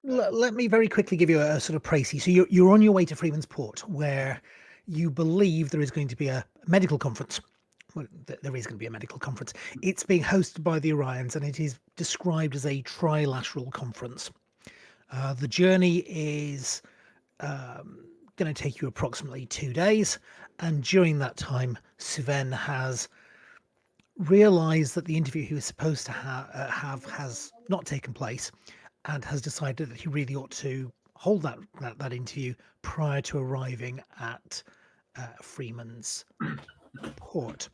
Let me very quickly give you a sort of précis. So you're on your way to Freeman's Port, where you believe there is going to be a medical conference. Well, there is going to be a medical conference. It's being hosted by the Orions, and it is described as a trilateral conference. The journey is going to take you approximately 2 days, and during that time, Sven has realised that the interview he was supposed to have has not taken place, and has decided that he really ought to hold that interview prior to arriving at Freeman's Port.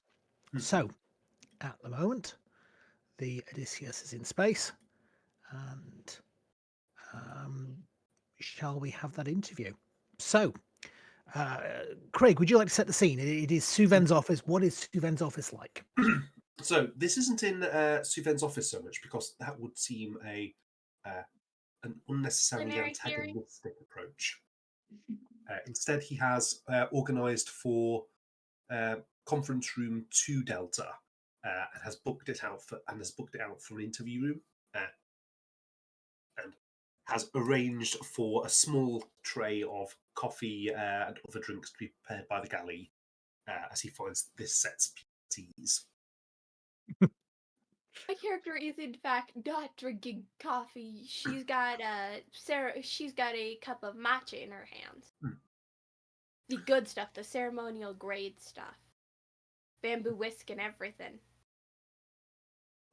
So, at the moment, the Odysseus is in space, and shall we have that interview? So, Craig, would you like to set the scene? It is Suven's office. What is Suven's office like? So this isn't in Suven's office so much because that would seem an unnecessarily Plenary hearing. antagonistic approach. Instead, he has organised for conference room 2 Delta and has booked it out for an interview room and has arranged for a small tray of coffee and other drinks to be prepared by the galley as he finds this sets people at ease. My character is in fact not drinking coffee. She's got a cup of matcha in her hands. The good stuff, the ceremonial grade stuff. Bamboo whisk and everything.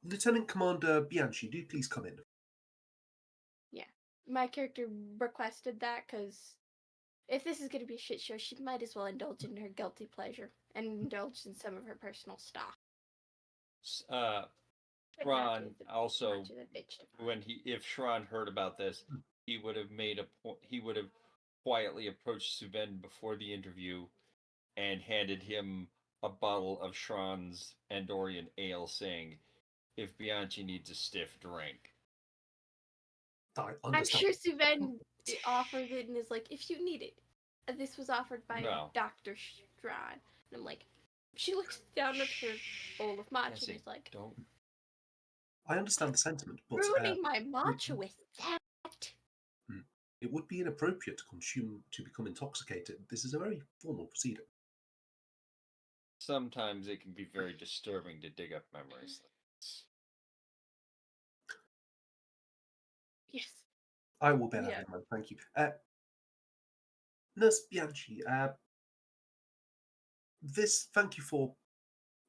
Lieutenant Commander Bianchi, do please come in. Yeah. My character requested that because if this is going to be a shit show, she might as well indulge in her guilty pleasure and indulge in some of her personal stuff. Shran also, if Shran heard about this, he would have quietly approached Suven before the interview and handed him a bottle of Shran's Andorian ale, saying, "If Bianchi needs a stiff drink." I'm sure Suven offers it and is like, "If you need it." This was offered by Dr. Shran. And I'm like, she looks down at her bowl of matcha and is like, "Don't." I understand the sentiment, but ruining my matcha with that. It would be inappropriate to become intoxicated. This is a very formal proceeding. Sometimes it can be very disturbing to dig up memories like this. Yes. I will bear that in mind. Thank you. Nurse Bianchi, thank you for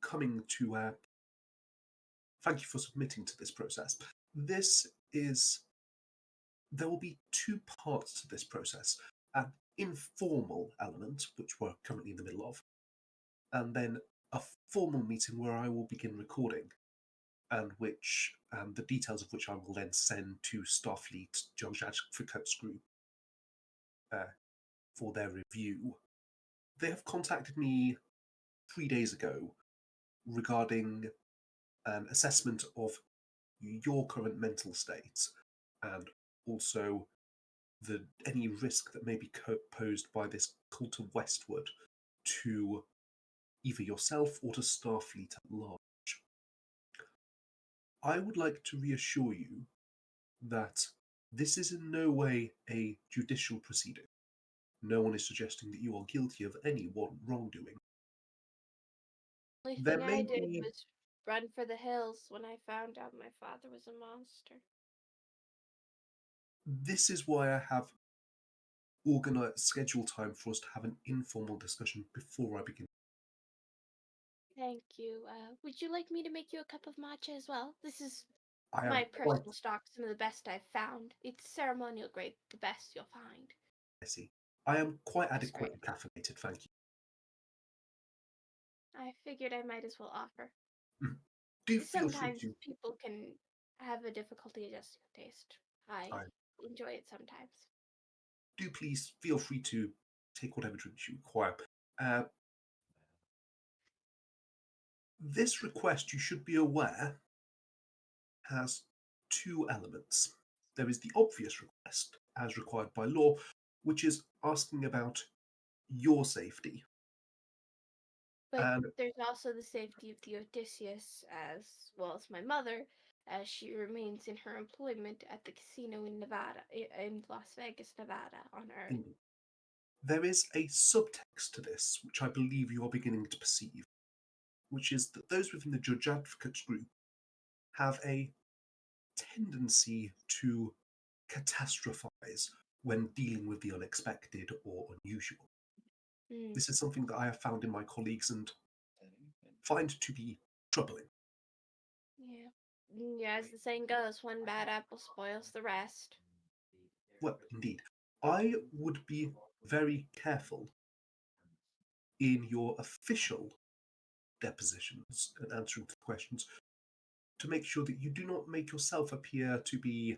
coming to thank you for submitting to this process. There will be 2 parts to this process. An informal element, which we're currently in the middle of, and then a formal meeting where I will begin recording, and the details of which I will then send to Starfleet Geographics Group for their review. They have contacted me 3 days ago regarding an assessment of your current mental state and also any risk that may be posed by this cult of Westwood to either yourself or to Starfleet at large. I would like to reassure you that this is in no way a judicial proceeding. No one is suggesting that you are guilty of any wrongdoing. The only thing I did was run for the hills when I found out my father was a monster. This is why I have scheduled time for us to have an informal discussion before I begin. Thank you. Would you like me to make you a cup of matcha as well? This is my personal stock, some of the best I've found. It's ceremonial grade, the best you'll find. I see. I am quite adequately caffeinated, thank you. I figured I might as well offer. Sometimes people can have a difficulty adjusting taste. I enjoy it sometimes. Do please feel free to take whatever drinks you require. This request, you should be aware, has 2 elements. There is the obvious request, as required by law, which is asking about your safety. But there's also the safety of the Odysseus, as well as my mother, as she remains in her employment at the casino in in Las Vegas, Nevada, on Earth. Indeed. There is a subtext to this, which I believe you are beginning to perceive, which is that those within the Judge Advocate group have a tendency to catastrophize when dealing with the unexpected or unusual. Mm, This is something that I have found in my colleagues and find to be troubling. yeah. Yeah, as the saying goes, one bad apple spoils the rest. Well, indeed. I would be very careful in your official depositions and answering the questions to make sure that you do not make yourself appear to be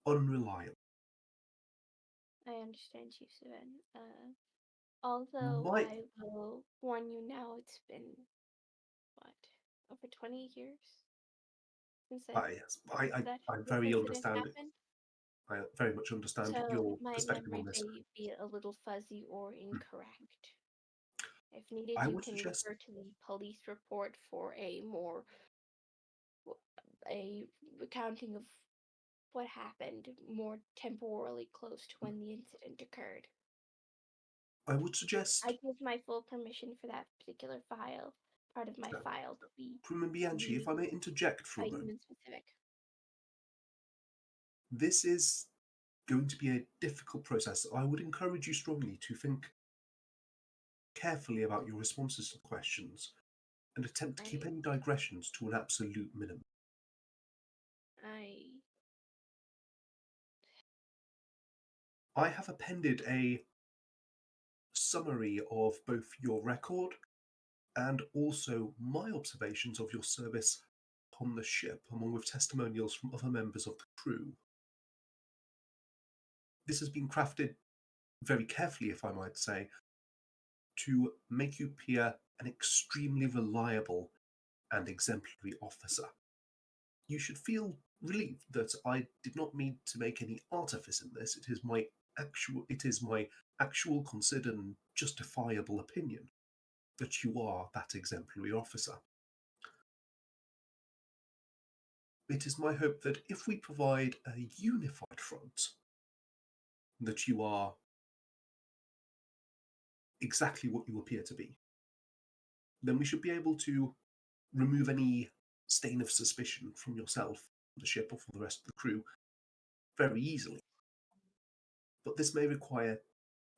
unreliable. I understand you, Sven. Although My, I will warn you now, it's been, what, over 20 years since yes, I this very incident understand it. happened? I very much understand So your my perspective on memory this. may be a little fuzzy or incorrect. If needed, I you would can suggest refer to the police report for a more a recounting of what happened more temporally close to when the incident occurred. I would suggest I give my full permission for that particular part of my uh, file, to be Prima Bianchi, if I may interject for a moment. item specific. This is going to be a difficult process. I would encourage you strongly to think carefully about your responses to the questions and attempt to keep I, any digressions to an absolute minimum. I, I have appended a summary of both your record and also my observations of your service on the ship, along with testimonials from other members of the crew. This has been crafted very carefully, if I might say, to make you appear an extremely reliable and exemplary officer. You should feel relieved that I did not mean to make any artifice in this. It is my actual considered and justifiable opinion that you are that exemplary officer. It is my hope that if we provide a unified front, that you are exactly what you appear to be, then we should be able to remove any stain of suspicion from yourself, the ship, or from the rest of the crew very easily. But this may require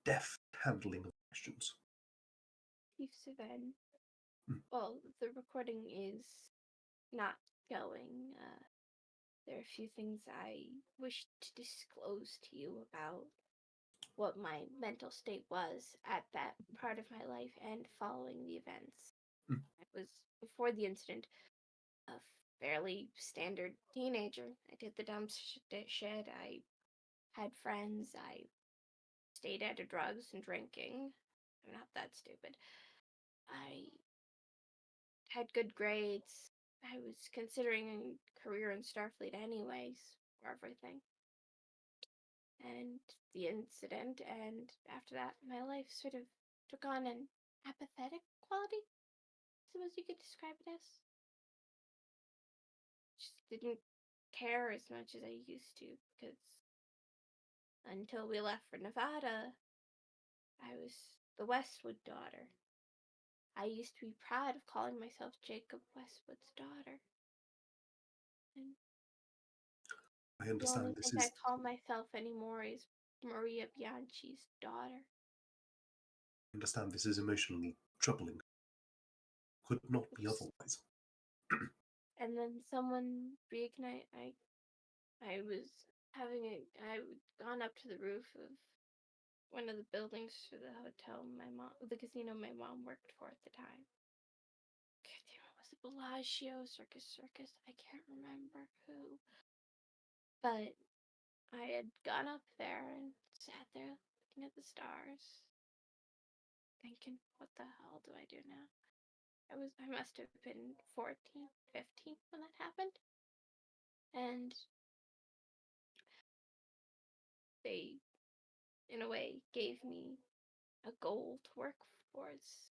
deft handling of questions. Chief Sven. Hmm. Well, the recording is not going. There are a few things I wish to disclose to you about what my mental state was at that part of my life and following the events. Hmm. I was, before the incident, a fairly standard teenager. I did the dumb shit. I had friends. I stayed out of drugs and drinking. I'm not that stupid. I had good grades. I was considering a career in Starfleet anyways, for everything. And the incident, and after that, my life sort of took on an apathetic quality, I suppose you could describe it as. Just didn't care as much as I used to, because until we left for Nevada, I was the Westwood daughter. I used to be proud of calling myself Jacob Westwood's daughter. And I the only understand this thing I is call myself anymore is Maria Bianchi's daughter. emotionally troubling. Could not be otherwise. And then someone reignite. I was I gone up to the roof of one of the buildings for the hotel the casino my mom worked for at the time. God damn it, was it Bellagio, Circus? I can't remember who. But I had gone up there and sat there looking at the stars, thinking, what the hell do I do now? I must have been 14, 15 when that happened. And they, in a way, gave me a goal to work towards.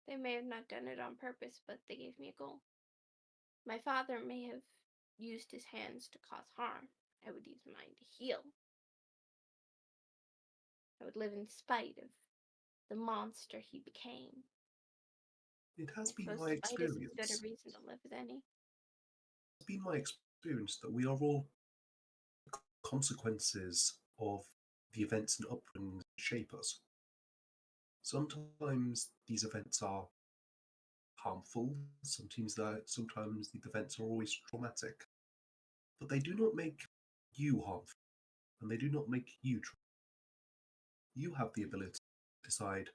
They may have not done it on purpose, but they gave me a goal. My father may have used his hands to cause harm. I would use mine to heal. I would live in spite of the monster he became. It has I been suppose my spite is as good a experience. reason to live as any. It's been my experience that we are all consequences of the events and upbringings that shape us. Sometimes these events are harmful, sometimes the events are always traumatic, but they do not make you harmful, and they do not make you traumatic. You have the ability to decide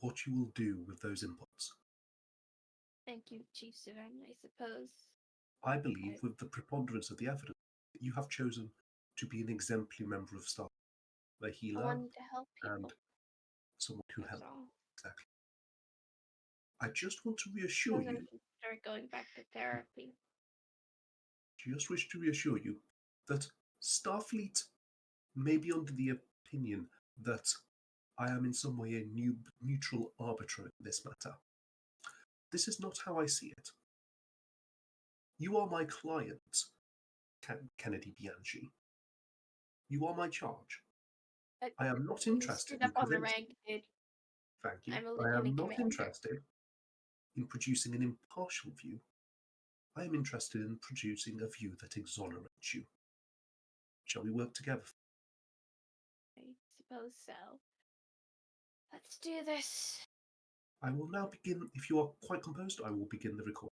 what you will do with those inputs. Thank you, Chief Savannah, I suppose. I believe, with the preponderance of the evidence, that you have chosen to be an exemplary member of Starfleet, a I healer wanted to help and people. someone who That's helps. all. Exactly. I just want to I reassure was you. going to start going back to therapy. Just wish to reassure you that Starfleet may be under the opinion that I am in some way a neutral arbiter in this matter. This is not how I see it. You are my client, Kennedy Bianchi. You are my charge. I am not You interested stood in up on the presenting. rank, dude. Thank you. I'm a I am lieutenant not commander. interested in producing an impartial view. I am interested in producing a view that exonerates you. Shall we work together? I suppose so. Let's do this. I will now begin. If you are quite composed, I will begin the recording.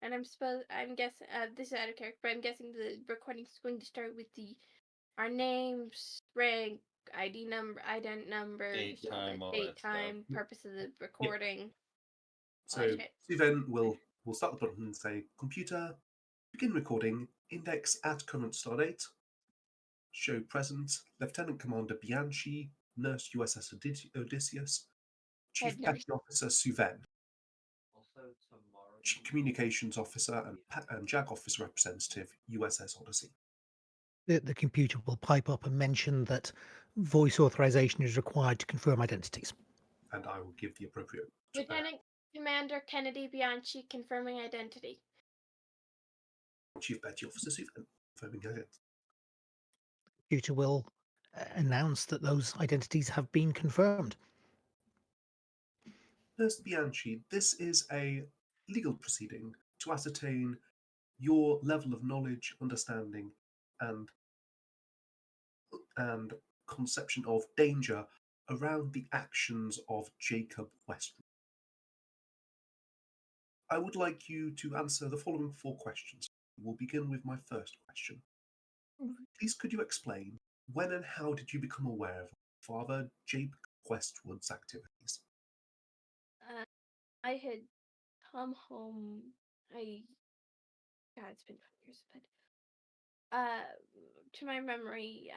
And I'm guessing, this is out of character, but I'm guessing the recording is going to start with our names, rank, ID number, ident numbers, Date, time, all date, that stuff. time, purpose of the recording. So all that shit. Steven will start the button and say, "Computer, begin recording. Index at current stardate. Show present. Lieutenant Commander Bianchi, Nurse USS Odysseus, Chief Head nurse. Petty Officer Suven, Chief Communications Officer and JAG Office Representative USS Odyssey." The computer will pipe up and mention that voice authorization is required to confirm identities. And I will give the appropriate. Lieutenant Commander Kennedy Bianchi confirming identity. Chief Petty Officer Suven confirming identity. The computer will announce that those identities have been confirmed. Nurse Bianchi, this is a legal proceeding to ascertain your level of knowledge, understanding, and conception of danger around the actions of Jacob Westwood. I would like you to answer the following 4 questions. We'll begin with my first question. Please could you explain when and how did you become aware of Father Jacob Westwood's activities? I had come home. God, it's been 20 years, but to my memory,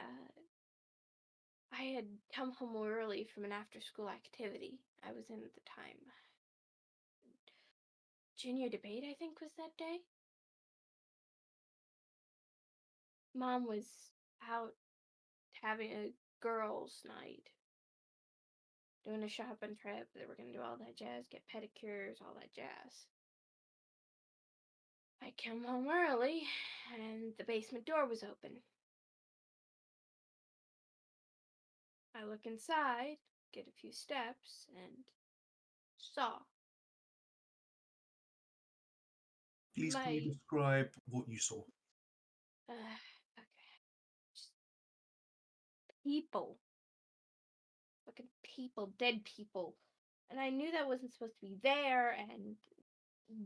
I had come home early from an after-school activity I was in at the time. Junior debate, I think, was that day. Mom was out having a girls' night, doing a shopping trip. They were gonna do all that jazz, get pedicures, all that jazz. I came home early, and the basement door was open. I look inside, get a few steps, and saw. Please can you describe what you saw? Okay. Just people. Fucking people, dead people. And I knew that wasn't supposed to be there, and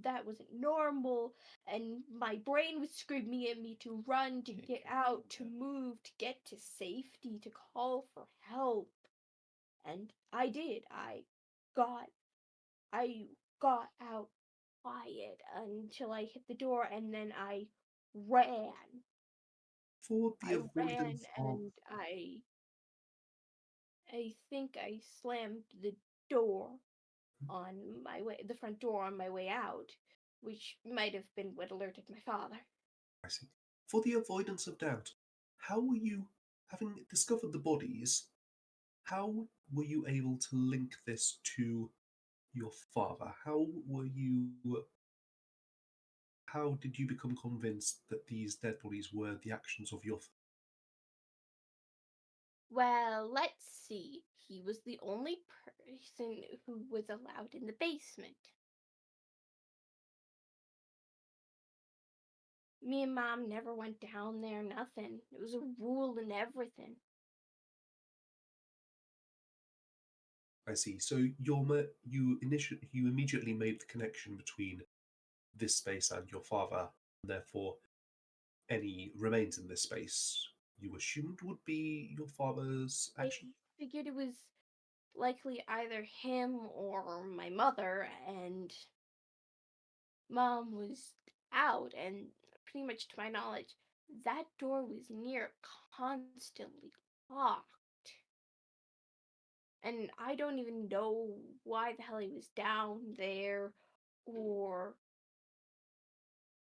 that wasn't normal, and my brain was screaming at me to run, to get out, to move, to get to safety, to call for help. And I did. got I got out quiet until I hit the door, and then I ran. For the I ran, avoidance of and I think I slammed the door on my way, the front door on my way out, which might have been what alerted my father. I see. For the avoidance of doubt, how were you, having discovered the bodies, How were you able to link this to your father? How did you become convinced that these dead bodies were the actions of your Well, let's see. He was the only person who was allowed in the basement. Me and Mom never went down there, nothing. It was a rule and everything. I see. So you immediately made the connection between this space and your father, and therefore any remains in this space you assumed would be your father's I action. figured it was likely either him or my mother, and Mom was out, and pretty much to my knowledge, that door was near constantly locked. And I don't even know why the hell he was down there or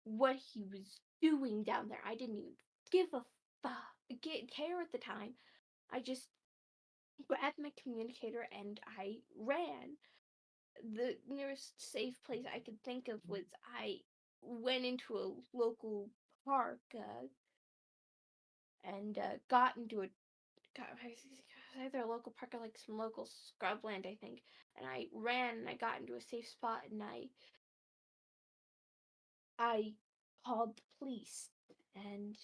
what he was doing down there. I didn't even give a care at the time. I just grabbed my communicator and I ran. The nearest safe place I could think of was I went into a local park and got into either a local park or like some local scrubland, I think. And I ran and I got into a safe spot and I called the police and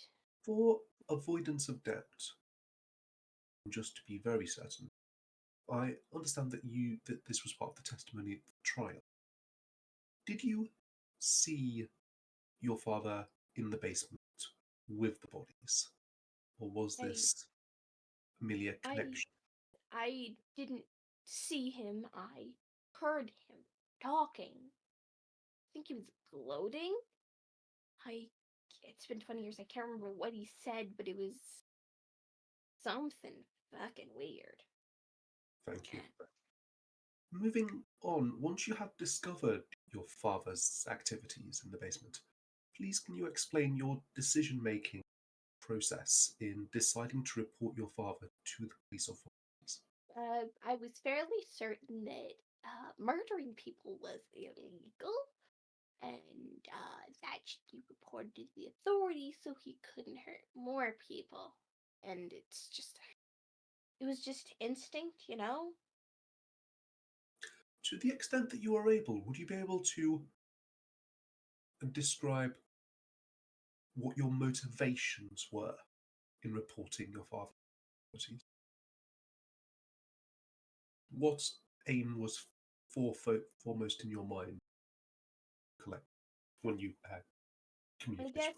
For avoidance of doubt, just to be very certain, I understand that this was part of the testimony at the trial. Did you see your father in the basement with the bodies, or was I this merely a I connection? I didn't see him. I heard him talking. I think he was gloating. I It's been 20 years. I can't remember what he said, but it was something fucking weird. Thank you. Moving on, once you had discovered your father's activities in the basement, please can you explain your decision making process in deciding to report your father to the police authorities? I was fairly certain that murdering people was illegal and that should be reported to the authorities so he couldn't hurt more people. And it was just instinct, you know? To the extent that you are able, would you be able to describe what your motivations were in reporting your father's activities? What aim was foremost in your mind, collect when you I communicated? guess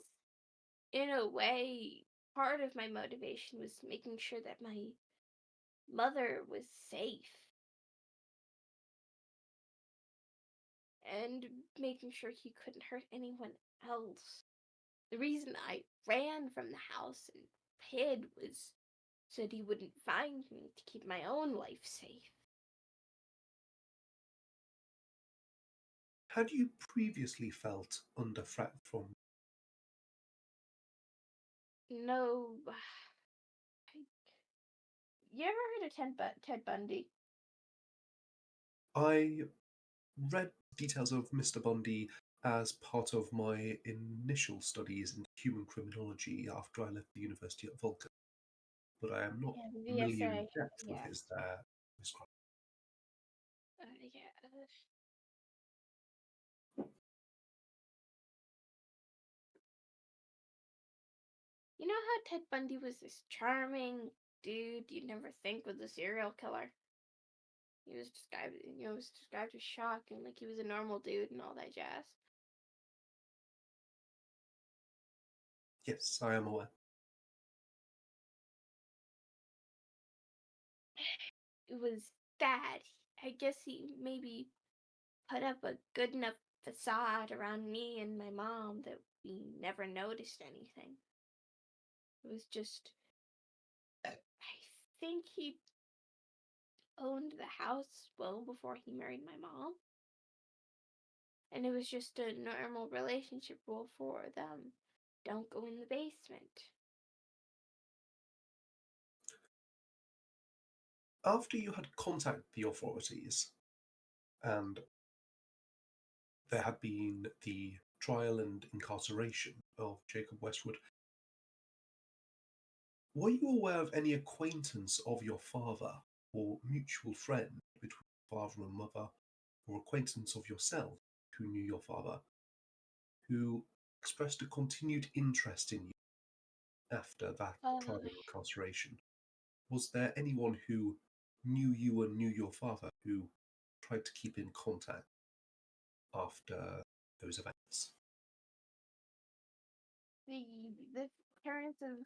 in a way, part of my motivation was making sure that my mother was safe and making sure he couldn't hurt anyone else. The reason I ran from the house and hid was so that he wouldn't find me to keep my own life safe. Had you previously felt under threat from? No, you ever heard of Ted Bundy? I read details of Mr. Bundy as part of my initial studies in human criminology after I left the university at Vulcan, but I am not Yeah, the familiar in VSA. depth with Yeah, his crime. yeah. You know how Ted Bundy was this charming dude you'd never think was a serial killer? Was described as shocking, like he was a normal dude and all that jazz. Yes, I am aware. It was that. I guess he maybe put up a good enough facade around me and my mom that we never noticed anything. It was just, I think he owned the house well before he married my mom. And it was just a normal relationship rule for them. Don't go in the basement. After you had contacted the authorities, and there had been the trial and incarceration of Jacob Westwood, were you aware of any acquaintance of your father or mutual friend between father and mother, or acquaintance of yourself who knew your father, who expressed a continued interest in you after that trial and incarceration? Was there anyone who knew you and knew your father who tried to keep in contact after those events? The parents of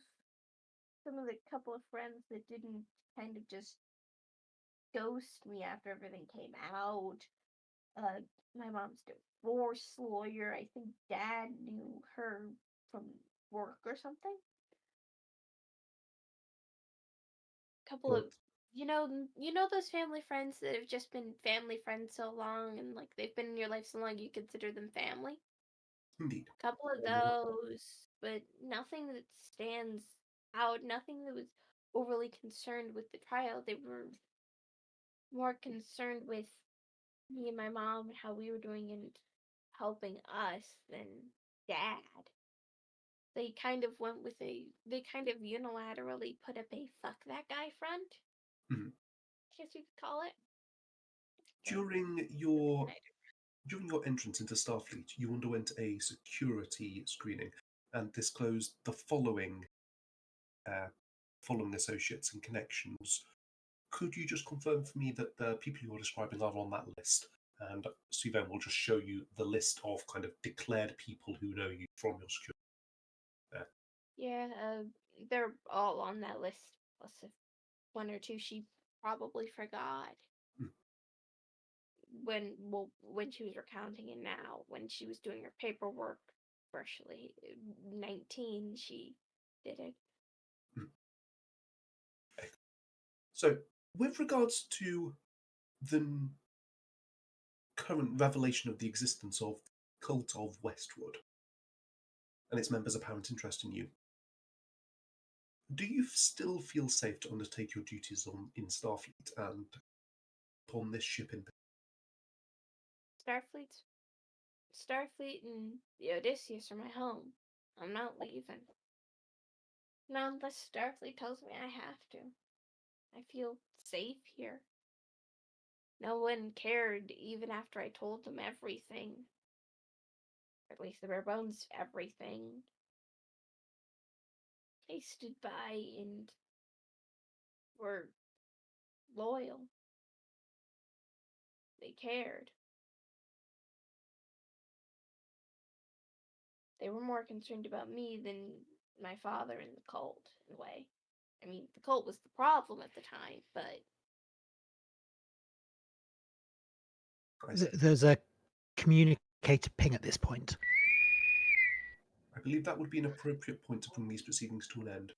some of the couple of friends that didn't kind of just ghost me after everything came out. Uh, my mom's divorce lawyer. I think Dad knew her from work or something. Couple of But you know those family friends that have just been family friends so long and like they've been in your life so long you consider them family. indeed, Couple of those, but nothing that stands out. Nothing that was overly concerned with the trial. They were more concerned with me and my mom and how we were doing and helping us than Dad. They kind of unilaterally put up a fuck that guy front, mhm. I guess you could call it. during your during your entrance into Starfleet, you underwent a security screening and disclosed the uh, following associates and connections. Could you just confirm for me that the people you're describing are on that list? And Suven will just show you the list of kind of declared people who know you from your security. Yeah, they're all on that list. Plus, if one or two she probably forgot Mm. when she was recounting it now, when she was doing her paperwork, freshly 19, she did it. Mm. So, with regards to the current revelation of the existence of the cult of Westwood and its members' apparent interest in you, do you still feel safe to undertake your duties in Starfleet and upon this ship in? Starfleet, Starfleet, and the Odysseus are my home. I'm not leaving. Not unless Starfleet tells me I have to. I feel safe here. No one cared even after I told them everything. Or at least the bare bones everything. They stood by and were loyal. They cared. They were more concerned about me than my father and the cult, in a way. I mean, the cult was the problem at the time, but There's a communicator ping at this point. I believe that would be an appropriate point to bring these proceedings to an end.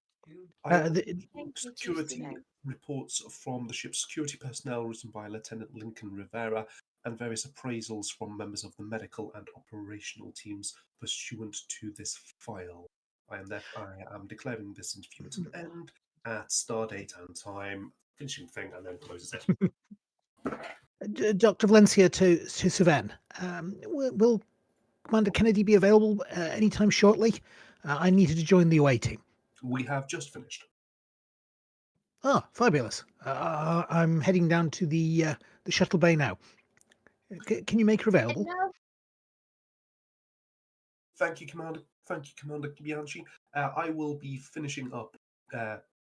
Uh, the, thank you, Security Stephen. reports from the ship's security personnel written by Lieutenant Lincoln Rivera and various appraisals from members of the medical and operational teams pursuant to this file. I am declaring this interview at an end at stardate and time, finishing thing, and then closes it. Dr. Valencia to Suvan. Will Commander Kennedy be available anytime shortly? I needed to join the away team. We have just finished. Ah, fabulous. I'm heading down to the shuttle bay now. Can you make her available? No, Thank you, Commander. Thank you, Commander Bianchi. I will be finishing up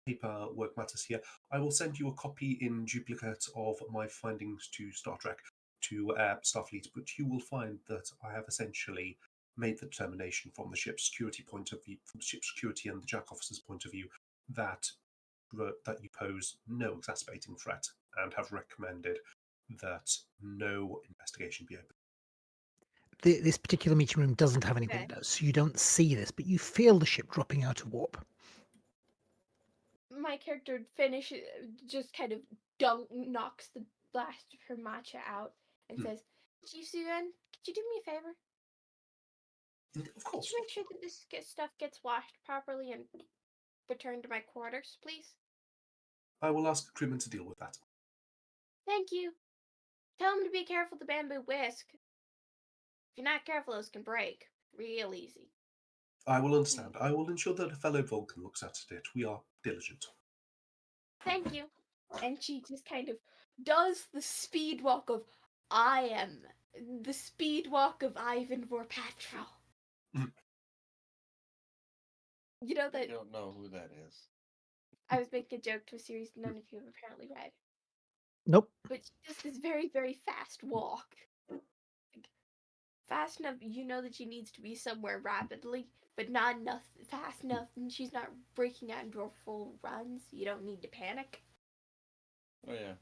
paperwork matters here. I will send you a copy in duplicate of my findings to Star Trek to Starfleet, but you will find that I have essentially made the determination from the ship's security point of view, from ship security and the Jack officer's point of view, that you pose no exacerbating threat, and have recommended that no investigation be opened. This particular meeting room doesn't have any Okay. windows, so you don't see this, but you feel the ship dropping out of warp. my character just kind of knocks the last of her matcha out and says, Chief Susan, could you do me a favor? Of Could course. you make sure that this stuff gets washed properly and returned to my quarters, please? I will ask a crewman to deal with that. Thank you. Tell him to be careful with the bamboo whisk. If you're not careful, those can break real easy. I will understand. I will ensure that a fellow Vulcan looks at it. We are diligent. Thank you. And she just kind of does the speed walk of Ivan Vorpatro. You know I that don't know who that is. I was making a joke to a series none of you have apparently read. Nope. But she does this very, very fast walk. Like, fast enough, you know that she needs to be somewhere rapidly, but not enough fast enough, and she's not breaking out into a full run, so you don't need to panic. Oh yeah.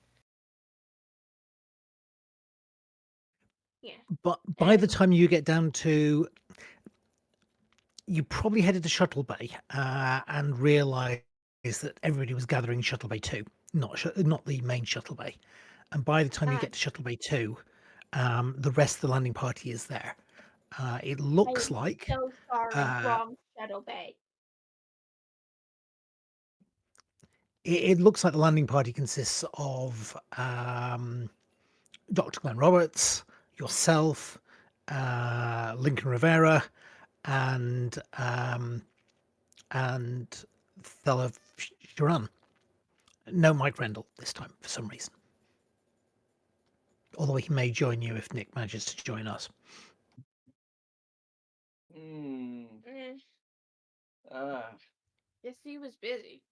Yeah. But by the And- time you get down to, you probably headed to Shuttle Bay and realised that everybody was gathering in Shuttle Bay 2, not the main Shuttle Bay. And by the time you get to Shuttle Bay 2, the rest of the landing party is there. It looks I'm like so sorry, wrong Shuttle Bay. it looks like the landing party consists of Dr. Glenn Roberts, yourself, Lincoln Rivera, and fellow Sharon. No Mike Rendell this time for some reason. Although he may join you if Nick manages to join us. Yes, he was busy.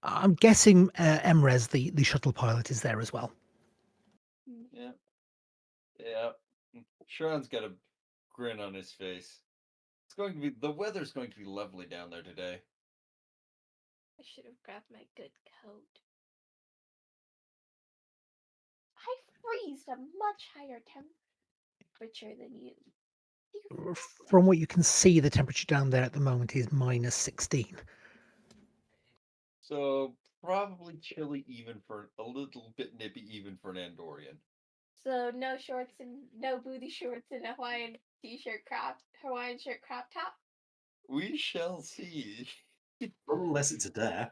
I'm guessing Emrez, the shuttle pilot, is there as well. Yeah. Yeah. Sean's got a grin on his face. The weather's going to be lovely down there today. I should have grabbed my good coat. I freeze a much higher temperature than you. From what you can see, the temperature down there at the moment is -16. So probably chilly even for a little bit nippy even for an Andorian. So no shorts and no booty shorts and a Hawaiian shirt crop top. We shall see. Not unless it's a dare.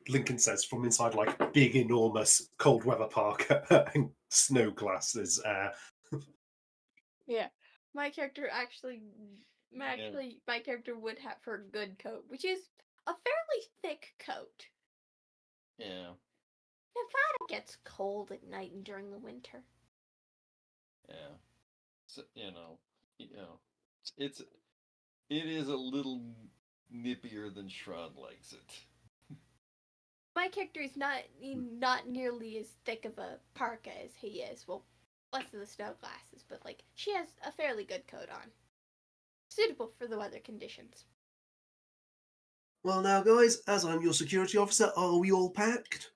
Lincoln says from inside like big, enormous cold weather parka and snow glasses. Yeah, my character my character would have her good coat, which is a fairly thick coat. Yeah. Nevada gets cold at night and during the winter. Yeah. So, it is a little nippier than Shran likes it. My character is not nearly as thick of a parka as he is. Well, less of the snow glasses, but like she has a fairly good coat on, suitable for the weather conditions. Well, now, guys, as I'm your security officer, are we all packed?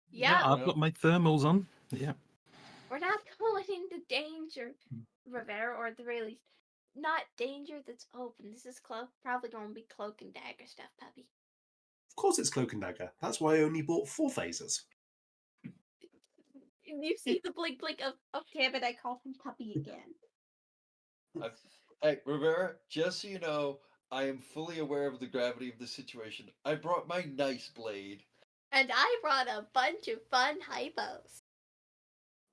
Yeah, I've got my thermals on. Yeah. we're not going into danger, Rivera, or at the very least, not danger that's open. This is probably going to be cloak and dagger stuff, puppy. Of course it's cloak and dagger. That's why I only bought 4 phasers. You see the blink of damn it, I called him puppy again. Hey, Rivera, just so you know, I am fully aware of the gravity of the situation. I brought my nice blade. And I brought a bunch of fun hypos.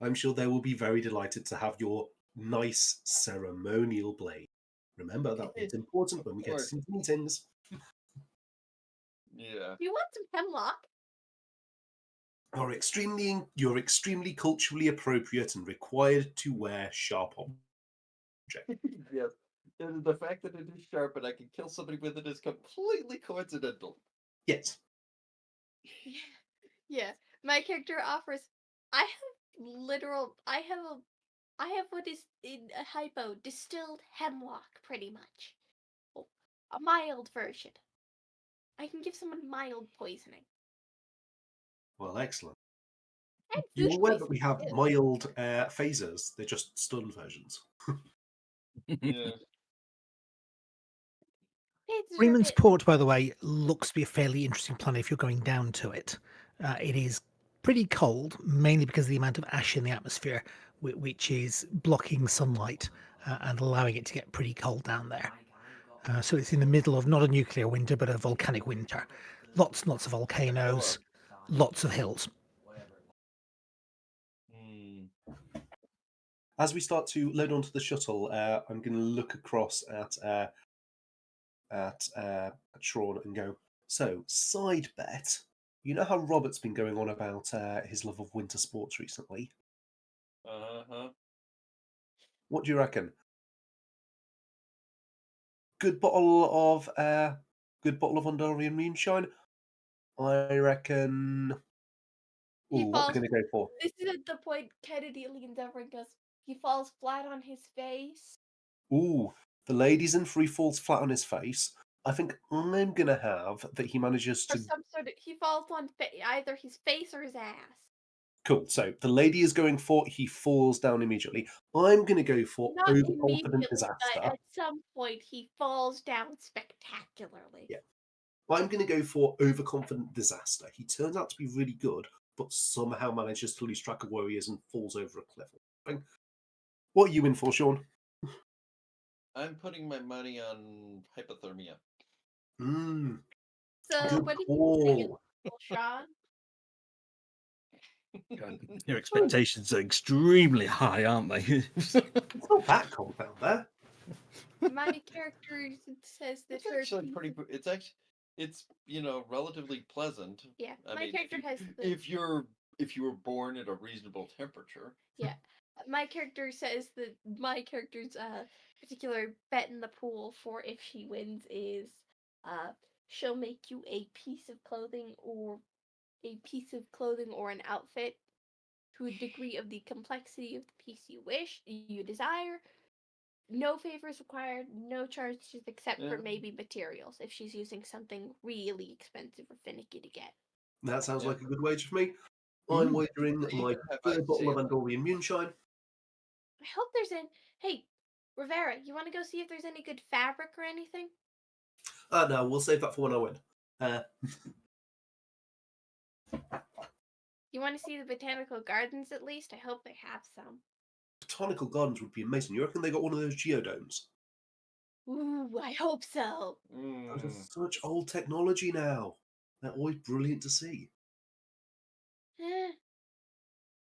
I'm sure they will be very delighted to have your nice ceremonial blade. Remember, that one's important when we get into meetings. Yeah. You want some hemlock? You're extremely culturally appropriate and required to wear sharp objects. Yes. And the fact that it is sharp and I can kill somebody with it is completely coincidental. Yes. Yeah. My character offers. I have what is in a hypo distilled hemlock, pretty much. Oh, a mild version. I can give someone mild poisoning. Well, excellent. And You're food aware that we poisoning, have too. mild phasers. They're just stun versions. Yeah. They deserve Freeman's it. Port, by the way, looks to be a fairly interesting planet if you're going down to it. It is pretty cold, mainly because of the amount of ash in the atmosphere, which is blocking sunlight and allowing it to get pretty cold down there. So it's in the middle of not a nuclear winter, but a volcanic winter. Lots and lots of volcanoes, lots of hills. As we start to load onto the shuttle, I'm going to look across at Sean and go, so, side bet, you know how Robert's been going on about his love of winter sports recently? Uh-huh. What do you reckon? Good bottle of Andorian moonshine? I reckon... He Ooh, what are we falls. going to go for? This is at the point Kennedy leans over and goes, he falls flat on his face. Ooh, the ladies in free falls flat on his face. I think I'm going to have that he manages Or to... some sort of, he falls on either his face or his ass. Cool, so the lady is going for he falls down immediately. I'm going to go for Not overconfident immediately, disaster. but at some point he falls down spectacularly. Yeah. I'm going to go for overconfident disaster. He turns out to be really good, but somehow manages to lose track of where he is and falls over a cliff. What are you in for, Sean? I'm putting my money on hypothermia. So Good what did you call. say, Sean? Your expectations are extremely high, aren't they? It's not that cold down there. My character says that It's her actually pretty. It's relatively pleasant. yeah. I My mean, character has if you were born at a reasonable temperature. yeah. My character says that my character's particular bet in the pool for if she wins is she'll make you a piece of clothing or an outfit to a degree of the complexity of the piece you desire. No favors required, no charges except for maybe materials if she's using something really expensive or finicky to get. That sounds like a good wager for me. Mm. I'm wagering my Have third I bottle of sailed? Andorian moonshine. I hope there's hey, Rivera, you want to go see if there's any good fabric or anything? No, we'll save that for when I win. You want to see the botanical gardens at least? I hope they have some. Botanical gardens would be amazing. You reckon they got one of those geodomes? Ooh, I hope so. Those are such old technology now. They're always brilliant to see. Eh.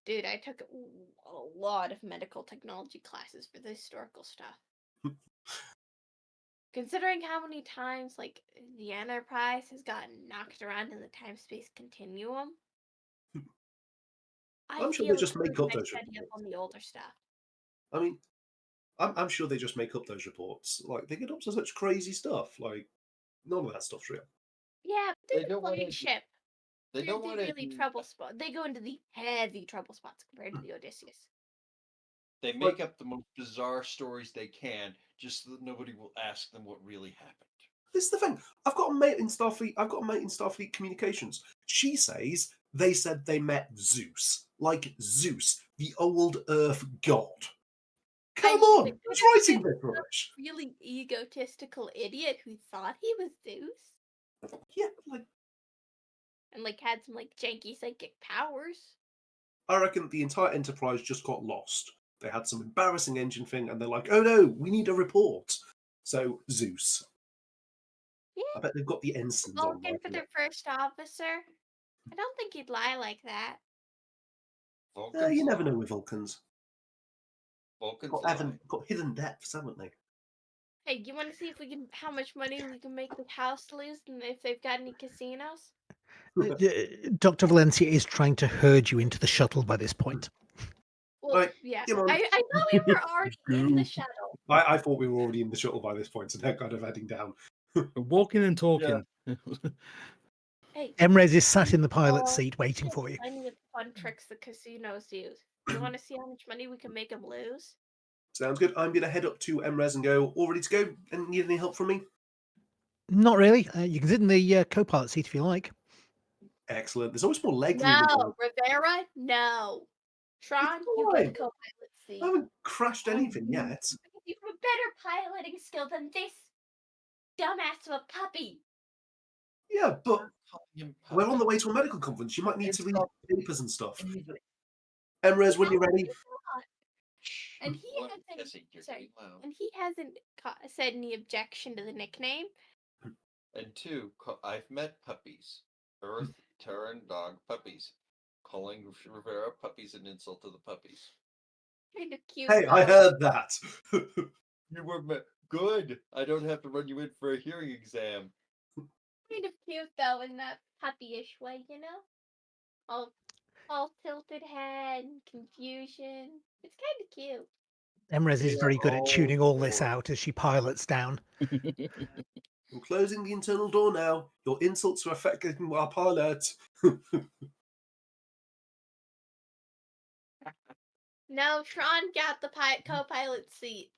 Dude, I took a lot of medical technology classes for the historical stuff. Considering how many times, like, the Enterprise has gotten knocked around in the time-space continuum, I'm sure they just make up those study up reports. on the older stuff. I mean, I'm sure they just make up those reports. Like, they get up to such crazy stuff. Like, none of that stuff's real. Yeah, but They they don't don't wanna- ship. They don't They want to. really trouble spot. They go into the heavy trouble spots compared to the Odysseus. They make up the most bizarre stories they can, just so that nobody will ask them what really happened. This is the thing. I've got a mate in Starfleet Communications. She says they said they met Zeus. Like Zeus, the old Earth god. Come on! Who's writing this rubbish? Really egotistical idiot who thought he was Zeus. Yeah, like, And, like, had some, like, janky psychic powers. I reckon the entire Enterprise just got lost. They had some embarrassing engine thing, and they're like, oh no, we need a report. So, Zeus. Yeah. I bet they've got the ensigns on. Vulcan for their first officer. I don't think he'd lie like that. You never know with Vulcans. Vulcans Got hidden depths, haven't they? Hey, you want to see if how much money we can make the house lose, and if they've got any casinos? Dr. Valencia is trying to herd you into the shuttle by this point. Well, Right, yeah. come on. I thought we were already in the shuttle. I thought we were already in the shuttle by this point, so they're kind of heading down. Walking and talking. Hey, Emrez is sat in the pilot seat waiting for you. plenty of fun tricks the casinos use. You want to see how much money we can make them lose? Sounds good. I'm going to head up to MRes and go, all ready to go? And need any help from me? Not really. You can sit in the co-pilot seat if you like. Excellent. There's always more leg room. No, Rivera, no. Tron, you get the co-pilot seat. I haven't crashed anything yet. You have a better piloting skill than this dumbass of a puppy. Yeah, but we're on the way to a medical conference. You might need to read papers and stuff. MRes, when you're ready. And he hasn't. Sorry, and he hasn't said any objection to the nickname. And 2, I've met puppies. Earth, Terran, dog, puppies. Calling Rivera puppies an insult to the puppies. Kind of cute. Hey, I though. heard that. You were good. I don't have to run you in for a hearing exam. Kind of cute though, in that puppyish way, you know? All tilted head, confusion. It's kind of cute. Emrez is very good at tuning all this Lord. out as she pilots down. I'm closing the internal door now. Your insults are affecting our pilot. No, Tron got the co-pilot seat.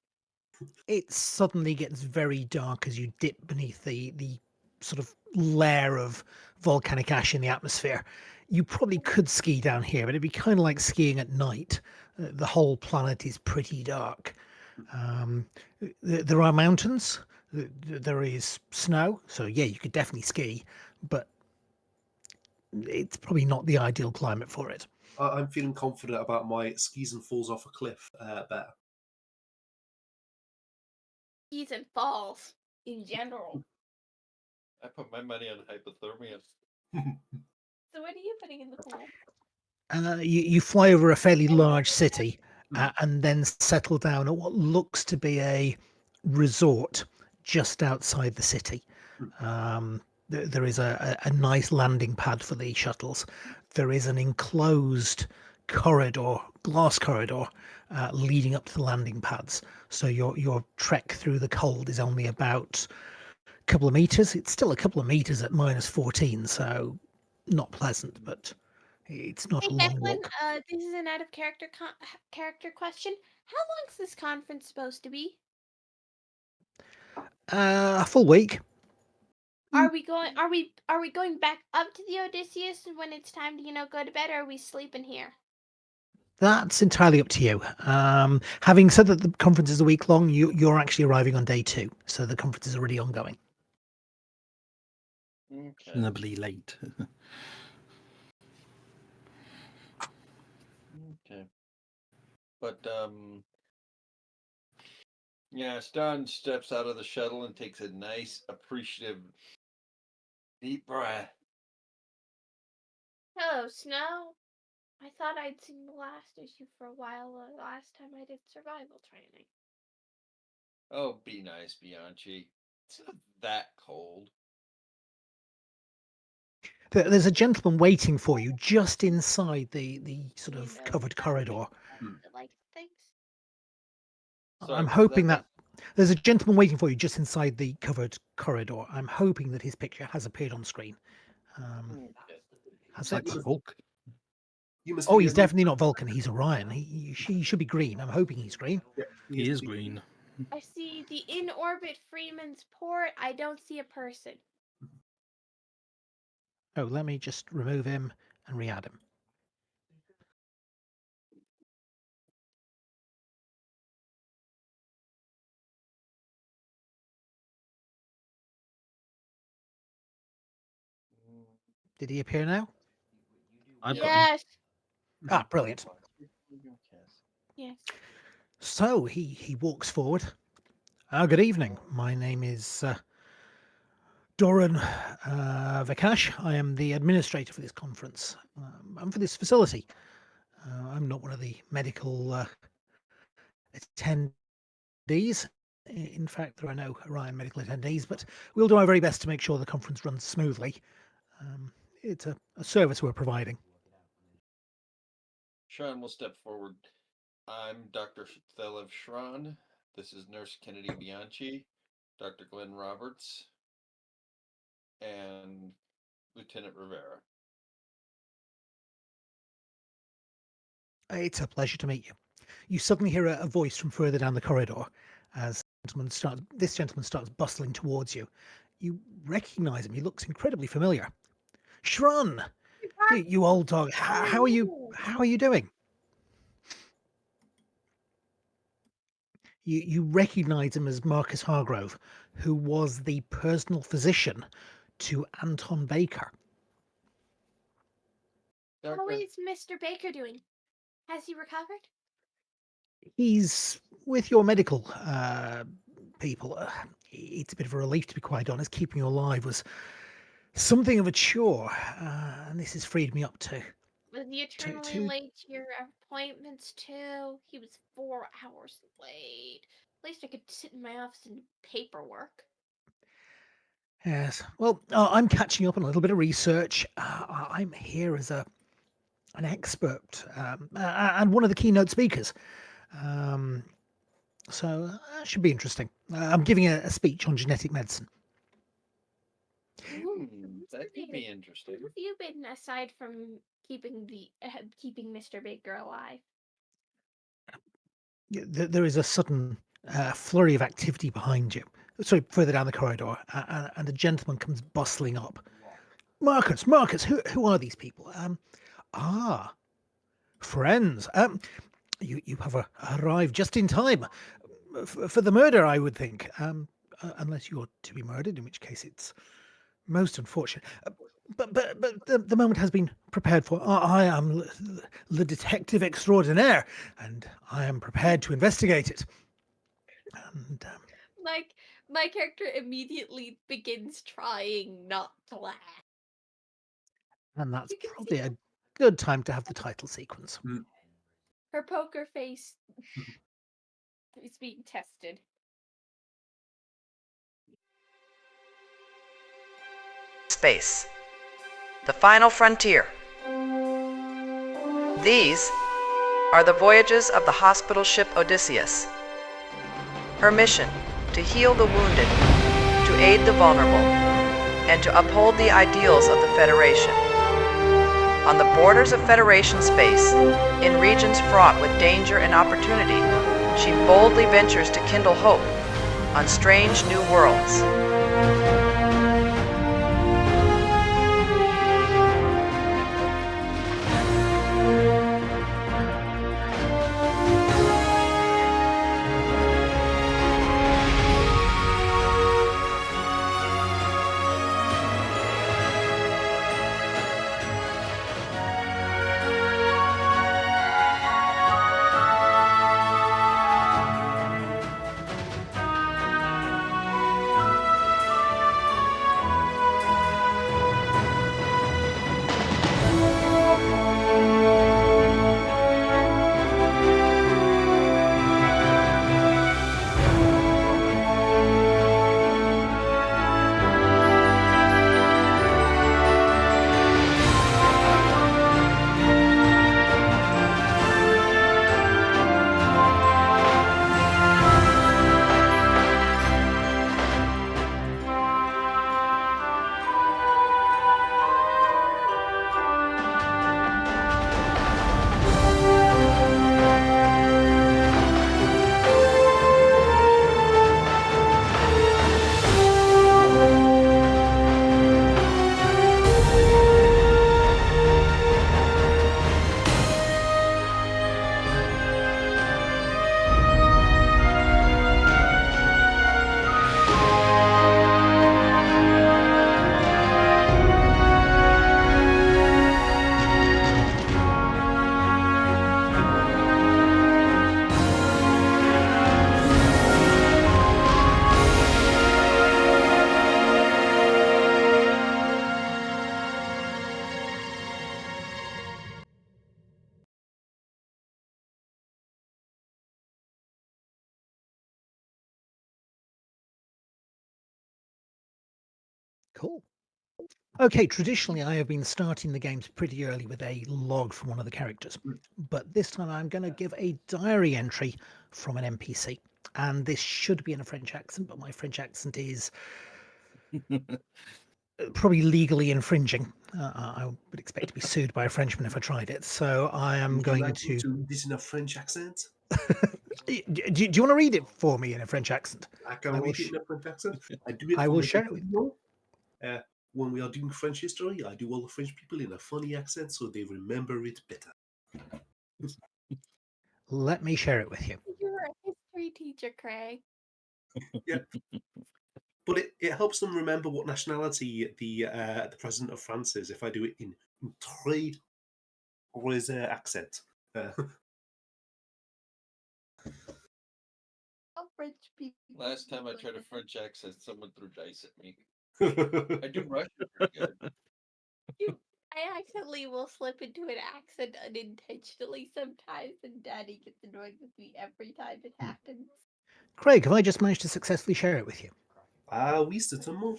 It suddenly gets very dark as you dip beneath the sort of layer of volcanic ash in the atmosphere. You probably could ski down here, but it'd be kind of like skiing at night. The whole planet is pretty dark. There are mountains. There is snow, so yeah, you could definitely ski, but it's probably not the ideal climate for it. I'm feeling confident about my skis and falls off a cliff bear. Skis and falls in general. I put my money on hypothermia. So what are you putting in the pool? You fly over a fairly large city and then settle down at what looks to be a resort just outside the city. There is a nice landing pad for the shuttles. There is an enclosed corridor, glass corridor, leading up to the landing pads. So your trek through the cold is only about a couple of meters. It's still a couple of meters at -14, so not pleasant, but it's not Hey a long Declan, walk. this is an out of character question. How long's this conference supposed to be? A full week. Are we going back up to the Odysseus when it's time to go to bed, or are we sleeping here? That's entirely up to you. Having said that the conference is a week long, you're actually arriving on day 2, so the conference is already ongoing. Okay. Reasonably late. Okay. But yeah, Stan steps out of the shuttle and takes a nice, appreciative, deep breath. Hello, Snow. I thought I'd seen the last issue for a while. Last time I did survival training. Oh, be nice, Bianchi. It's not that cold. There's a gentleman waiting for you just inside the sort You of know, covered that corridor. that like things. Sorry, I'm what was hoping that? there's a gentleman waiting for you just inside the covered corridor. I'm hoping that his picture has appeared on screen. Okay. Has It's like it? the Hulk. You must Oh, be he's the only- definitely not Vulcan. He's Orion. He should be green. I'm hoping he's green. Yeah, He is green. I see the in orbit Freeman's port. I don't see a person. Oh, let me just remove him and re-add him. Did he appear now? I've got him. Yes. Ah, brilliant. Yes. So he walks forward. Good evening. My name is Doran Vikash. I am the administrator for this conference. I'm for this facility. I'm not one of the medical attendees. In fact, there are no Orion medical attendees, but we'll do our very best to make sure the conference runs smoothly. It's a service we're providing. Sean will step forward. I'm Dr. Thelev Shran. This is Nurse Kennedy Bianchi, Dr. Glenn Roberts, and Lieutenant Rivera. It's a pleasure to meet you. You suddenly hear a voice from further down the corridor as this gentleman starts bustling towards you. You recognize him. He looks incredibly familiar. Shrun, you old dog. How are you? How are you doing? You recognize him as Marcus Hargrove, who was the personal physician to Anton Baker. How is Mr. Baker doing? Has he recovered? He's with your medical people. it's a bit of a relief, to be quite honest. Keeping you alive was something of a chore, and this has freed me up Was he eternally to late to your appointments too? He was 4 hours late. At least I could sit in my office and do paperwork. yes. Well, I'm catching up on a little bit of research. I'm here as an expert and one of the keynote speakers. Um, so that should be interesting. I'm giving a speech on genetic medicine. That could be interesting. What have you been aside from keeping Mr. Baker alive? There is a sudden flurry of activity behind you. Sorry, further down the corridor, and a gentleman comes bustling up. Marcus, who are these people? Friends. You have arrived just in time for the murder, I would think. Unless you're to be murdered, in which case it's most unfortunate. But the moment has been prepared for. I am the detective extraordinaire, and I am prepared to investigate it. And My character immediately begins trying not to laugh. and that's You can probably see a good time to have the title sequence. her poker face is being tested. Space. The final frontier. These are the voyages of the hospital ship Odysseus. Her mission: to heal the wounded, to aid the vulnerable, and to uphold the ideals of the Federation. On the borders of Federation space, in regions fraught with danger and opportunity, she boldly ventures to kindle hope on strange new worlds. Cool. Okay, traditionally I have been starting the games pretty early with a log from one of the characters, but this time I'm going to give a diary entry from an NPC, and this should be in a French accent, but my French accent is probably legally infringing. I would expect to be sued by a Frenchman if I tried it, so I am Would you going like me to. to read this in a French accent? Do you want to read it for me in a French accent? I can I will read it in a French accent. I do it I for will the share it with people. When we are doing French history, I do all the French people in a funny accent so they remember it better. Let me share it with you. You were a history teacher, Craig. Yeah. But it helps them remember what nationality the president of France is if I do it in intrigue or his accent. All French people. Last time I tried a French accent, someone threw dice at me. I I do Russian pretty good. I accidentally will slip into an accent unintentionally sometimes, and Daddy gets annoyed with me every time it happens. Craig, have I just managed to successfully share it with you? Ah oui, certainement.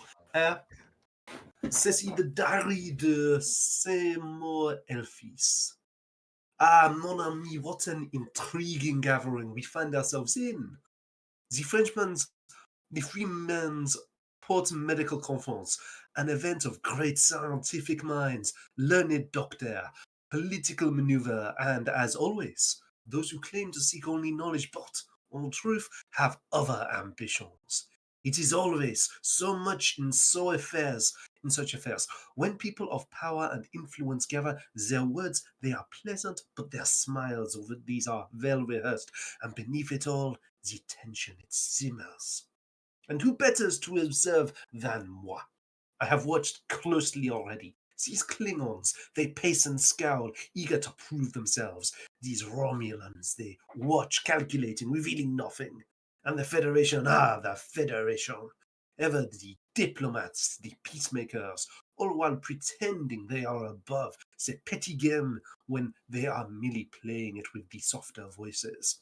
Ceci the diary de S1E08. Ah, mon ami, what an intriguing gathering we find ourselves in. The Freemen's Port Medical Conference, an event of great scientific minds, learned doctor, political maneuver, and, as always, those who claim to seek only knowledge but, in truth, have other ambitions. It is always so much in such affairs. When people of power and influence gather, their words, they are pleasant, but their smiles over these are well rehearsed, and beneath it all, the tension, it simmers. And who better to observe than moi? I have watched closely already. These Klingons, they pace and scowl, eager to prove themselves. These Romulans, they watch, calculating, revealing nothing. And the Federation, the Federation. Ever the diplomats, the peacemakers, all while pretending they are above the petty game when they are merely playing it with the softer voices.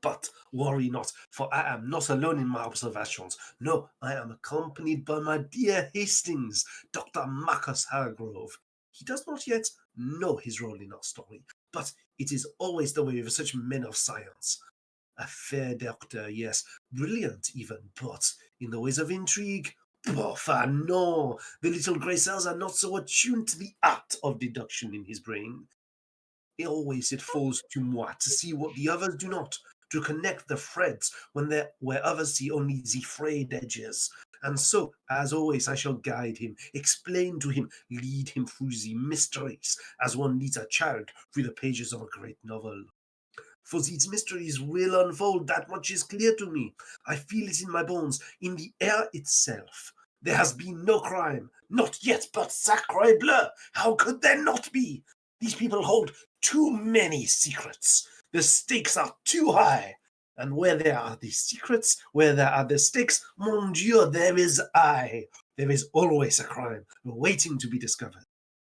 But worry not, for I am not alone in my observations. No, I am accompanied by my dear Hastings, Dr. Marcus Hargrove. He does not yet know his role in our story, but it is always the way with such men of science. A fair doctor, yes, brilliant even, but in the ways of intrigue, no, the little grey cells are not so attuned to the art of deduction in his brain. Always it falls to moi to see what the others do not, to connect the threads where others see only the frayed edges. And so, as always, I shall guide him, explain to him, lead him through the mysteries, as one leads a child through the pages of a great novel. For these mysteries will unfold, that much is clear to me. I feel it in my bones, in the air itself. There has been no crime, not yet, but sacre bleu! How could there not be? These people hold too many secrets. The stakes are too high. And where there are the secrets, where there are the stakes, mon Dieu, there is I. There is always a crime waiting to be discovered.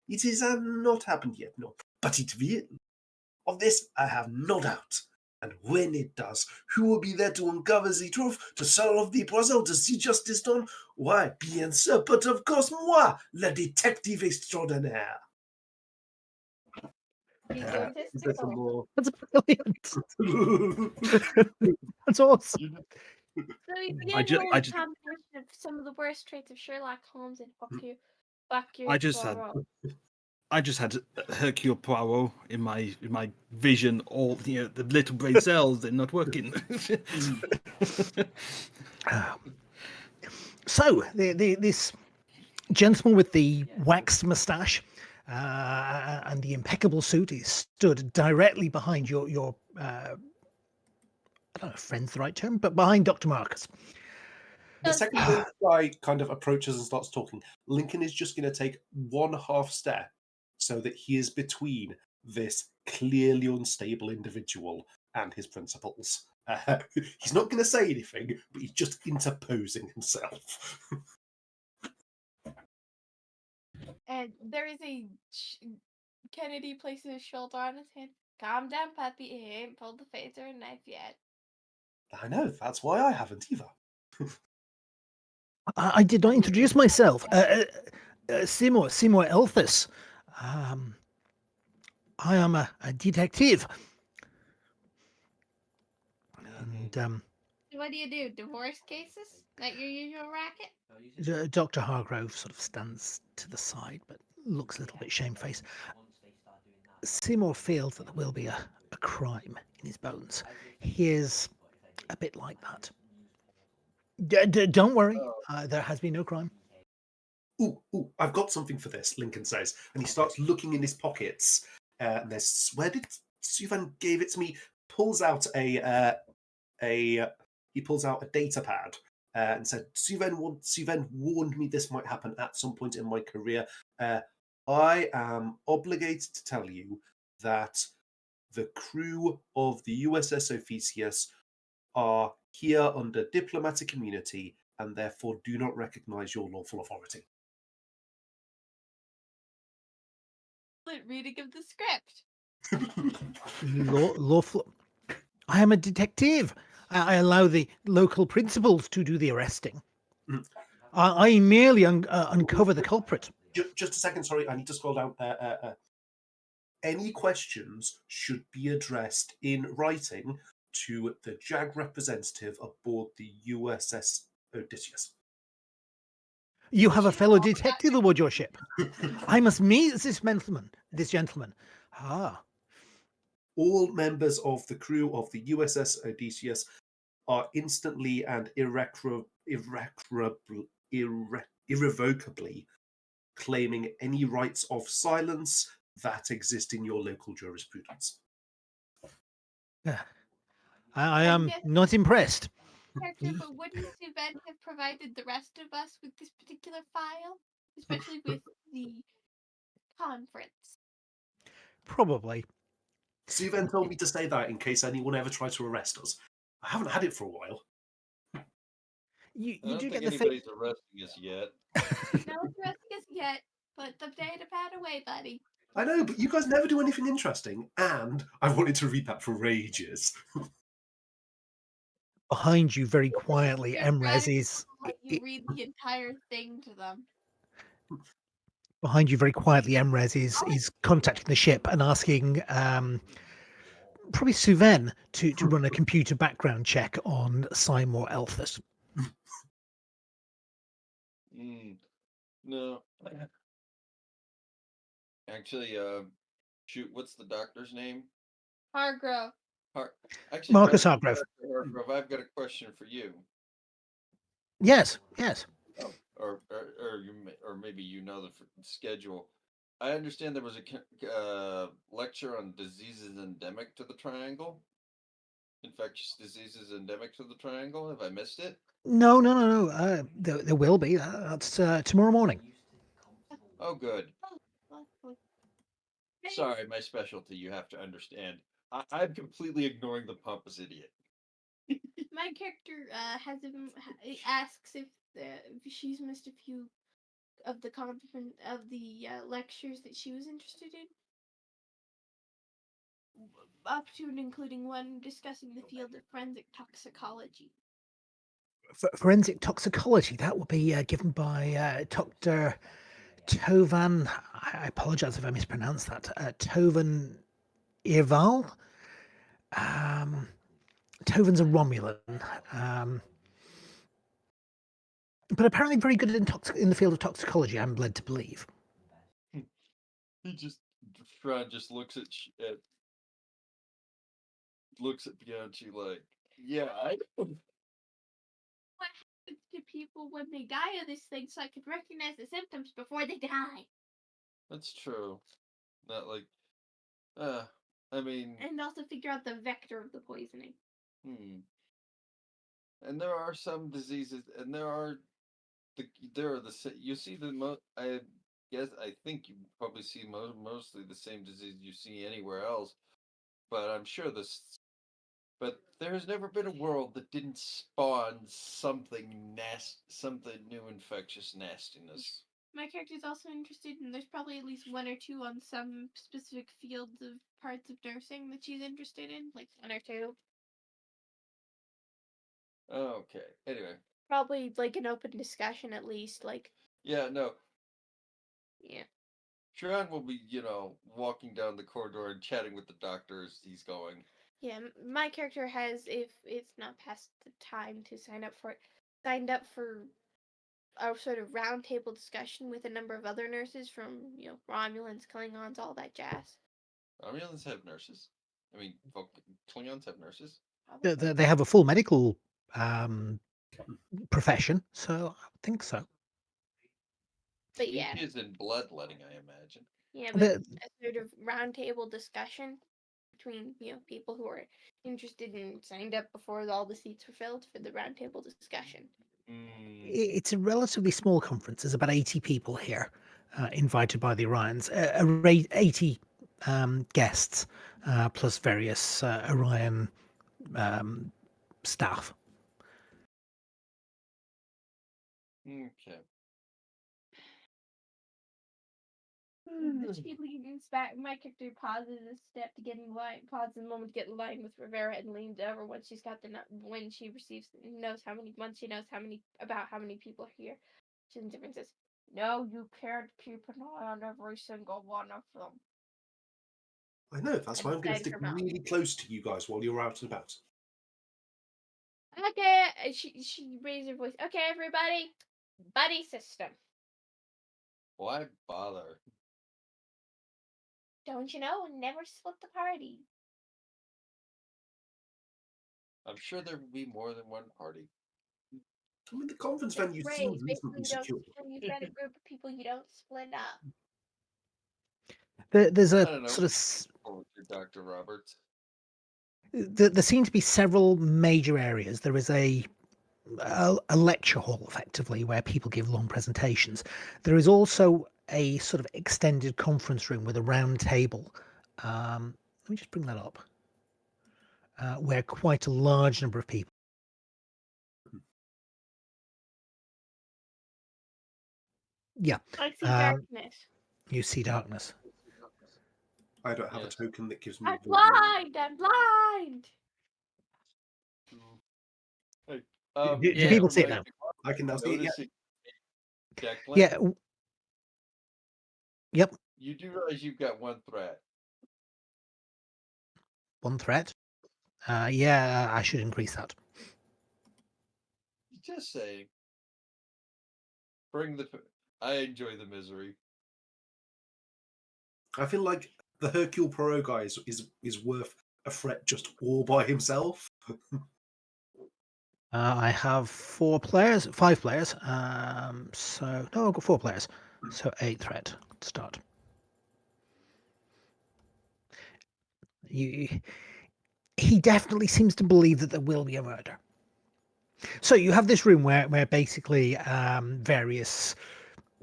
It has not happened yet, no, but it will. Of this I have no doubt. And when it does, who will be there to uncover the truth, to solve the puzzle, to see justice done? Why, bien sûr, but of course moi, le détective extraordinaire. Egotistical. That's brilliant. That's awesome. So he's I getting ju- a I ju- combination of some of the worst traits of Sherlock Holmes and fuck you, I just had Hercule Poirot in my vision. All the little brain cells they're not working. So, this gentleman with the waxed moustache and the impeccable suit is stood directly behind your I don't know if friend's the right term, but behind Dr. Marcus. The second this guy kind of approaches and starts talking, Lincoln is just going to take one half step so that he is between this clearly unstable individual and his principals. He's not going to say anything, but he's just interposing himself. And there is a Kennedy places his shoulder on his hand. Calm down, puppy. He ain't pulled the phaser or knife yet. I know, that's why I haven't either. I did not introduce myself. Seymour Elthus. I am a detective. And What do? Divorce cases? Not your usual racket? Dr. Hargrove sort of stands to the side, but looks a little bit shamefaced. Seymour feels that there will be a crime in his bones. He is a bit like that. Don't worry, there has been no crime. Ooh, I've got something for this, Lincoln says. And he starts looking in his pockets. And there's, where did Suvan gave it to me? Pulls out a data pad and said, Suvan warned me this might happen at some point in my career. I am obligated to tell you that the crew of the USS Odysseus are here under diplomatic immunity and therefore do not recognize your lawful authority. Reading of the script. Lawful. I am a detective. I allow the local principals to do the arresting. I merely uncover the culprit. Just a second, sorry, I need to scroll down. Any questions should be addressed in writing to the JAG representative aboard the USS Odysseus. You have a fellow detective aboard your ship. I must meet this gentleman. Ah. All members of the crew of the USS Odysseus are instantly and irrevocably claiming any rights of silence that exist in your local jurisprudence. I am not impressed. Character, but wouldn't Suzanne have provided the rest of us with this particular file? Especially with the conference. Probably. Suzanne told me to say that in case anyone ever tried to arrest us. I haven't had it for a while. You I don't do think get the anybody's arresting us yet. No one's arresting us yet, but the data pad away, buddy. I know, but you guys never do anything interesting, and I wanted to read that for ages. Behind you, very quietly, Your Emrez is. You read the entire thing to them. Behind you, very quietly, Emrez is contacting the ship and asking probably Suven to run a computer background check on Seymour Elthus. No. Actually, shoot, what's the doctor's name? Hargrove. Actually, Marcus Dr. Hargrove. Hargrove, I've got a question for you. Yes. Or maybe you know the schedule. I understand there was a lecture on diseases endemic to the Triangle. Infectious diseases endemic to the Triangle. Have I missed it? No. There will be. That's tomorrow morning. Oh, good. Oh, Sorry, my specialty. You have to understand. I'm completely ignoring the pompous idiot. my character asks if she's missed a few of the conference of the lectures that she was interested in, up to and including one discussing the field of forensic toxicology. Forensic toxicology. That will be given by Dr. Tovan. I apologize if I mispronounce that. Tovan Irval. Tovan's a Romulan, but apparently very good in the field of toxicology. I'm led to believe. Shran just looks at Bianchi like, yeah, I know. What happens to people when they die of this thing, so I can recognize the symptoms before they die? That's true. Not like, I mean, and also figure out the vector of the poisoning. And there are some diseases, and you see the I think you probably see mostly the same disease you see anywhere else, but I'm sure but there's never been a world that didn't spawn something new infectious nastiness. My character is also interested, and there's probably at least one or two on some specific fields of parts of nursing that she's interested in, like one or two. Okay. Anyway. Probably like an open discussion at least, like. Yeah, no. Yeah. Sharon will be, walking down the corridor and chatting with the doctor as he's going. Yeah, my character has, if it's not past the time to sign up for it, signed up for a sort of roundtable discussion with a number of other nurses from, Romulans, Klingons, all that jazz. Romulans have nurses. I mean, Klingons have nurses. They have a full medical profession, so I would think so. But yeah, is in bloodletting, I imagine. Yeah, but a sort of roundtable discussion between people who are interested and signed up before all the seats were filled for the roundtable discussion. It's a relatively small conference. There's about 80 people here, invited by the Orions. 80 guests, plus various Orion staff. Okay. She leans back. My character pauses a step to get in line. Pauses a moment to get in line with Rivera and leans over when she's got when she receives once she knows how many people are here. She leans over and says, "No, you can't keep an eye on every single one of them." I know, that's why I'm going to stick really close to you guys while you're out and about. Okay, she raised her voice. Okay, everybody, buddy system. Why bother? Don't you know? Never split the party. I'm sure there would be more than one party. I mean, the conference venue seems reasonably secure. When you've got a group of people, you don't split up. There's I a don't know. sort of Dr. Roberts. there seem to be several major areas. There is a lecture hall, effectively, where people give long presentations. There is also a sort of extended conference room with a round table. Let me just bring that up, where quite a large number of people. Yeah. I see darkness. You see darkness. I don't have a token that gives me. I'm blind. I'm blind. Hey, do people see it now? I can now see it. Yeah. Yep. You do realize you've got one threat. One threat. Yeah, I should increase that. Just saying. I enjoy the misery. I feel like the Hercule Poirot guy is worth a threat just all by himself. I have 5 players. So no, I've got 4 players. So 8 threat. Let's start. He definitely seems to believe that there will be a murder. So you have this room where basically various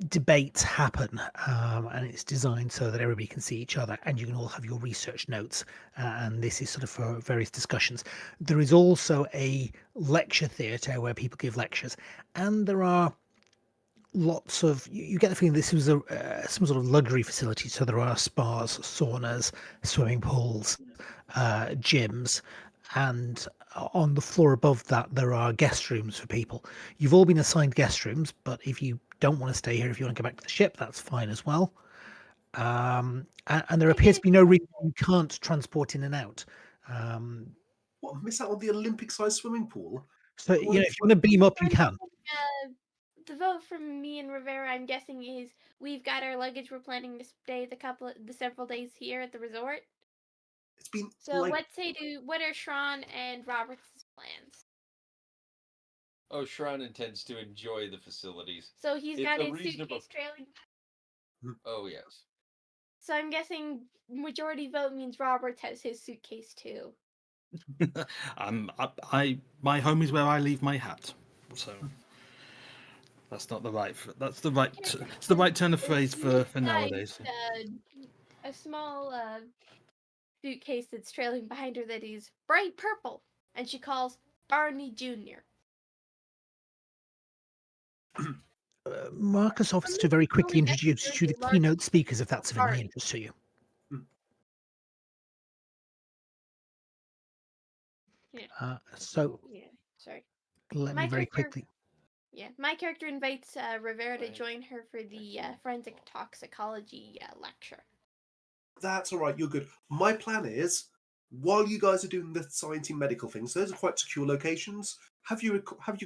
debates happen, and it's designed so that everybody can see each other, and you can all have your research notes, and this is sort of for various discussions. There is also a lecture theatre where people give lectures, and there are lots of, you get the feeling this was some sort of luxury facility, so there are spas, saunas, swimming pools, gyms, and on the floor above that there are guest rooms for people. You've all been assigned guest rooms, but if you don't want to stay here, if you want to go back to the ship, that's fine as well. And there appears to be no reason you can't transport in and out. What, miss out on the Olympic-sized swimming pool? So if you want to beam up, you can. The vote from me and Rivera, I'm guessing, is we've got our luggage. We're planning to stay the several days here at the resort. It's been so. What are Shran and Roberts' plans? Oh, Shran intends to enjoy the facilities. So he's got his suitcase trailing. Oh yes. So I'm guessing majority vote means Roberts has his suitcase too. My home is where I leave my hat. So that's not the right. That's the right. It's the right turn of phrase for nowadays. A small suitcase that's trailing behind her that is bright purple, and she calls Barney Jr. Marcus offers to very quickly introduce you to the keynote speakers if that's of any interest to you. Yeah. Sorry. Let me very quickly. Yeah, my character invites Rivera to join her for the forensic toxicology lecture. That's all right. You're good. My plan is, while you guys are doing the scientific medical things, those are quite secure locations. Have your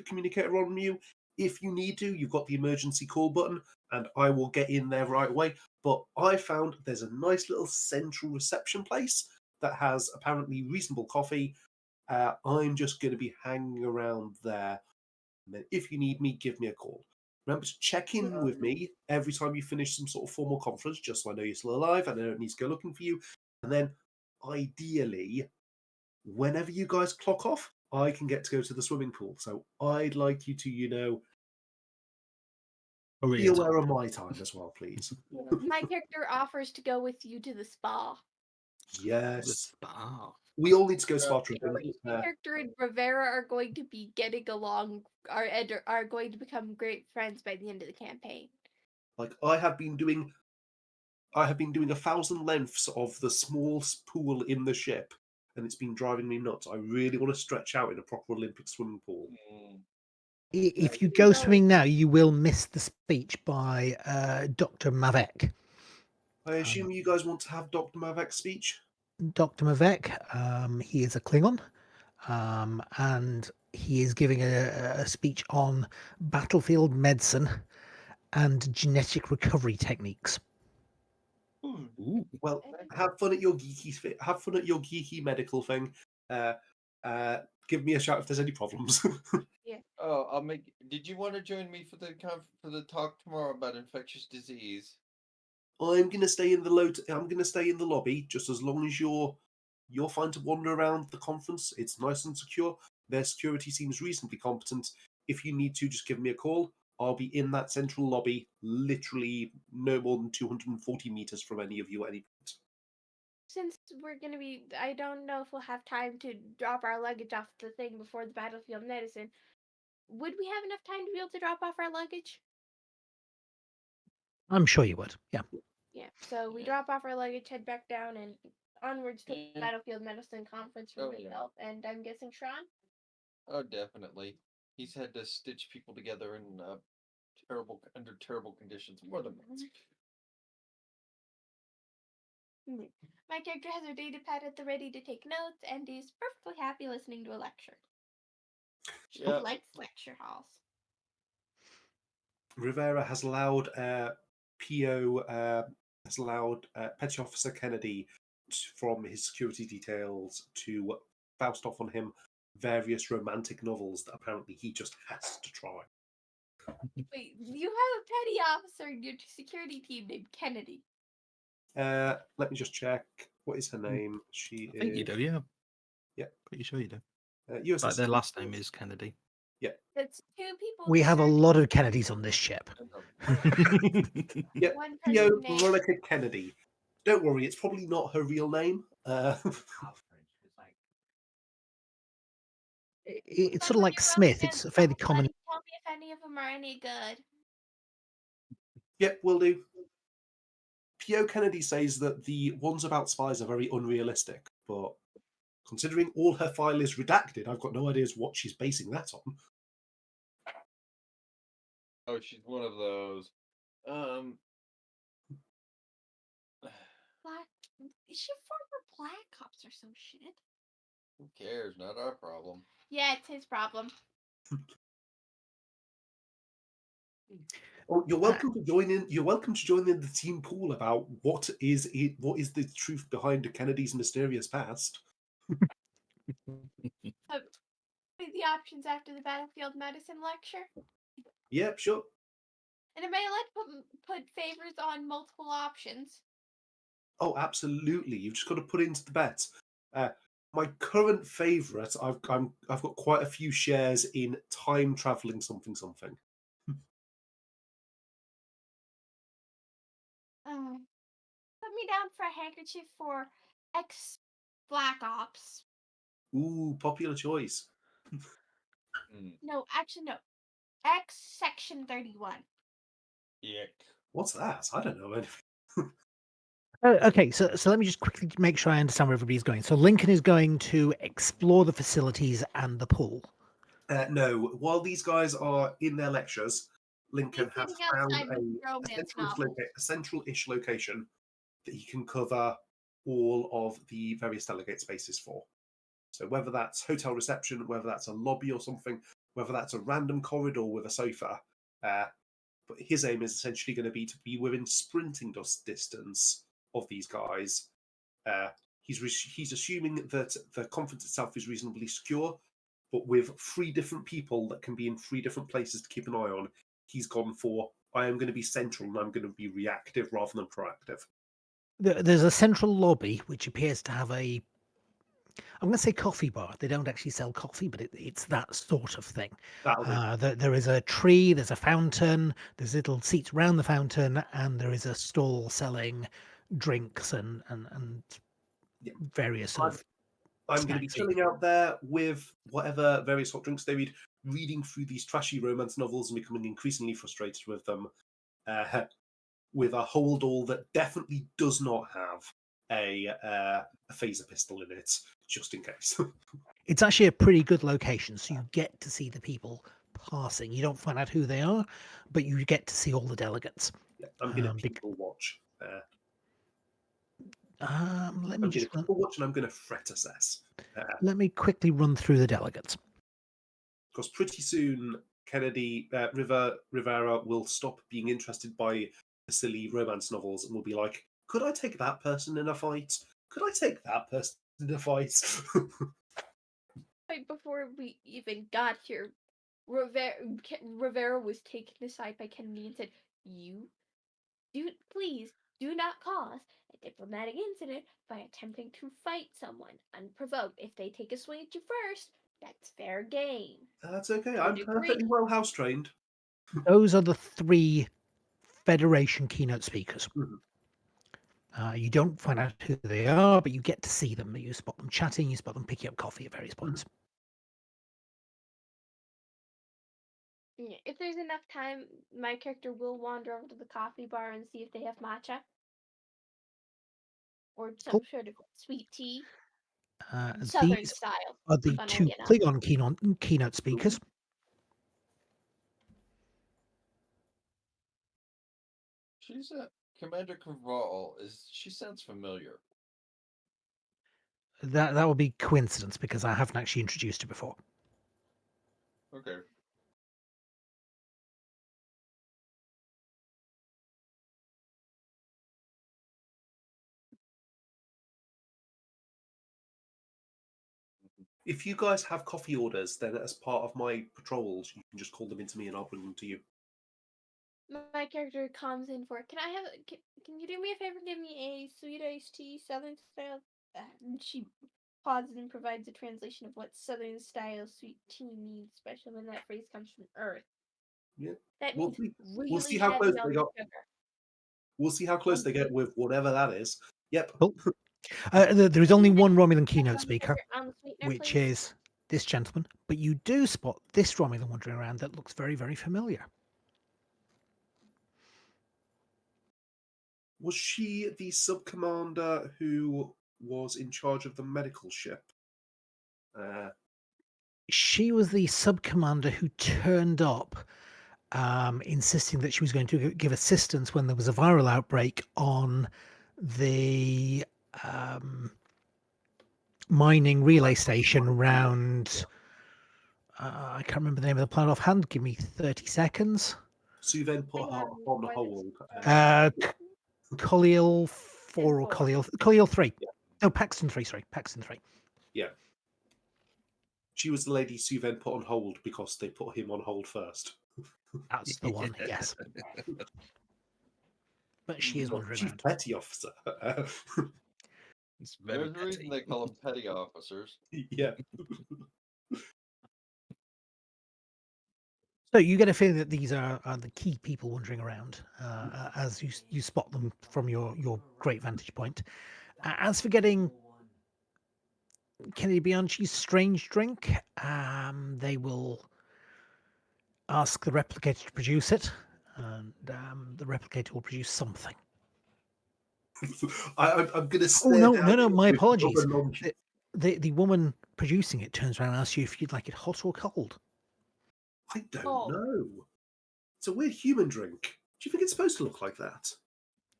communicator on you. If you need to, you've got the emergency call button, and I will get in there right away. But I found there's a nice little central reception place that has apparently reasonable coffee. I'm just going to be hanging around there. And then if you need me, give me a call. Remember to check in with me every time you finish some sort of formal conference, just so I know you're still alive and I don't need to go looking for you. And then, ideally, whenever you guys clock off, I can get to go to the swimming pool. So I'd like you to, be aware of my time as well, please. My character offers to go with you to the spa. Yes. Spa. We all need to go Yeah. spa tripping. Character and Rivera are going to be getting along, are going to become great friends by the end of the campaign. Like I have been doing 1,000 lengths of the small pool in the ship, and it's been driving me nuts. I really want to stretch out in a proper Olympic swimming pool. Mm. If you go swimming now, you will miss the speech by Dr. Mavek. I assume you guys want to have Dr. Mavek's speech? Dr. Mavek, he is a Klingon, and he is giving a speech on battlefield medicine and genetic recovery techniques. Ooh. Well, have fun at your geeky medical thing. Give me a shout if there's any problems. Oh, I'll make. Did you want to join me for the talk tomorrow about infectious disease? I'm gonna stay in the lobby just as long as you're fine to wander around the conference. It's nice and secure. Their security seems reasonably competent. If you need to, just give me a call. I'll be in that central lobby, literally no more than 240 meters from any of you at any point. Since we're gonna be, I don't know if we'll have time to drop our luggage off the thing before the battlefield medicine. Would we have enough time to be able to drop off our luggage? I'm sure you would. Yeah. Yeah. So we drop off our luggage, head back down, and onwards to the battlefield medicine conference room itself. And I'm guessing Sean. Oh, definitely. He's had to stitch people together in under terrible conditions more than once. My character has her data pad at the ready to take notes and is perfectly happy listening to a lecture. She Yeah. likes lecture halls. Rivera has allowed Petty Officer Kennedy from his security details to bounce off on him various romantic novels that apparently he just has to try. Wait, you have a petty officer in your security team named Kennedy. Let me just check. What is her name? She I think you do, yeah. Yeah. Pretty sure you do. USS Like their last name is Kennedy. Yeah. That's two people. We have a sharing lot of Kennedys on this ship. Yeah. one P.O. person named. Veronica Kennedy. Don't worry, it's probably not her real name. It's sort of When like you Smith. roll It's against a fairly somebody, common. Tell me if any of them are any good. Yep, will do. P.O. Kennedy says that the ones about spies are very unrealistic, but considering all her file is redacted, I've got no idea what she's basing that on. Oh, she's one of those. Black. Is she former Black Ops or some shit? Who cares? Not our problem. Yeah, it's his problem. Oh, you're welcome to join in. You're welcome to join in the team pool about what is the truth behind Kennedy's mysterious past. The options after the battlefield medicine lecture. Yep, sure. And am I allowed to put favors on multiple options? Oh, absolutely. You've just got to put into the bet. My current favourite, I've got quite a few shares in time traveling something. Put me down for a handkerchief for X Black Ops. Ooh, popular choice. No, actually no. X Section 31. Yeah. What's that? I don't know anything. Okay, so let me just quickly make sure I understand where everybody's going. So Lincoln is going to explore the facilities and the pool. No, while these guys are in their lectures, Lincoln He's has sitting found outside with a romance novel. a central-ish location that he can cover all of the various delegate spaces for. So whether that's hotel reception, whether that's a lobby or something, whether that's a random corridor with a sofa, but his aim is essentially going to be within sprinting distance of these guys. He's assuming that the conference itself is reasonably secure, but with 3 different people that can be in 3 different places to keep an eye on, he's gone for, I am going to be central and I'm going to be reactive rather than proactive. There's a central lobby which appears to have I'm going to say coffee bar. They don't actually sell coffee, but it's that sort of thing. There is a tree, there's a fountain, there's little seats around the fountain, and there is a stall selling drinks and Yeah. various sort of I'm going to be snacks. chilling out there with whatever various hot drinks they read, reading through these trashy romance novels and becoming increasingly frustrated with them, with a holdall that definitely does not have a phaser pistol in it, just in case. It's actually a pretty good location, so you get to see the people passing. You don't find out who they are, but you get to see all the delegates. Yeah, I'm going to bec- people watch. Let I'm me going to just people watch and I'm going to threat assess. let me quickly run through the delegates. Because pretty soon, Kennedy Rivera will stop being interested by the silly romance novels and will be like, could I take that person in a fight? Could I take that person in a fight? Right before we even got here, Rivera was taken aside by Kennedy and said, please do not cause a diplomatic incident by attempting to fight someone unprovoked. If they take a swing at you first, that's fair game." That's okay. Would I'm agree. perfectly well house trained. Those are the 3 Federation keynote speakers. Mhm. You don't find out who they are, but you get to see them. You spot them chatting, you spot them picking up coffee at various points. Yeah, if there's enough time, my character will wander over to the coffee bar and see if they have matcha or some Cool. sort of sweet tea, Southern These style. are the funnily 2 enough. Klingon keynote speakers. She's a Commander Craval. She sounds familiar? That would be coincidence because I haven't actually introduced her before. Okay. If you guys have coffee orders, then as part of my patrols, you can just call them into me and I'll bring them to you. My character comes in for, can you do me a favor, give me a sweet iced tea, Southern style? And she pauses and provides a translation of what Southern style sweet tea means, especially when that phrase comes from Earth. Yeah. That We'll means see. really We'll see how heavy close on they the got. sugar. We'll see how close they get with whatever that is. Yep. Cool. There is only one Romulan keynote On the speaker, sugar, on the sweetener, which please. is this gentleman, but you do spot this Romulan wandering around that looks very, very familiar. Was she the sub-commander who was in charge of the medical ship? She was the sub-commander who turned up, insisting that she was going to give assistance when there was a viral outbreak on the mining relay station around... I can't remember the name of the planet offhand. Give me 30 seconds. Sue then put her on hold. Colliel 4 or Colliel 3. Yeah. No, Paxton 3, sorry. Paxton 3. Yeah. She was the lady Sue then put on hold because they put him on hold first. That's the one, yes. But she is wandering Chief around. Petty Officer. It's very There's a reason petty. they call them petty officers. Yeah. So you get a feeling that these are the key people wandering around as you spot them from your great vantage point. As for getting Kennedy Bianchi's strange drink, they will ask the replicator to produce it, and the replicator will produce something. I'm going to Oh, stare no, down no, my with apologies. rubber non- The woman producing it turns around and asks you if you'd like it hot or cold. I don't Oh. know. It's a weird human drink. Do you think it's supposed to look like that?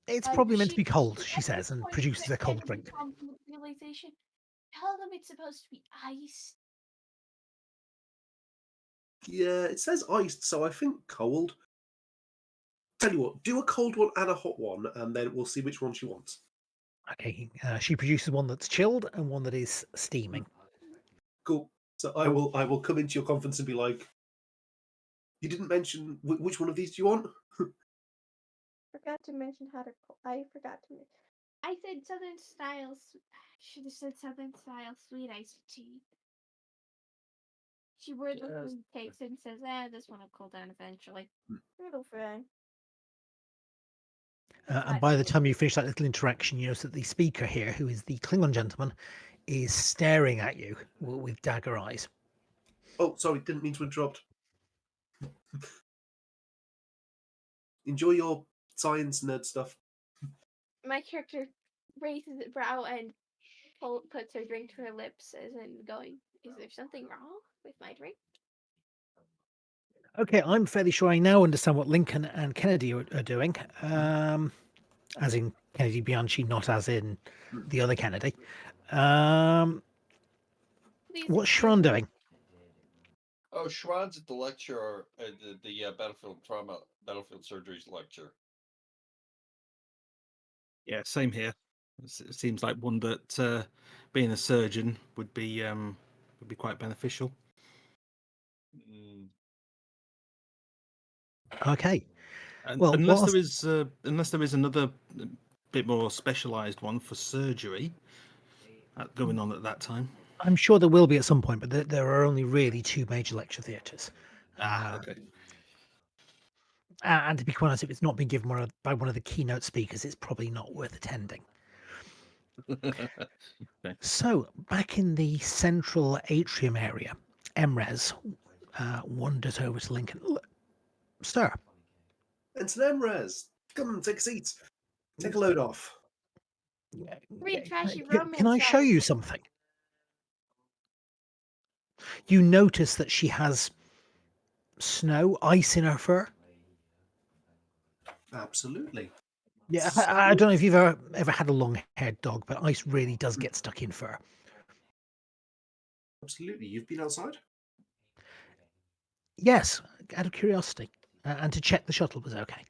It's probably meant to be cold, at she this says, and point, produces a cold Kennedy drink. comes with realization. Tell them it's supposed to be iced. Yeah, it says iced, so I think cold. Tell you what, do a cold one and a hot one, and then we'll see which one she wants. Okay, she produces one that's chilled and one that is steaming. Cool. So I will come into your conference and be like, you didn't mention which one of these do you want? Forgot to mention how to. I forgot to. I said Southern style. Should have said Southern style sweet iced tea. She wordlessly takes it and says, "This one will cool down eventually. It'll fine." And by the time you finish that little interaction, you notice that the speaker here, who is the Klingon gentleman, is staring at you with dagger eyes. Oh, sorry, didn't mean to interrupt. Enjoy your science nerd stuff. My character raises a brow and puts her drink to her lips, as in going, "Is there something wrong with my drink?" Okay, I'm fairly sure I now understand what Lincoln and Kennedy are doing. As in Kennedy Bianchi, not as in the other Kennedy. What's Shran doing? Oh, Schwann's at the lecture, the battlefield trauma, battlefield surgeries lecture. Yeah, same here. It seems like one that being a surgeon would be quite beneficial. Okay. Well, unless whilst... there is another bit more specialised one for surgery going on at that time. I'm sure there will be at some point, but there are only really 2 major lecture theatres. Okay. And to be quite honest, if it's not been given by one of the keynote speakers, it's probably not worth attending. Okay. So, back in the central atrium area, Emrez wanders over to Lincoln. Sir. Ensign Emrez, come and take a seat. Take a load off. Real trashy Can romance I show you something? You notice that she has ice in her fur. Absolutely. Yeah, I don't know if you've ever had a long-haired dog, but ice really does get stuck in fur. Absolutely. You've been outside? Yes, out of curiosity, and to check the shuttle was okay.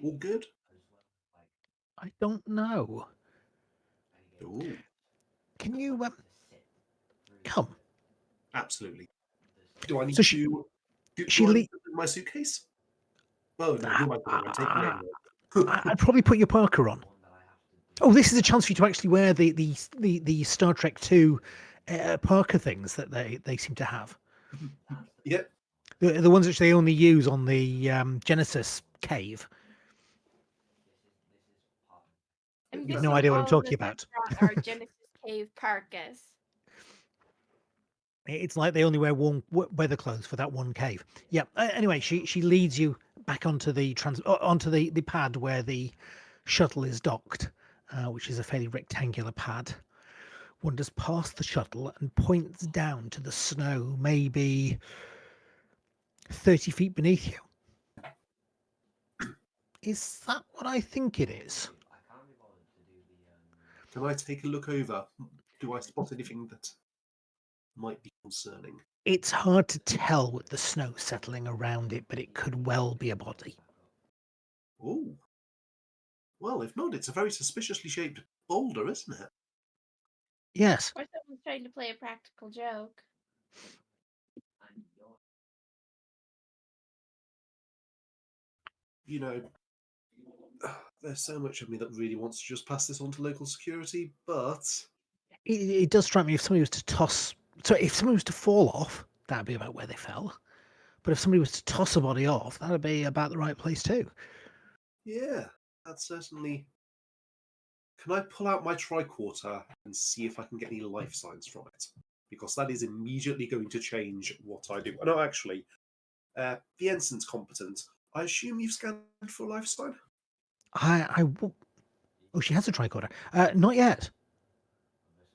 All good? I don't know. Ooh. Can you come? Absolutely. Do I need So to? she do I need to put my suitcase? Oh no, who am I calling? I'm taking it anyway. I'd probably put your parka on. Oh, this is a chance for you to actually wear the Star Trek II parka things that they seem to have. Yep. The ones which they only use on the Genesis cave. You have no idea what I'm talking about. Our Genesis cave parkas. It's like they only wear warm weather clothes for that one cave. Yeah. Anyway, she leads you back onto the the pad where the shuttle is docked, which is a fairly rectangular pad. Wanders past the shuttle and points down to the snow, maybe 30 feet beneath you. Is that what I think it is? Can I take a look over? Do I spot anything that might be concerning? It's hard to tell with the snow settling around it, but it could well be a body. Oh. Well, if not, it's a very suspiciously shaped boulder, isn't it? Yes. Or someone's trying to play a practical joke. You know, there's so much of me that really wants to just pass this on to local security, but It does strike me if somebody was to if somebody was to fall off, that'd be about where they fell. But if somebody was to toss a body off, that'd be about the right place too. yeah, that's certainly. Can I pull out my tricorder and see if I can get any life signs from it? Because that is immediately going to change what I do. No, actually, the ensign's competent. I assume you've scanned for a life sign? Oh, she has a tricorder. Not yet.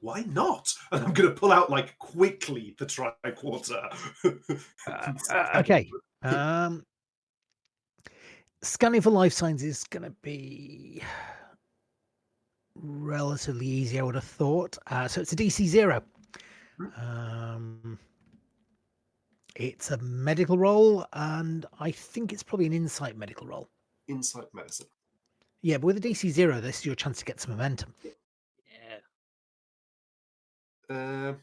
Why not? And I'm going to pull out, quickly the tricorder. Okay. Scanning for life signs is going to be relatively easy, I would have thought. So it's a DC 0. It's a medical roll, and I think it's probably an insight medical roll. Insight medicine. Yeah, but with a DC 0, this is your chance to get some momentum. Yeah.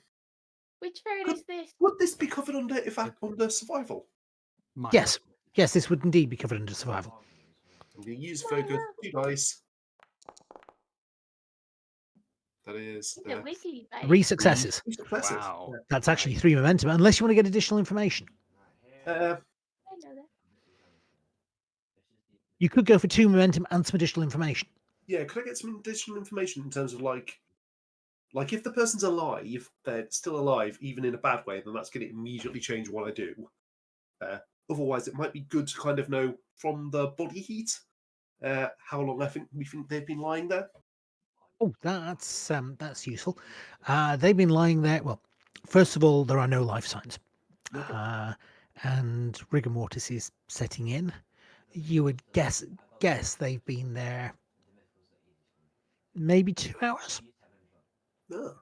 Which variant is this? Would this be covered under survival? Yes. Yes, this would indeed be covered under survival. I'm going to use focus 2 dice. That is 3 successes. 3 successes. Wow. That's actually 3 momentum, unless you want to get additional information. I know that. You could go for 2 momentum and some additional information. Yeah, could I get some additional information in terms of like if the person's alive, they're still alive, even in a bad way, then that's going to immediately change what I do. Otherwise, it might be good to kind of know from the body heat how long we think they've been lying there. Oh, that's useful. They've been lying there. Well, first of all, there are no life signs, Okay. and rigor mortis is setting in. You would guess they've been there maybe 2 hours, Ah,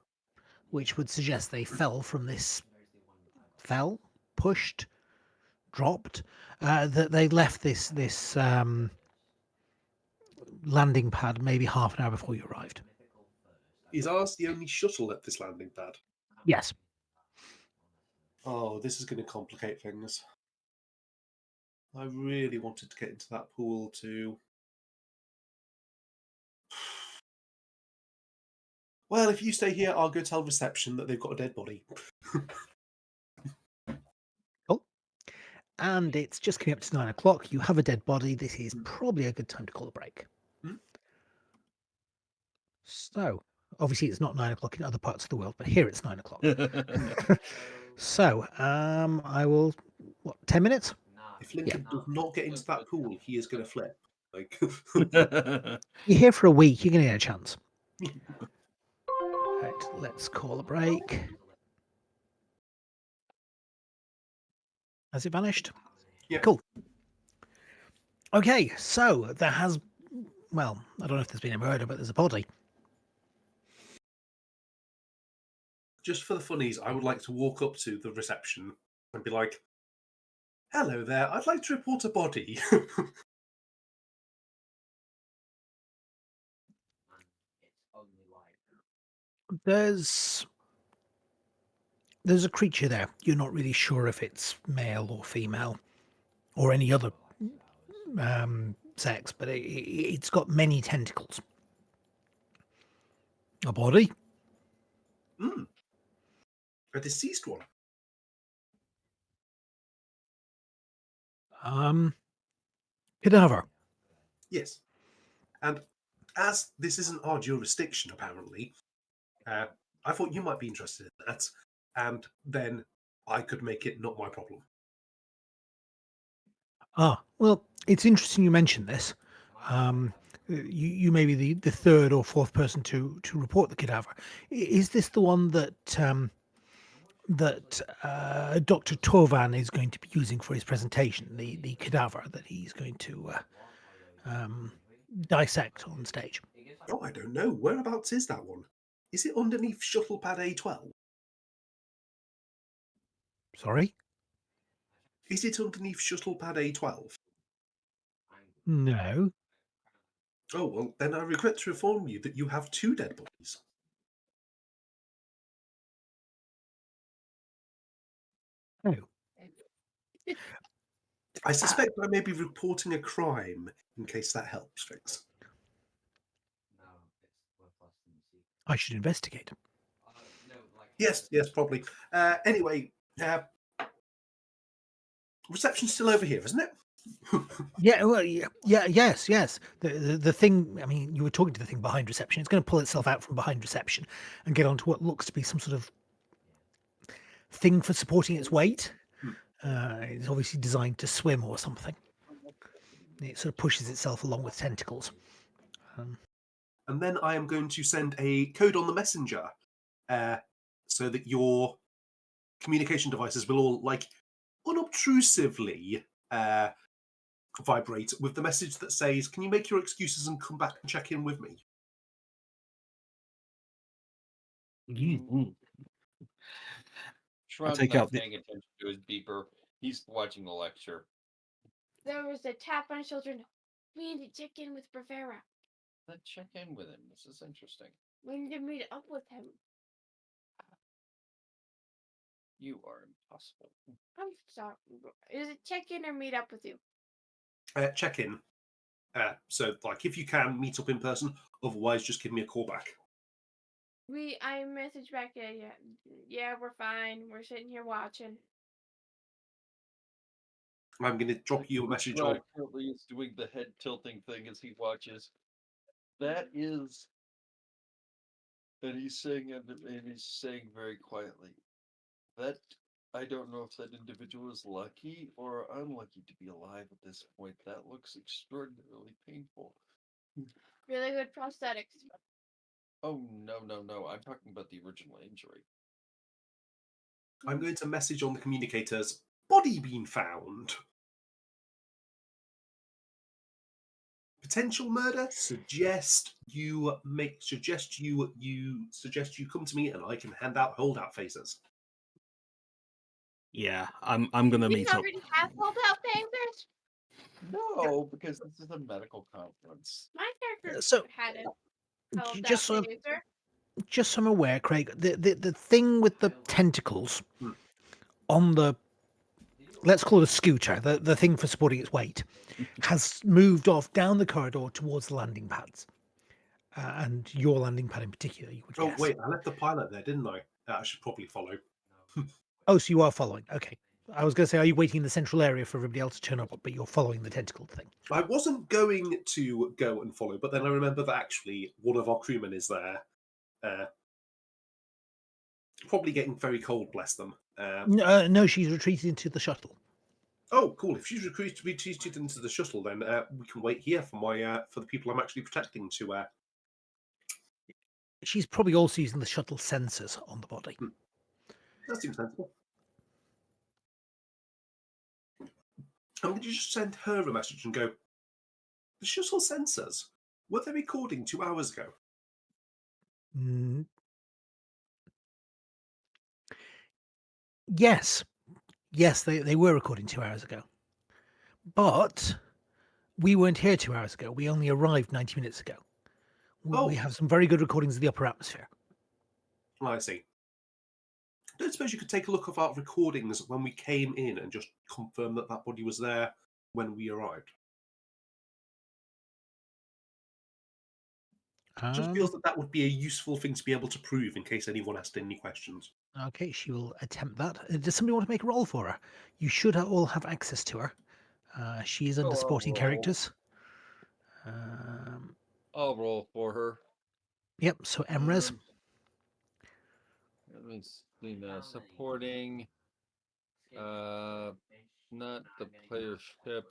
which would suggest they fell from this. Pushed, dropped. That they left this landing pad maybe half an hour before you arrived. is ours the only shuttle at this landing pad? Yes. Oh, this is going to complicate things. I really wanted to get into that pool too. Well, if you stay here, I'll go tell reception that they've got a dead body. Cool. And it's just coming up to 9 o'clock. You have a dead body. This is probably a good time to call a break. Hmm? So, obviously, it's not 9 o'clock in other parts of the world, but here it's 9 o'clock. So, I will. What? 10 minutes? If Lincoln does not get into that pool, he is going to flip. Like, You're here for a week. You're going to get a chance. Right. Let's call a break. Has it vanished? yeah. Cool. Okay, so there has, well, I don't know if there's been a murder, but there's a body. Just for the funnies, I would like to walk up to the reception and be like, "Hello there, I'd like to report a body." There's a creature there. You're not really sure if it's male or female or any other sex, but it's got many tentacles. A body? A deceased one. Cadaver. Yes. And as this isn't our jurisdiction, apparently, I thought you might be interested in that, and then I could make it not my problem. Ah, well, it's interesting you mentioned this. You may be the third or fourth person to report the cadaver. Is this the one that Dr. Torvan is going to be using for his presentation? The cadaver that he's going to dissect on stage. Oh, I don't know. Whereabouts is that one? Is it underneath shuttle pad A12? Sorry? Is it underneath shuttle pad A12? No. Oh, well, then I regret to inform you that you have 2 dead bodies. Oh. I suspect I may be reporting a crime, in case that helps things. I should investigate. Yes, probably. Anyway, reception's still over here, isn't it? Yeah, well, yes. The thing, I mean, you were talking to the thing behind reception. It's going to pull itself out from behind reception and get onto what looks to be some sort of thing for supporting its weight. It's obviously designed to swim or something. It sort of pushes itself along with tentacles. And then I am going to send a code on the messenger so that your communication devices will all, like, unobtrusively vibrate with the message that says, "Can you make your excuses and come back and check in with me?" Shron's take not out the- paying attention to his beeper. He's watching the lecture. There was a tap on his shoulder. We need to check in with Bravera. Let's check in with him. This is interesting. We need to meet up with him. You are impossible. I'm sorry. Is it check in or meet up with you? Check in. So, like, if you can, meet up in person. Otherwise, just give me a call back. I messaged back. Yeah, we're fine. We're sitting here watching. I'm going to drop you a message on. Currently is doing the head tilting thing as he watches. That is, and he's saying very quietly, that I don't know if that individual is lucky or unlucky to be alive at this point. That looks extraordinarily painful. Really good prosthetics. Oh, no. I'm talking about the original injury. I'm going to message on the communicators. Body being found. Potential murder. Suggest you come to me and I can hand out holdout phases. Yeah, I'm gonna We meet up. already have holdout phasers. No, because this is a medical conference. My character So, had a holdout just so, phaser. just so I'm aware, Craig, the thing with the tentacles Hmm. on the, let's call it a scooter, the thing for supporting its weight, has moved off down the corridor towards the landing pads. And your landing pad in particular, you would Oh, guess. wait, I left the pilot there, didn't I? I should probably follow. Oh, so you are following. Okay. I was going to say, are you waiting in the central area for everybody else to turn up, but you're following the tentacle thing? I wasn't going to go and follow, but then I remember that actually one of our crewmen is there. Probably getting very cold, bless them. No, she's retreated into the shuttle. Oh, cool. If she's retreated into the shuttle, then we can wait here for for the people I'm actually protecting to... She's probably also using the shuttle sensors on the body. That seems sensible. I'm going to just send her a message and go, the shuttle sensors, were they recording 2 hours ago? Mm. Yes. Yes, they were recording 2 hours ago. But we weren't here 2 hours ago. We only arrived 90 minutes ago. We have some very good recordings of the upper atmosphere. I see. Don't suppose you could take a look at our recordings when we came in and just confirm that that body was there when we arrived? Just feels that would be a useful thing to be able to prove in case anyone asked any questions. Okay, she will attempt that. Does somebody want to make a roll for her? You should all have access to her. She is under I'll supporting roll. characters. I'll roll for her. Yep, so Emres. Let me see now. Supporting, not the playership.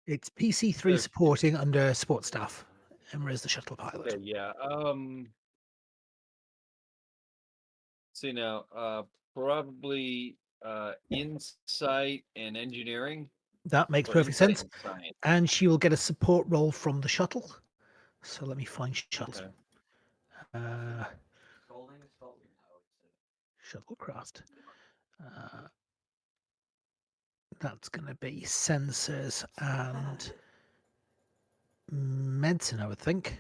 It's PC3 Yes. supporting under support staff. Emres the shuttle pilot. Okay, yeah. See now, probably insight and engineering. That makes or perfect insight sense. and science. And she will get a support role from the shuttle. So let me find shuttles. Okay. Shuttlecraft. That's going to be sensors and medicine, I would think.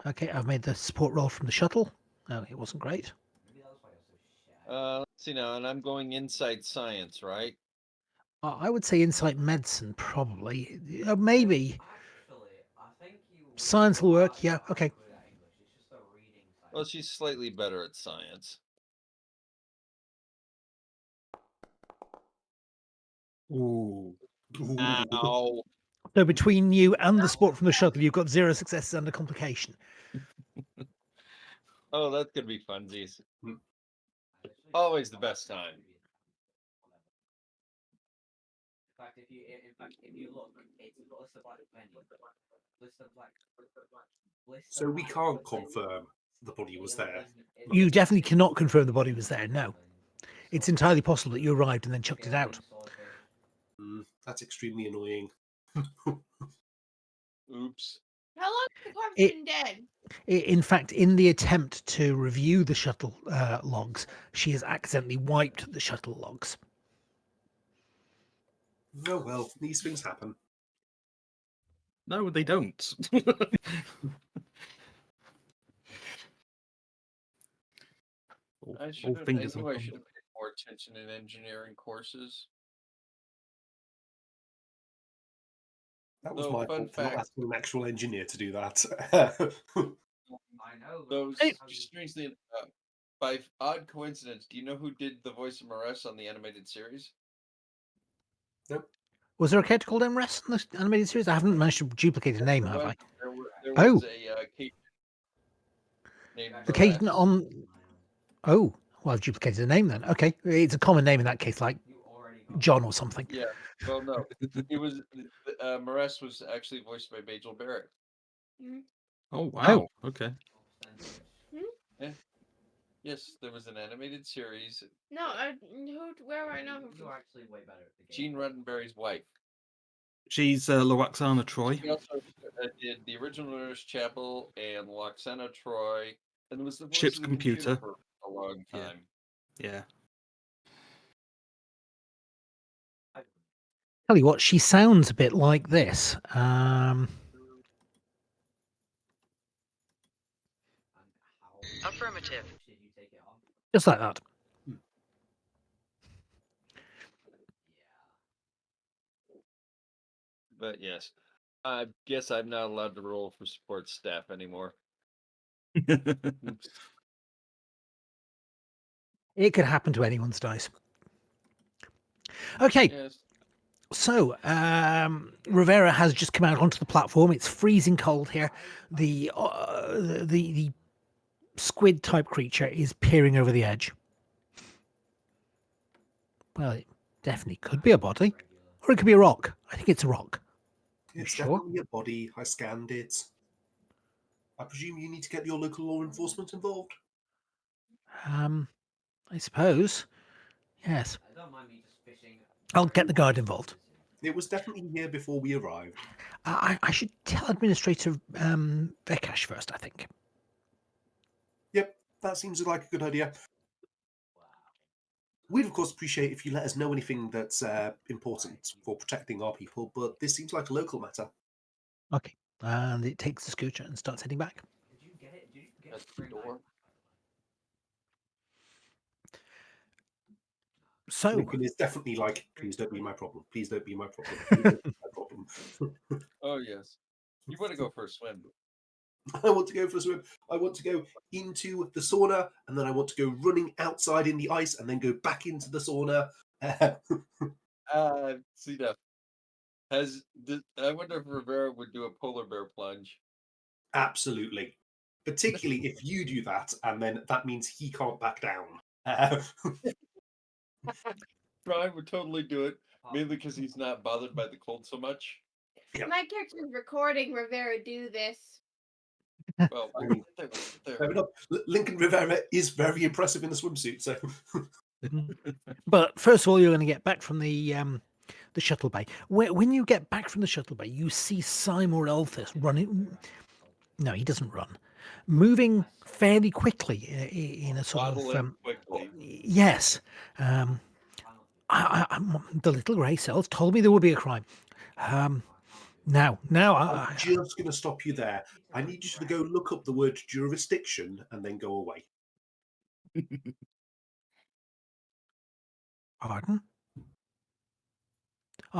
Okay, I've made the support role from the shuttle. No, it wasn't great. Let's see now, and I'm going insight science, right? I would say insight medicine, probably. Maybe. Science will work. Yeah, okay. Well, she's slightly better at science. Ooh. Ow. So between you and the support from the shuttle, you've got 0 successes and a complication. Oh, that's gonna be funsies. Always the best time. So we can't confirm the body was there. You definitely cannot confirm the body was there, no. It's entirely possible that you arrived and then chucked it out. That's extremely annoying. Oops. How long has the corpse been dead? In fact, in the attempt to review the shuttle logs, she has accidentally wiped the shuttle logs. Oh well, these things happen. No, they don't. I All should have fingers paid on thumbs. more attention in engineering courses. That was No, my fun fault for not fact. asking an actual engineer to do that. Those Hey. strangely, by odd coincidence, do you know who did the voice of Maress on the animated series? Was there a character called Emrys in the animated series? I haven't managed to duplicate a name, have I? There Oh. was a Cajun named The Cajun Maress. on. Oh, well, I've duplicated the name then. Okay, it's a common name in that case, like John or something. Yeah. Well, no, it was Maress was actually voiced by Majel Barrett. Oh wow. Okay. Yes, there was an animated series. No, where do I know him from? Gene Roddenberry's wife. She's Loaxana Troy. She also did the original Nurse Chapel and Loxana Troy, and was the voice Ship's of the computer. for a long Yeah. time. Yeah. Tell you what, she sounds a bit like this. Affirmative. Just like that. But yes, I guess I'm not allowed to roll for support staff anymore. Oops. It could happen to anyone's dice. Okay, Yes. so Rivera has just come out onto the platform. It's freezing cold here. The squid type creature is peering over the edge. Well, it definitely could be a body, or it could be a rock. I think it's a rock. It's sure? definitely a body. I scanned it. I presume you need to get your local law enforcement involved. I suppose. Yes. I'll get the guard involved. It was definitely here before we arrived. I should tell Administrator Vekash first, I think. Yep, that seems like a good idea. We'd, of course, appreciate if you let us know anything that's important for protecting our people, but this seems like a local matter. Okay. And it takes the scooter and starts heading back. At the door. So, Lincoln is definitely like, please don't be my problem. Please don't be my problem. Please don't be my problem. Oh yes. You want to go for a swim? I want to go for a swim. I want to go into the sauna, and then I want to go running outside in the ice, and then go back into the sauna. See that. I wonder if Rivera would do a polar bear plunge. Absolutely. Particularly if you do that, and then that means he can't back down. Brian would totally do it, mainly because he's not bothered by the cold so much. Yep. My character's recording Rivera do this. Well, I mean, fair enough. Lincoln Rivera is very impressive in the swimsuit, so but first of all, you're going to get back from the shuttle bay. When you get back from the shuttle bay, you see Seymour Elthis running. No, he doesn't run. Moving fairly quickly in a sort Waddling of quickly. yes. The little grey cells told me there would be a crime. Now, I'm just going to stop you there. I need you to go look up the word jurisdiction and then go away. Pardon?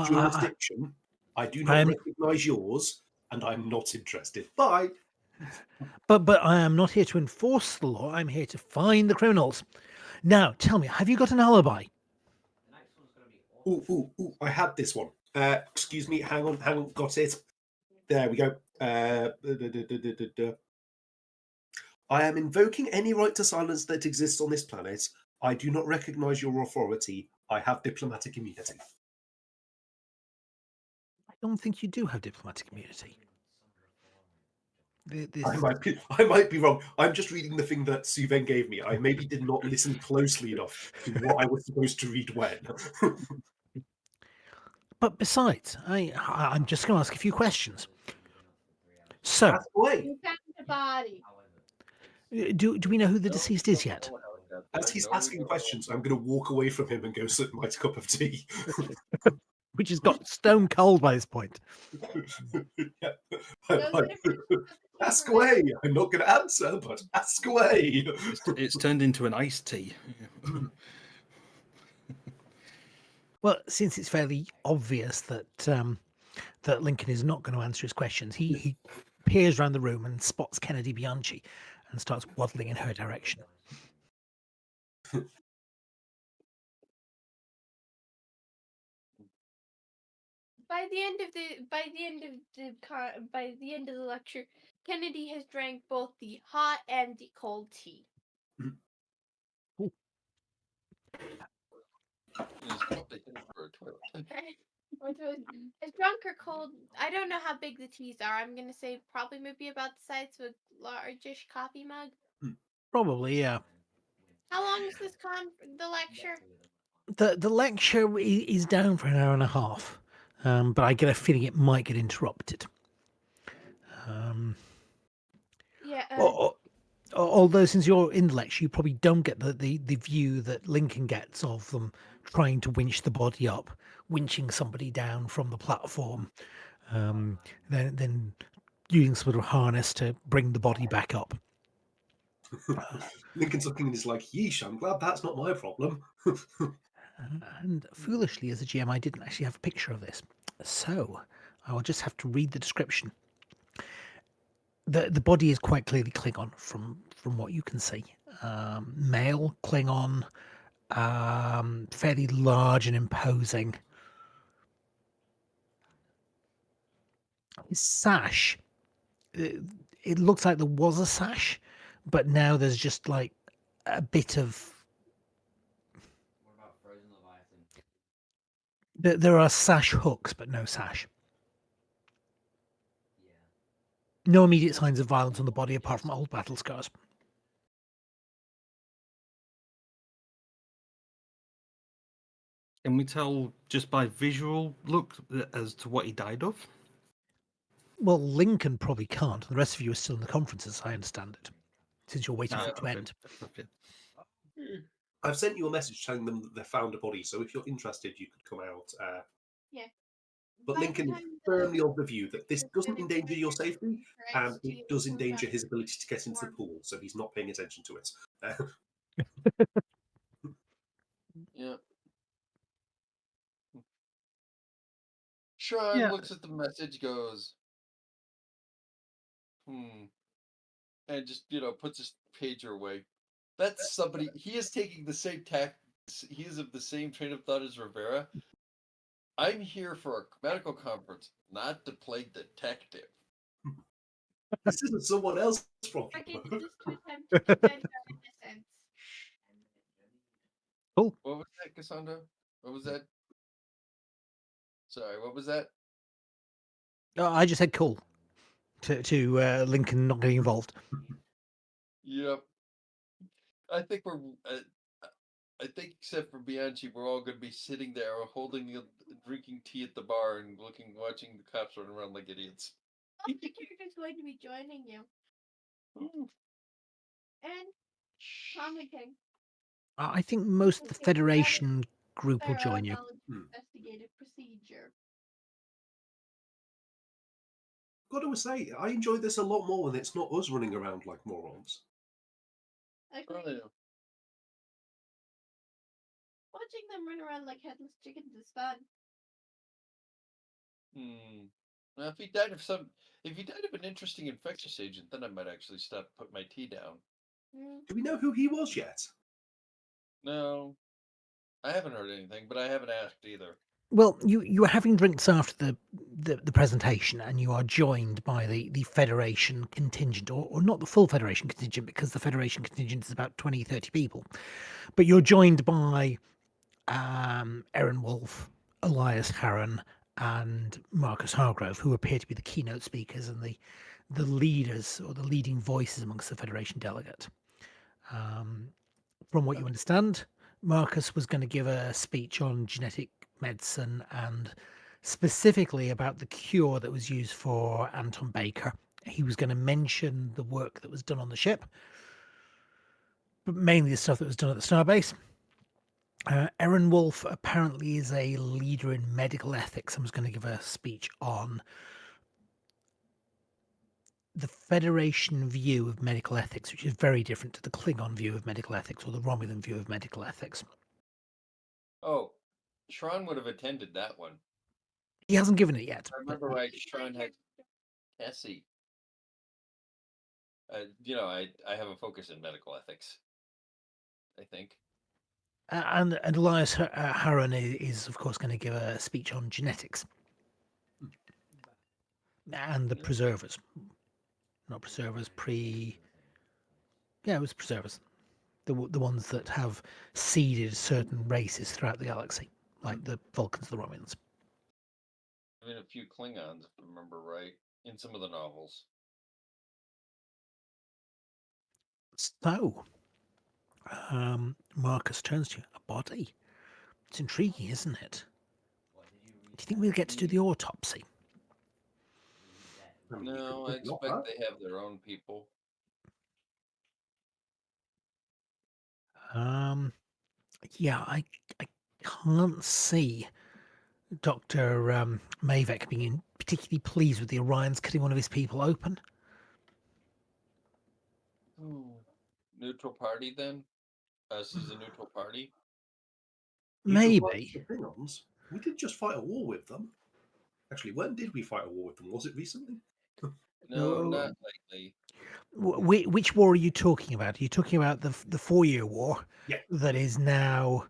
Jurisdiction. I do not recognise yours, and I'm not interested. Bye. But I am not here to enforce the law. I'm here to find the criminals. Now, tell me, have you got an alibi? Ooh, I had this one. Excuse me, hang on, got it. There we go. I am invoking any right to silence that exists on this planet. I do not recognise your authority. I have diplomatic immunity. I don't think you do have diplomatic immunity. I might be wrong. I'm just reading the thing that Suven gave me. I maybe did not listen closely enough to what I was supposed to read when. But besides, I'm just going to ask a few questions. So, Ask away. You found the body. do we know who the deceased is yet? As he's asking questions, I'm going to walk away from him and go sip my cup of tea. Which has got stone cold by this point. Yeah. Ask away. I'm not going to answer, but ask away. It's turned into an iced tea. Well, since it's fairly obvious that that Lincoln is not going to answer his questions, he peers around the room and spots Kennedy Bianchi and starts waddling in her direction. By the end of the lecture, Kennedy has drank both the hot and the cold tea. He's probably headed for a toilet. It's drunk or cold. I don't know how big the teas are. I'm gonna say probably maybe about the size of a largish coffee mug. Probably, yeah. How long is the lecture? The lecture is down for an hour and a half, but I get a feeling it might get interrupted. Yeah. Although since you're in the lecture, you probably don't get the view that Lincoln gets of them trying to winch the body up, winching somebody down from the platform, then using some sort of harness to bring the body back up. Lincoln's looking and is like, yeesh, I'm glad that's not my problem. And foolishly, as a GM, I didn't actually have a picture of this. So I will just have to read the description. The body is quite clearly Klingon from what you can see. Male Klingon, fairly large and imposing. His sash, it looks like there was a sash, but now there's just like a bit of. What about Frozen Leviathan? There are sash hooks, but no sash. Yeah. No immediate signs of violence on the body apart from old battle scars. Can we tell just by visual look as to what he died of? Well, Lincoln probably can't. The rest of you are still in the conference, as I understand it, since you're waiting for it to Okay. end. Okay. I've sent you a message telling them that they found a body, so if you're interested, you could come out. Yeah. But By the Lincoln is time the- firmly of the view that this the doesn't fitting endanger your figure safety, corrects and to it does move endanger up his ability to get into the form. pool, so he's not paying attention to it. Yeah. Sean Yeah. looks at the message, goes, and just puts his pager away. That's somebody. He is taking the same tack. He is of the same train of thought as Rivera. I'm here for a medical conference, not to play detective. This isn't someone else's problem. Back into this to attempt to defend our innocence. Cool. What was that, Cassandra? What was that? Sorry, what was that? I just said cool to Lincoln not getting involved. Yep. I think we're. I think, except for Bianchi, we're all going to be sitting there, drinking tea at the bar, and watching the cops run around like idiots. All the characters going to be joining you and commenting. I think most of the Federation group will join you. Investigative procedure. Got to say, I enjoy this a lot more when it's not us running around like morons. Agree. Oh, yeah. Watching them run around like headless chickens is fun. Now, if he died of an interesting infectious agent, then I might actually put my tea down. Do we know who he was yet? No, I haven't heard anything, but I haven't asked either. Well, you are having drinks after the presentation, and you are joined by the Federation contingent, or not the full Federation contingent, because the Federation contingent is about 20, 30 people. But you're joined by Erin Wolf, Elias Harron, and Marcus Hargrove, who appear to be the keynote speakers and the leaders or the leading voices amongst the Federation delegate. From what you understand, Marcus was going to give a speech on genetic medicine and specifically about the cure that was used for Anton Baker. He was going to mention the work that was done on the ship, but mainly the stuff that was done at the starbase. Erin Wolf apparently is a leader in medical ethics and was going to give a speech on the Federation view of medical ethics, which is very different to the Klingon view of medical ethics or the Romulan view of medical ethics. Oh, Shran would have attended that one. He hasn't given it yet. I remember right. Shran had Cassie. I have a focus in medical ethics. I think. And Elias Harron is, of course, going to give a speech on genetics and the Yeah. preservers. Not preservers, yeah, it was preservers. The ones that have seeded certain races throughout the galaxy, like the Vulcans, the Romulans. I mean, a few Klingons, if I remember right, in some of the novels. So, Marcus turns to you. A body. It's intriguing, isn't it? Do you think we'll get to do the autopsy? I mean, you No, could I look expect that. they have their own people. Yeah, I can't see Dr. Mavek being particularly pleased with the Orions cutting one of his people open. Neutral party then? Us as a neutral party? Neutral party Maybe. for Klingons. We did just fight a war with them. Actually, when did we fight a war with them? Was it recently? No, No. not lately. Which war are you talking about? Are you talking about the 4-year war Yeah. that is now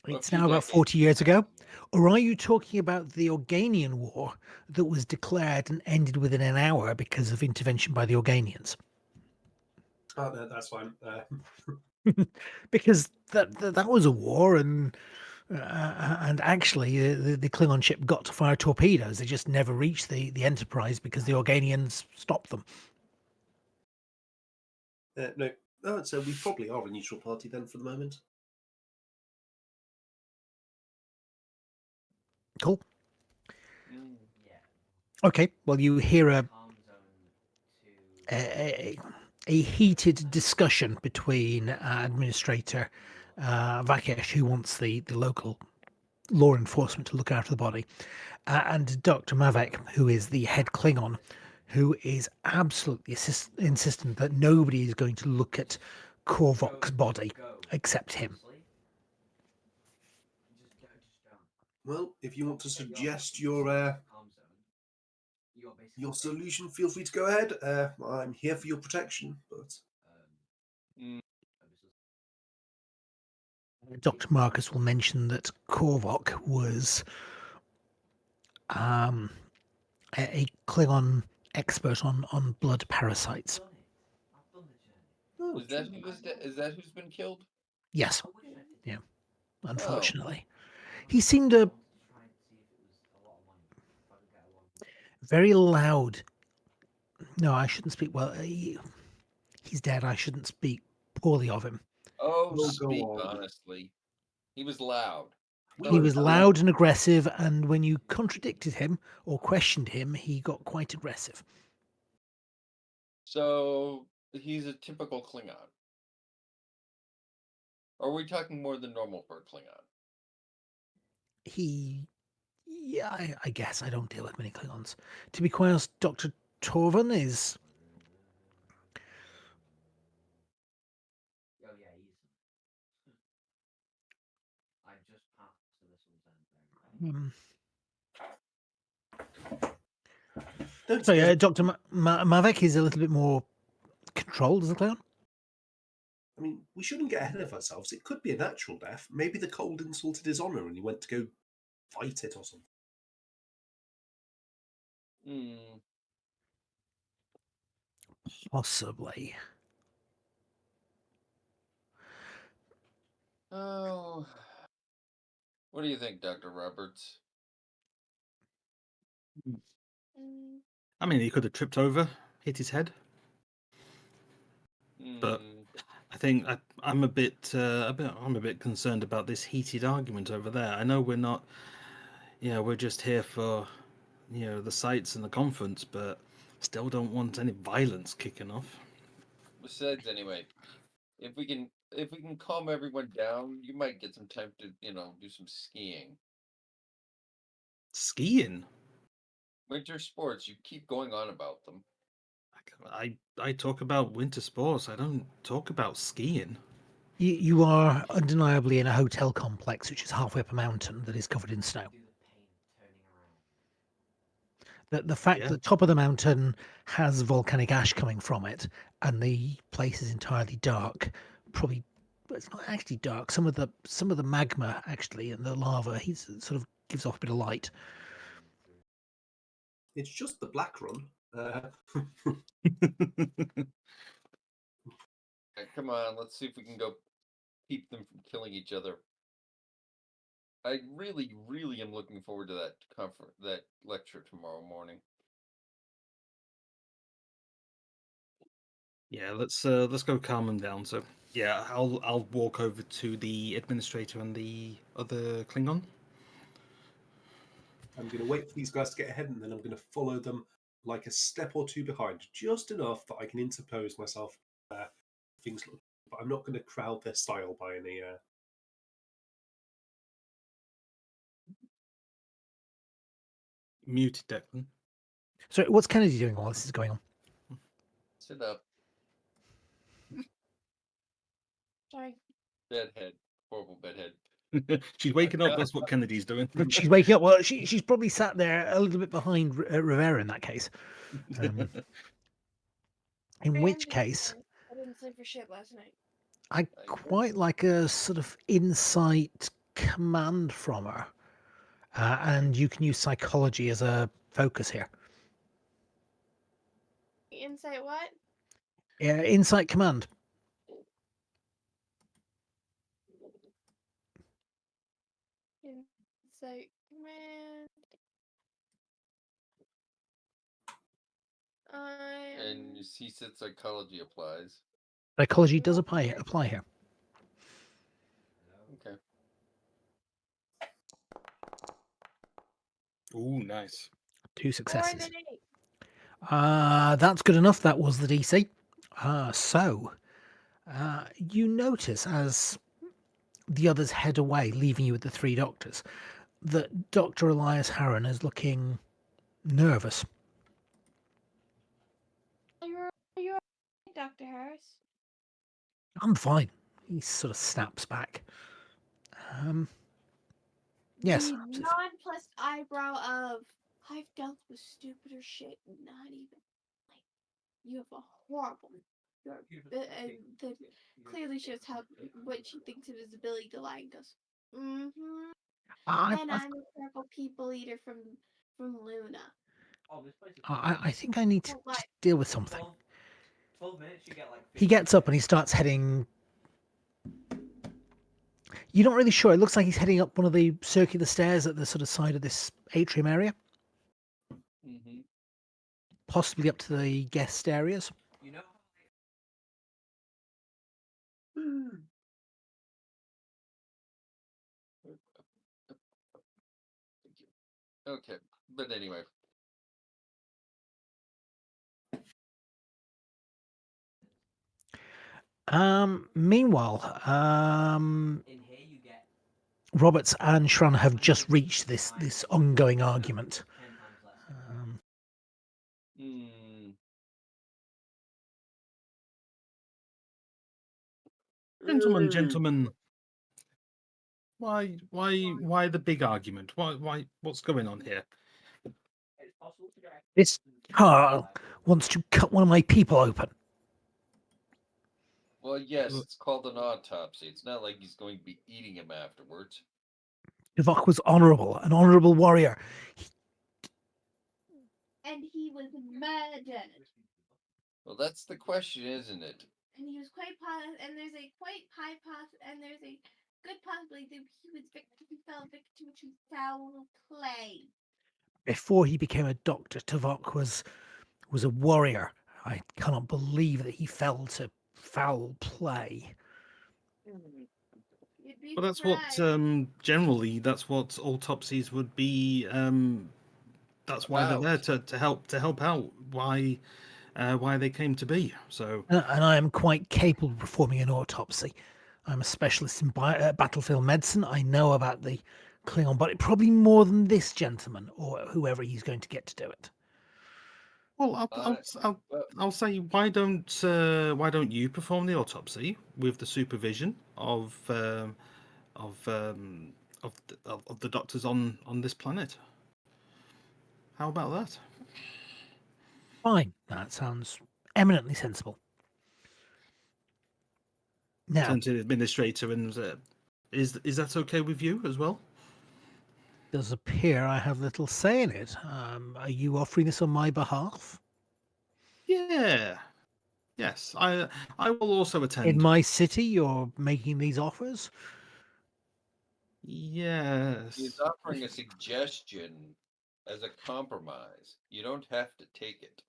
it's few now about decades 40 years ago? Or are you talking about the Organian War that was declared and ended within an hour because of intervention by the Organians? Oh, no, that's fine. Because that was a war, and actually the Klingon ship got to fire torpedoes. They just never reached the Enterprise because the Organians stopped them. No. Oh, so we probably are a neutral party then for the moment. Cool. Yeah. Okay. Well, you hear Calm zone to a heated discussion between Administrator Vakesh, who wants the local law enforcement to look after the body, and Dr. Mavek, who is the head Klingon, who is absolutely insistent that nobody is going to look at Korvok's body except him. Well, if you want to suggest your solution, feel free to go ahead. I'm here for your protection, but Dr. Marcus will mention that Korvok was a Klingon expert on blood parasites. oh, Is that who's been killed? Yes. Yeah. Unfortunately. He seemed a very loud. No, I shouldn't speak well. He's dead. I shouldn't speak poorly of him. Oh, We'll go speak on. honestly. He was loud. He was loud and aggressive, and when you contradicted him or questioned him, he got quite aggressive. So he's a typical Klingon. Or are we talking more than normal for a Klingon? Yeah, I guess I don't deal with many Klingons. To be quite honest, Dr. Torvin is Oh yeah, he's. I just passed to this one's end. so yeah, Dr. Mavek is a little bit more controlled as a Klingon. I mean, we shouldn't get ahead of ourselves. It could be a natural death. Maybe the cold insulted his honor and he went to go fight it or something. Possibly. Oh. What do you think, Dr. Roberts? I mean, he could have tripped over, hit his head. But I think I'm a bit concerned about this heated argument over there. I know we're not, we're just here for, the sights and the conference, but still don't want any violence kicking off. Besides, anyway, if we can calm everyone down, you might get some time to, do some skiing. Skiing? Winter sports. You keep going on about them. I talk about winter sports. I don't talk about skiing. You are undeniably in a hotel complex which is halfway up a mountain that is covered in snow. The fact Yeah. that top of the mountain has volcanic ash coming from it, and the place is entirely dark, probably. But it's not actually dark. Some of the magma actually and the lava, he's sort of gives off a bit of light. It's just the black run. Come on, let's see if we can go keep them from killing each other. I really, really am looking forward to that lecture tomorrow morning. Yeah, let's go calm them down. So yeah, I'll walk over to the administrator and the other Klingon. I'm going to wait for these guys to get ahead, and then I'm going to follow them like a step or two behind, just enough that I can interpose myself. Things look, but I'm not going to crowd their style by any. Muted Declan. So what's Kennedy doing while this is going on? Sit up. Sorry. Bedhead. Horrible bedhead. She's waking up. That's what Kennedy's doing. She's waking up. Well, she's probably sat there a little bit behind Rivera in that case. In which case, I didn't sleep for shit last night. I quite like a sort of insight command from her, and you can use psychology as a focus here. Insight what? Yeah, insight command. Insight command. And he said psychology applies. Psychology does apply here. Okay. Ooh, nice. 2 successes. 4 and 8. That's good enough. That was the DC. So you notice as the others head away, leaving you with the 3 doctors, that Dr. Elias Harron is looking nervous. Are you all right, Dr. Harris? I'm fine. He sort of snaps back. Yes. The nonplussed eyebrow of I've dealt with stupider shit. Not even like you have a horrible. That clearly shows what she thinks of his ability to lie and goes. Mm-hmm. And I'm a purple people eater from Luna. I think I need to just deal with something. 12 minutes, you get like. He gets up and he starts heading. You're not really sure. It looks like he's heading up one of the circular stairs at the sort of side of this atrium area. Mm-hmm. Possibly up to the guest areas. You know. Okay, but anyway. Meanwhile, In here you get Roberts and Shran have just reached this ongoing argument. 10 times less. Gentlemen. Why the big argument? What's going on here? It's possible to get. This Carl wants to cut one of my people open. Well, yes, it's called an autopsy. It's not like he's going to be eating him afterwards. Tuvok was an honorable warrior. And he was murdered. Well, that's the question, isn't it? And he was quite positive, and there's a quite high and there's a good possibility that he fell victim to foul play. Before he became a doctor, Tuvok was a warrior. I cannot believe that he fell to foul play. Well, that's what generally that's what autopsies would be. That's why they're there to help out. Why they came to be. So, And I am quite capable of performing an autopsy. I'm a specialist in battlefield medicine. I know about the Klingon body probably more than this gentleman or whoever he's going to get to do it. Well, I'll say why don't you perform the autopsy with the supervision of the doctors on this planet? How about that? Fine. That sounds eminently sensible. Now, Turn to the administrator and is that okay with you as well? it does appear I have little say in it. Are you offering this on my behalf? Yeah. Yes. I will also attend. In my city, you're making these offers? Yes. He's offering a suggestion as a compromise. You don't have to take it.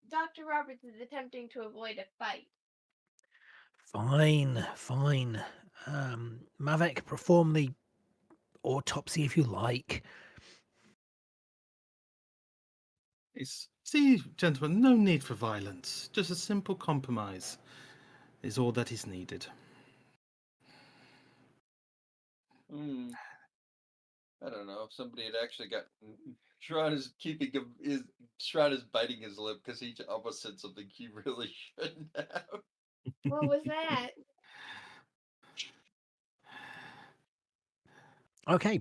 Dr. Roberts is attempting to avoid a fight. Fine, fine. Mavek, perform the autopsy if you like. See, gentlemen, no need for violence. Just a simple compromise is all that is needed. I don't know if somebody had actually got Shroud is Shroud is biting his lip because he almost said something he really shouldn't have. What was that? Okay.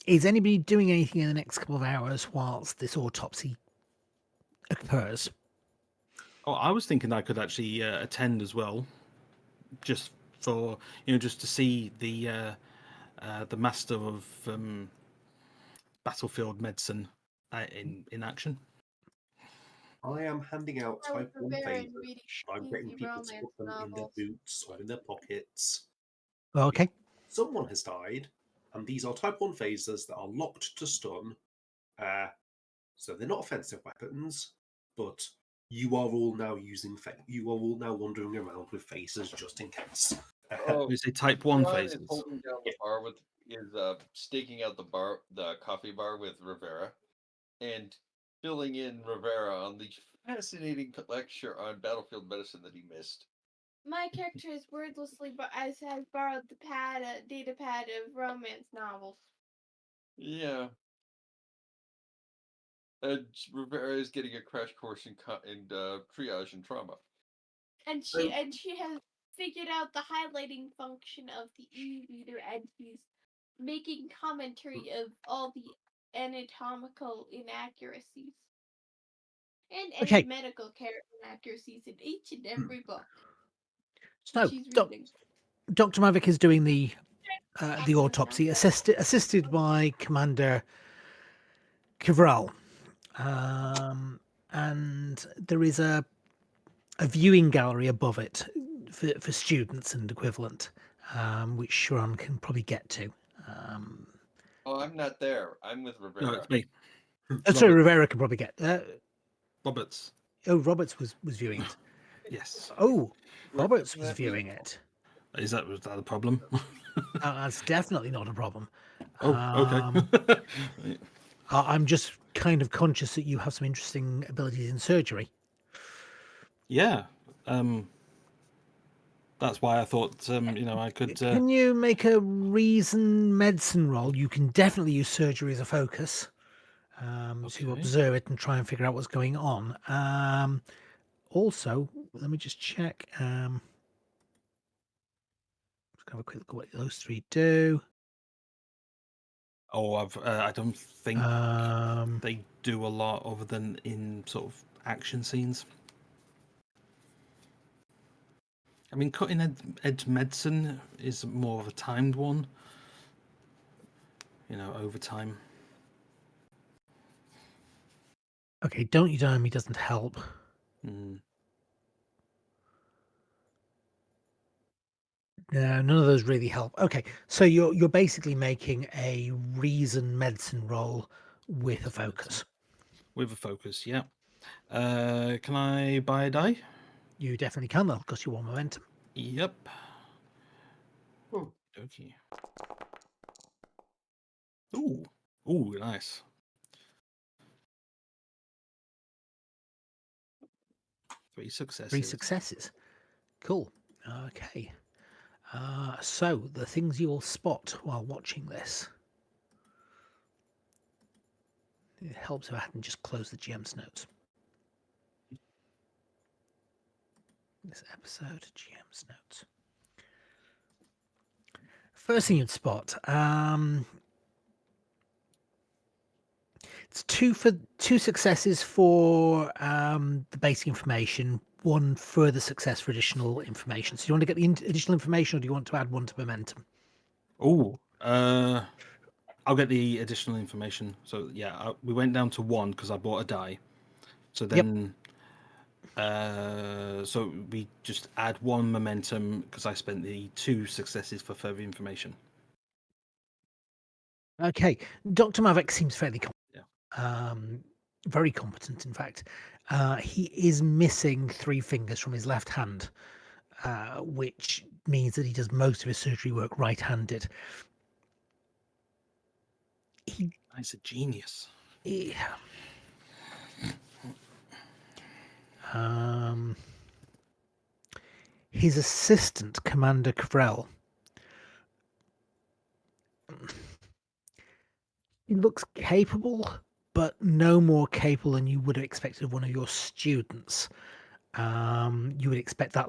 Is anybody doing anything in the next couple of hours whilst this autopsy occurs? Oh, I was thinking I could actually attend as well, just for just to see the master of battlefield medicine in action. I am handing out I would Type 1 prepare and favors. read I'm getting easy people to romance put them in their novels. boots or in their pockets. Okay. Someone has died, and these are Type 1 phasers that are locked to stun. So they're not offensive weapons, but you are all now you are all now wandering around with phasers just in case. Oh, We say Type 1 Shroud is phasers. holding down the bar staking out the coffee bar with Rivera, and filling in Rivera on the fascinating lecture on battlefield medicine that he missed. My character is wordlessly has borrowed the data pad of romance novels. Yeah. And Rivera is getting a crash course in triage and trauma. And she has figured out the highlighting function of the e-reader, and she's making commentary of all the anatomical inaccuracies and any Okay. medical care inaccuracies in each and every book So, she's reading. Dr. Mavik is doing the Excellent autopsy, novel. assisted by Commander Kivral. And there is a viewing gallery above it for students and equivalent, which Sharon can probably get to. Oh, I'm not there. I'm with Rivera. No, it's me. Sorry, Rivera can probably get. Roberts. Oh, Roberts was viewing it. Yes. Oh, Roberts Isn't was that viewing it. Was that a problem? That's definitely not a problem. Oh, okay. I'm just kind of conscious that you have some interesting abilities in surgery. Yeah. That's why I thought I could. Can you make a reason medicine roll? You can definitely use surgery as a focus to Okay. observe it and try and figure out what's going on. Also, let me just check. Let's have a quick look at what those three do. Oh, I don't think Um, they do a lot other than in sort of action scenes. I mean, cutting edge medicine is more of a timed one. Over time. okay, don't you die me doesn't help. Mm. No, none of those really help. Okay, so you're basically making a reason medicine roll with a focus. With a focus, yeah. Can I buy a die? You definitely can. That'll cost you one momentum. Yep. Okay. Ooh, nice. 3 successes. 3 successes. Cool. Okay. So the things you will spot while watching this. It helps if I hadn't just closed the GM's notes. This episode, GM's notes. First thing you'd spot, It's two successes for the basic information, one further success for additional information. So, do you want to get the additional information, or do you want to add one to momentum? Oh, I'll get the additional information. So yeah, we went down to 1 because I bought a die. So then, so we just add 1 momentum because I spent the 2 successes for further information. Okay, Dr. Maverick seems fairly Yeah. very competent, in fact. He is missing 3 fingers from his left hand, which means that he does most of his surgery work right-handed. He's a genius. His assistant, Commander Cavrell, he looks capable, but no more capable than you would have expected of one of your students. You would expect that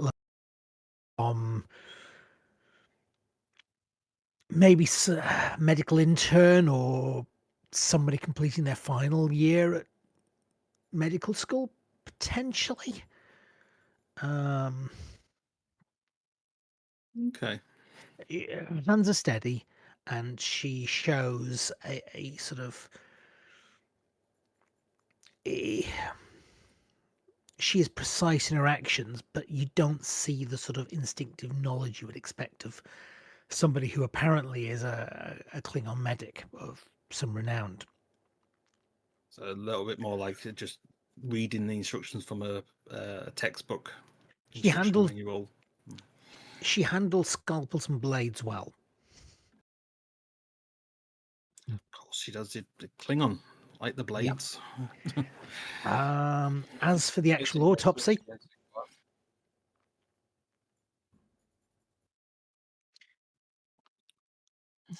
maybe medical intern or somebody completing their final year at medical school, potentially. Okay. Hands are steady, and she shows a sort of she is precise in her actions, but you don't see the sort of instinctive knowledge you would expect of somebody who apparently is a Klingon medic of some renown. So a little bit more like just reading the instructions from a textbook. She handles manual. She handles scalpels and blades well. Of course, she does it. Klingon, like the blades. As for the actual autopsy,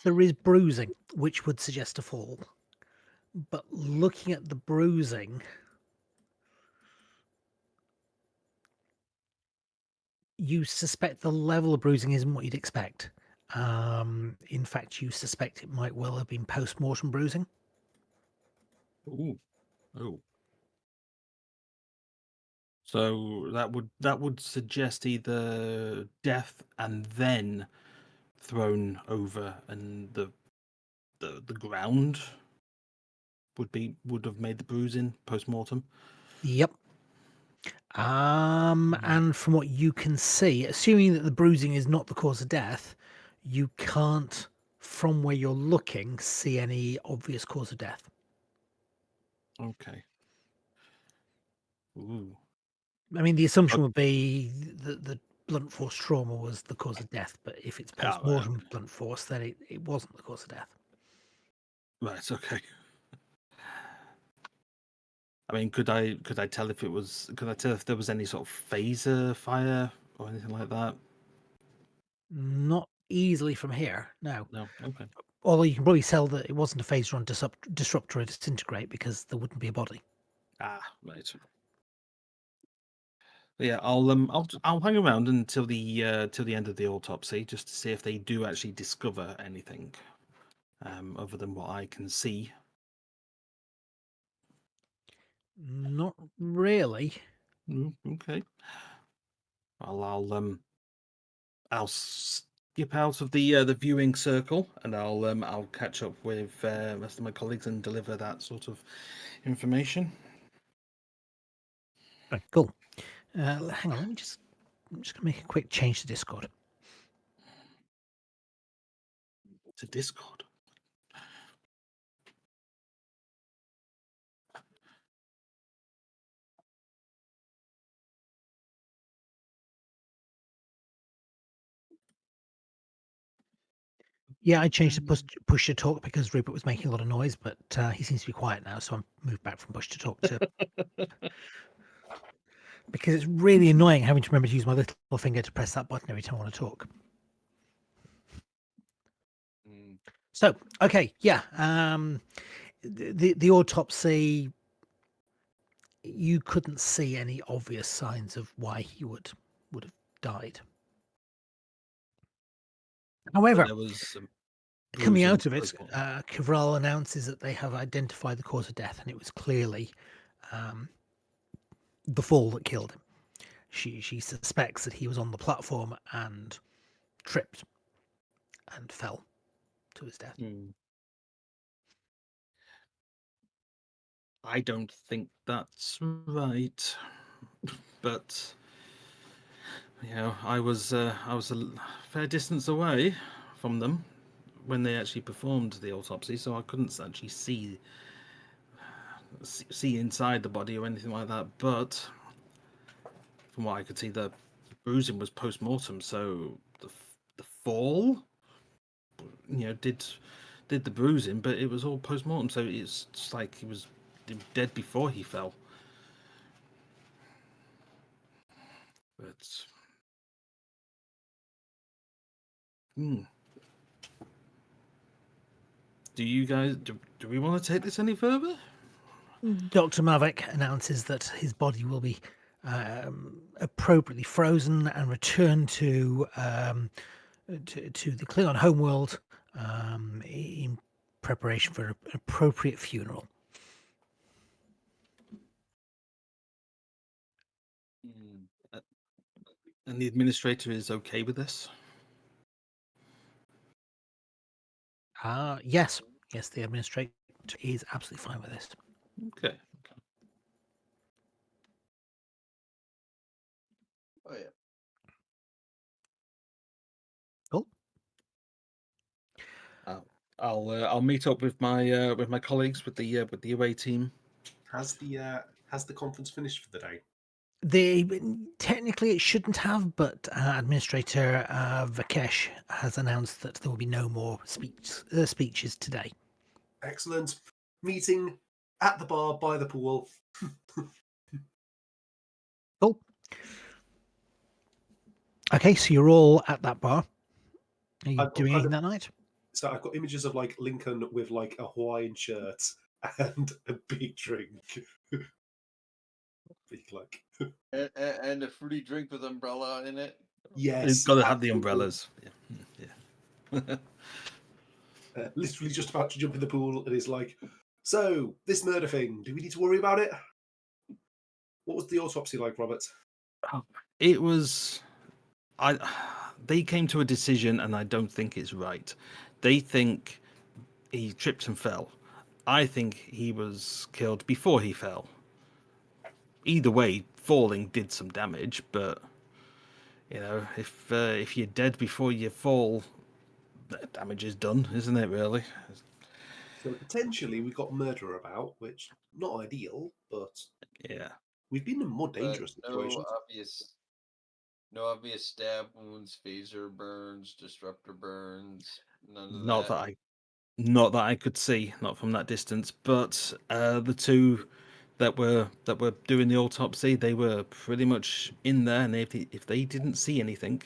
there is bruising, which would suggest a fall. But looking at the bruising, you suspect the level of bruising isn't what you'd expect. In fact, you suspect it might well have been post-mortem bruising. Ooh. Oh. So that would suggest either death and then thrown over, and the ground would have made the bruising post-mortem. Yep. And from what you can see, assuming that the bruising is not the cause of death, you can't, from where you're looking, see any obvious cause of death. Okay. Ooh. I mean, the assumption would be that the blunt force trauma was the cause of death, but if it's post-mortem blunt force, then it wasn't the cause of death. Right. Okay. I mean, could I tell if it was? Could I tell if there was any sort of phaser fire or anything like that? Not easily from here, no. No. Okay. Although you can probably tell that it wasn't a phaser on disruptor or disintegrate because there wouldn't be a body. Ah, right. Yeah, I'll hang around until the end of the autopsy just to see if they do actually discover anything, other than what I can see. Not really. Okay. Well, I'll skip out of the viewing circle, and I'll catch up with the rest of my colleagues and deliver that sort of information. Right, cool. Hang on, I'm just gonna make a quick change to Discord. To Discord. Yeah, I changed to push to talk because Rupert was making a lot of noise, but he seems to be quiet now, so I'm moved back from push to talk to because it's really annoying having to remember to use my little finger to press that button every time I want to talk. So, okay, yeah, the autopsy, you couldn't see any obvious signs of why he would have died. However, there was Coming bruising, out of it, post-mortem. Kivral announces that they have identified the cause of death, and it was clearly the fall that killed him. She suspects that he was on the platform and tripped and fell to his death. I don't think that's right, but I was a fair distance away from them when they actually performed the autopsy, so I couldn't actually see inside the body or anything like that. But from what I could see, the bruising was post-mortem, so the fall, did the bruising, but it was all post-mortem, so it's just like he was dead before he fell. But do you guys do we want to take this any further? Dr. Mavic announces that his body will be appropriately frozen and returned to the Klingon homeworld in preparation for an appropriate funeral. And the administrator is okay with this? Yes, the administrator is absolutely fine with this. Okay. Oh yeah. Cool. I'll meet up with my colleagues with the away team. Has the conference finished for the day? Technically it shouldn't have, but Administrator Vakesh has announced that there will be no more speeches today. Excellent. Meeting at the bar by the pool. Cool. Okay, so you're all at that bar. Are you doing anything that night? So I've got images of like Lincoln with like a Hawaiian shirt and a big drink. Big like. And a fruity drink with umbrella in it. Yes. It's got to have the umbrellas. Yeah. Literally just about to jump in the pool and is like, so this murder thing, do we need to worry about it? What was the autopsy like, Robert? It was. They came to a decision, and I don't think it's right. They think he tripped and fell. I think he was killed before he fell. Either way, falling did some damage, but if you're dead before you fall, the damage is done, isn't it? Really. So potentially we've got murder about, which not ideal, but yeah, we've been in more dangerous situations. No obvious stab wounds, phaser burns, disruptor burns. None of not that I could see, not from that distance. But the two that were doing the autopsy, they were pretty much in there, and if they didn't see anything,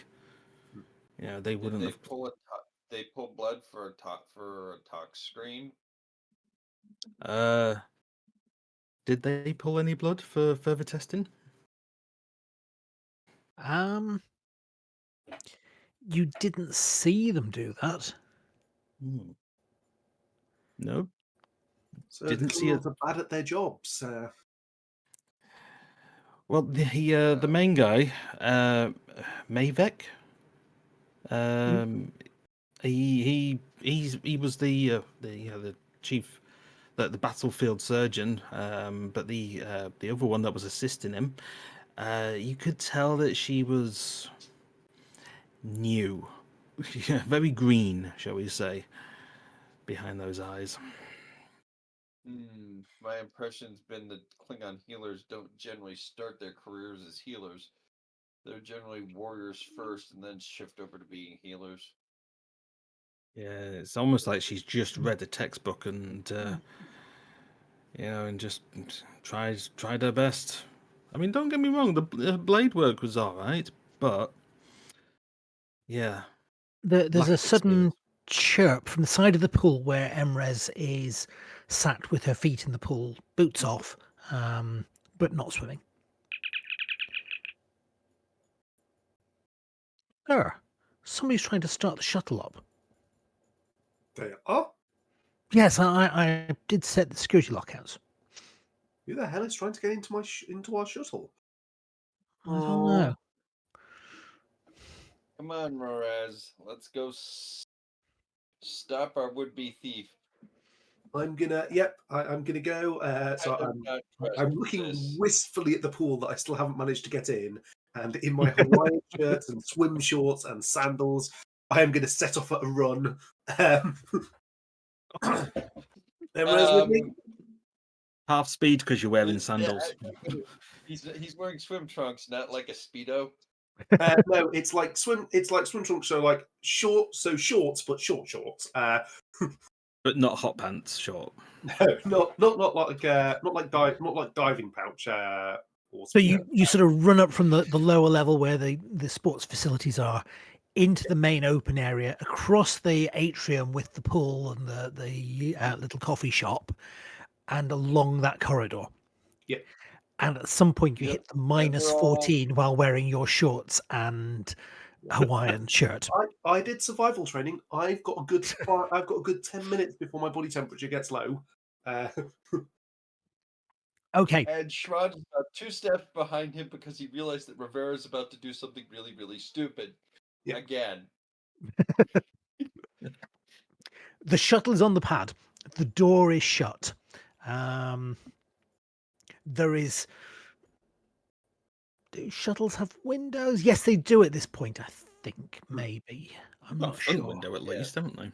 they wouldn't have. They pull blood for a tox screen. Did they pull any blood for further testing? You didn't see them do that. No. So Didn't the see it. Klingons are bad at their jobs. Well, the main guy, Mavek. He was the chief, the battlefield surgeon. But the other one that was assisting him, you could tell that she was new, very green, shall we say, behind those eyes. My impression's been that Klingon healers don't generally start their careers as healers. They're generally warriors first and then shift over to being healers. Yeah, it's almost like she's just read a textbook and and just tried her best. I mean, don't get me wrong, the blade work was all right, but yeah. There's a sudden chirp from the side of the pool where Emrez is sat with her feet in the pool, boots off, but not swimming. Sir, somebody's trying to start the shuttle up. They are? Yes, I did set the security lockouts. Who the hell is trying to get into into our shuttle? I don't know. Come on, Moraz. Let's go stop our would-be thief. I'm gonna. Yep, I'm gonna go. So I do not trust I'm looking this. wistfully at the pool that I still haven't managed to get in, and in my Hawaiian shirt and swim shorts and sandals, I am going to set off at a run. Everyone's with me? Half speed because you're wearing Yeah, sandals. he's wearing swim trunks, not like a speedo. No, it's like swim. It's like swim trunks, so like shorts, but short shorts. But not hot pants, short. No, not like diving pouch. So you sort of run up from the lower level where the sports facilities are into the main open area, across the atrium with the pool and the little coffee shop, and along that corridor. Yeah. And at some point you Yep. hit the minus And we're all- 14 while wearing your shorts and Hawaiian shirt. I did survival training. I've got a good 10 minutes before my body temperature gets low. Okay. And Shrod is about 2 steps behind him because he realized that Rivera is about to do something really, really stupid. Yeah. Again. The shuttle is on the pad. The door is shut. There is. Do shuttles have windows? Yes, they do at this point, I think. Maybe. I'm Got not a front sure. window at least, haven't they?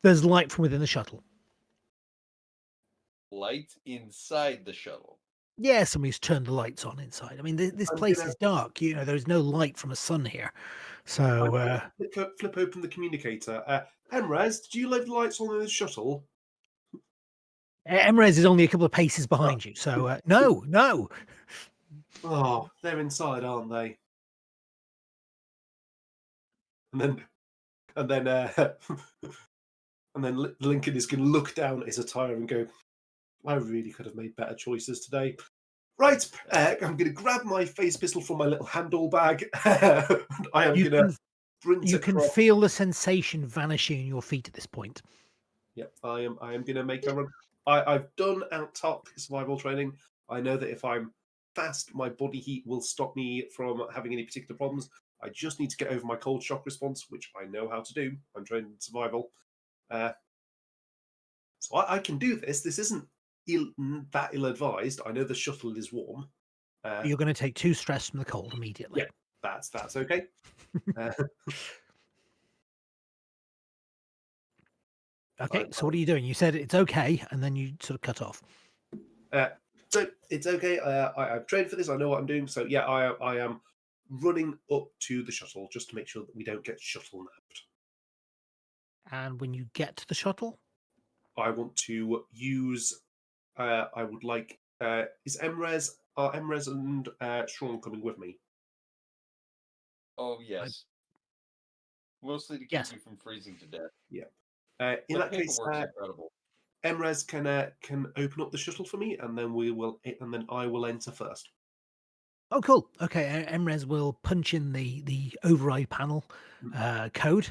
There's light from within the shuttle. Light inside the shuttle. Yeah, somebody's turned the lights on inside. I mean, this place is dark. You know, there's no light from a sun here. So, flip open the communicator. Emrez, did you leave the lights on in the shuttle? Emrez is only a couple of paces behind you. So, no. Oh, they're inside, aren't they? And then Lincoln is going to look down at his attire and go, I really could have made better choices today. Right, I'm going to grab my face pistol from my little handle bag. I am going to sprint You can across. feel the sensation vanishing in your feet at this point. Yep, I am going to make a run. I've done out-top survival training. I know that if I'm fast, my body heat will stop me from having any particular problems. I just need to get over my cold shock response, which I know how to do. I'm trained in survival. So I can do this. This isn't that ill-advised. I know the shuttle is warm. You're going to take 2 stress from the cold immediately. Yeah, that's okay. Okay, so what are you doing? You said it's okay, and then you sort of cut off. So it's okay. I've trained for this. I know what I'm doing. So yeah, I am running up to the shuttle just to make sure that we don't get shuttle napped. And when you get to the shuttle, I want to use. I would like. Is Emrez and Sean coming with me? Oh, yes. Mostly to keep Yes. you from freezing to death. Yeah. In The that case, paperwork's incredible. Emrez can open up the shuttle for me, and then I will enter first. oh, cool. Okay, Emrez will punch in the override panel code.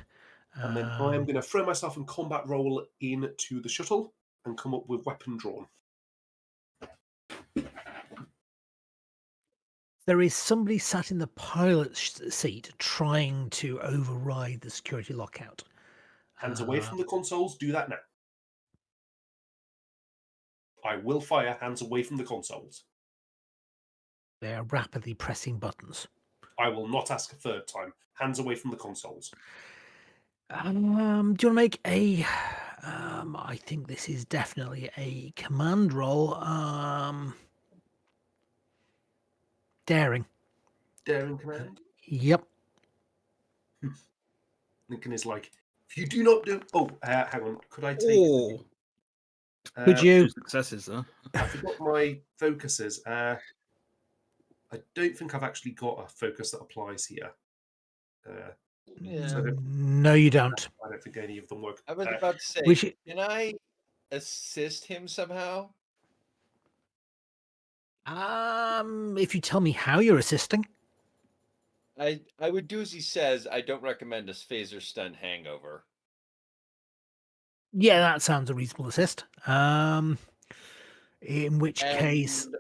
And then I am going to throw myself in combat roll into the shuttle and come up with weapon drawn. There is somebody sat in the pilot's seat trying to override the security lockout. Hands away from the consoles. Do that now. I will fire. Hands away from the consoles. They are rapidly pressing buttons. I will not ask a third time. Hands away from the consoles. Do you want to make a? I think this is definitely a command roll. Daring. Daring command. Yep. Lincoln is like, if you do not do. Oh, hang on. Could I take? Oh, Could you? 2 successes, though. I forgot my focuses. I don't think I've actually got a focus that applies here. Yeah. So No, you don't. I don't think any of them work. I was about to say, Which- can I assist him somehow? If you tell me how you're assisting. I would do as he says. I don't recommend a phaser stun hangover. Yeah, that sounds a reasonable assist. In which case, And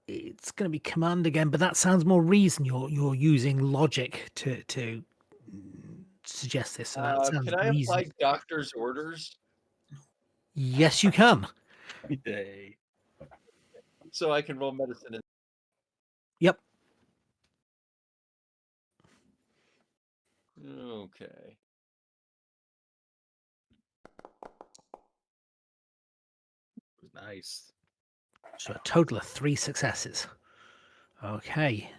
it's going to be command again, but that sounds more reason. You're using logic to suggest this. So that sounds can I reason. apply doctor's orders Yes, you can. Yay. so I can roll medicine? Yep. Okay. Nice. So a total of 3 successes. Okay.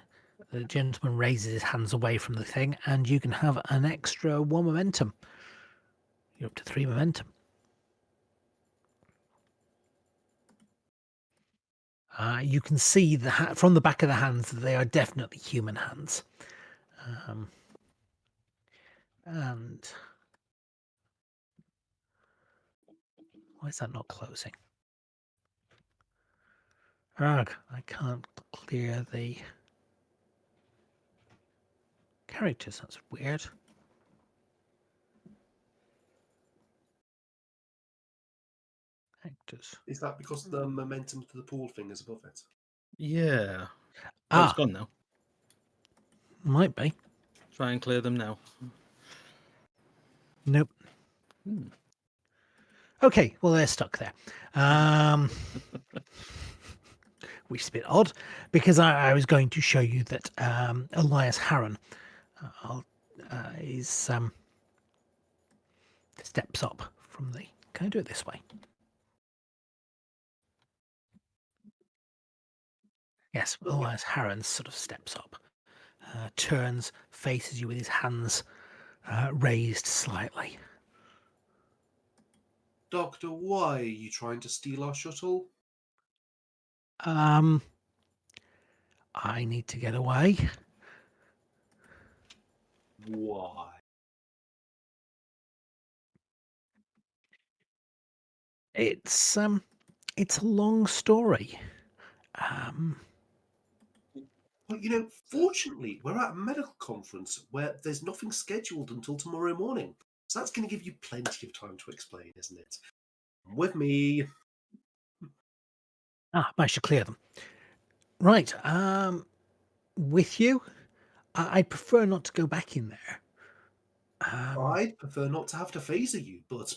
The gentleman raises his hands away from the thing, and you can have an extra 1 momentum. You're up to 3 momentum. You can see from the back of the hands that they are definitely human hands. And why is that not closing? Ugh, I can't clear the characters. That's weird. Actors. Is that because the momentum to the pool thing is above it? Yeah. Oh, it's gone now. Might be. Try and clear them now. Nope. Okay, well, they're stuck there. Which is a bit odd, because I was going to show you that Elias Harron is steps up from the... Can I do it this way? Yes, Elias Harron sort of steps up, turns, faces you with his hands raised slightly. Doctor, why are you trying to steal our shuttle? I need to get away. Why? It's a long story. Well, you know, fortunately, we're at a medical conference where there's nothing scheduled until tomorrow morning. So that's going to give you plenty of time to explain, isn't it? Come with me. I should clear them. Right. With you? I'd prefer not to go back in there. I'd prefer not to have to phaser you, but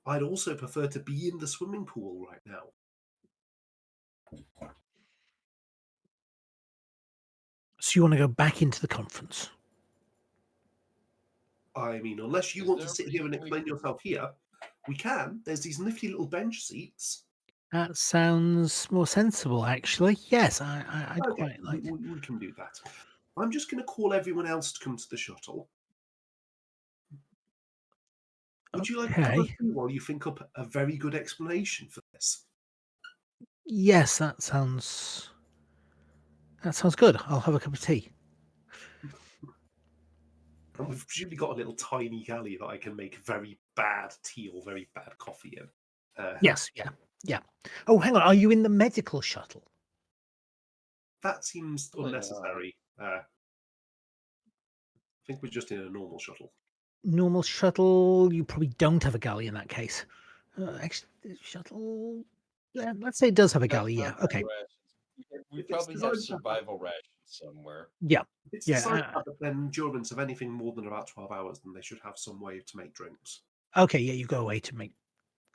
I'd also prefer to be in the swimming pool right now. So you want to go back into the conference? I mean, unless you want to sit here and explain yourself here, we can. There's these nifty little bench seats. That sounds more sensible, actually. Yes, I'd quite like to. We can do that. I'm just going to call everyone else to come to the shuttle. Would you like to come with me while you think up a very good explanation for this? Yes, that sounds good. I'll have a cup of tea. And we've presumably got a little tiny galley that I can make very bad tea or very bad coffee in. Yes, yeah. Oh, hang on. Are you in the medical shuttle? That seems unnecessary. I think we're just in a normal shuttle. Normal shuttle. You probably don't have a galley in that case. Actually, the shuttle. Yeah, let's say it does have a galley. Yeah. Okay. We probably have survival rations somewhere. Yeah. It's designed to have an endurance of anything more than about 12 hours, then they should have some way to make drinks. Okay, yeah, you go away to make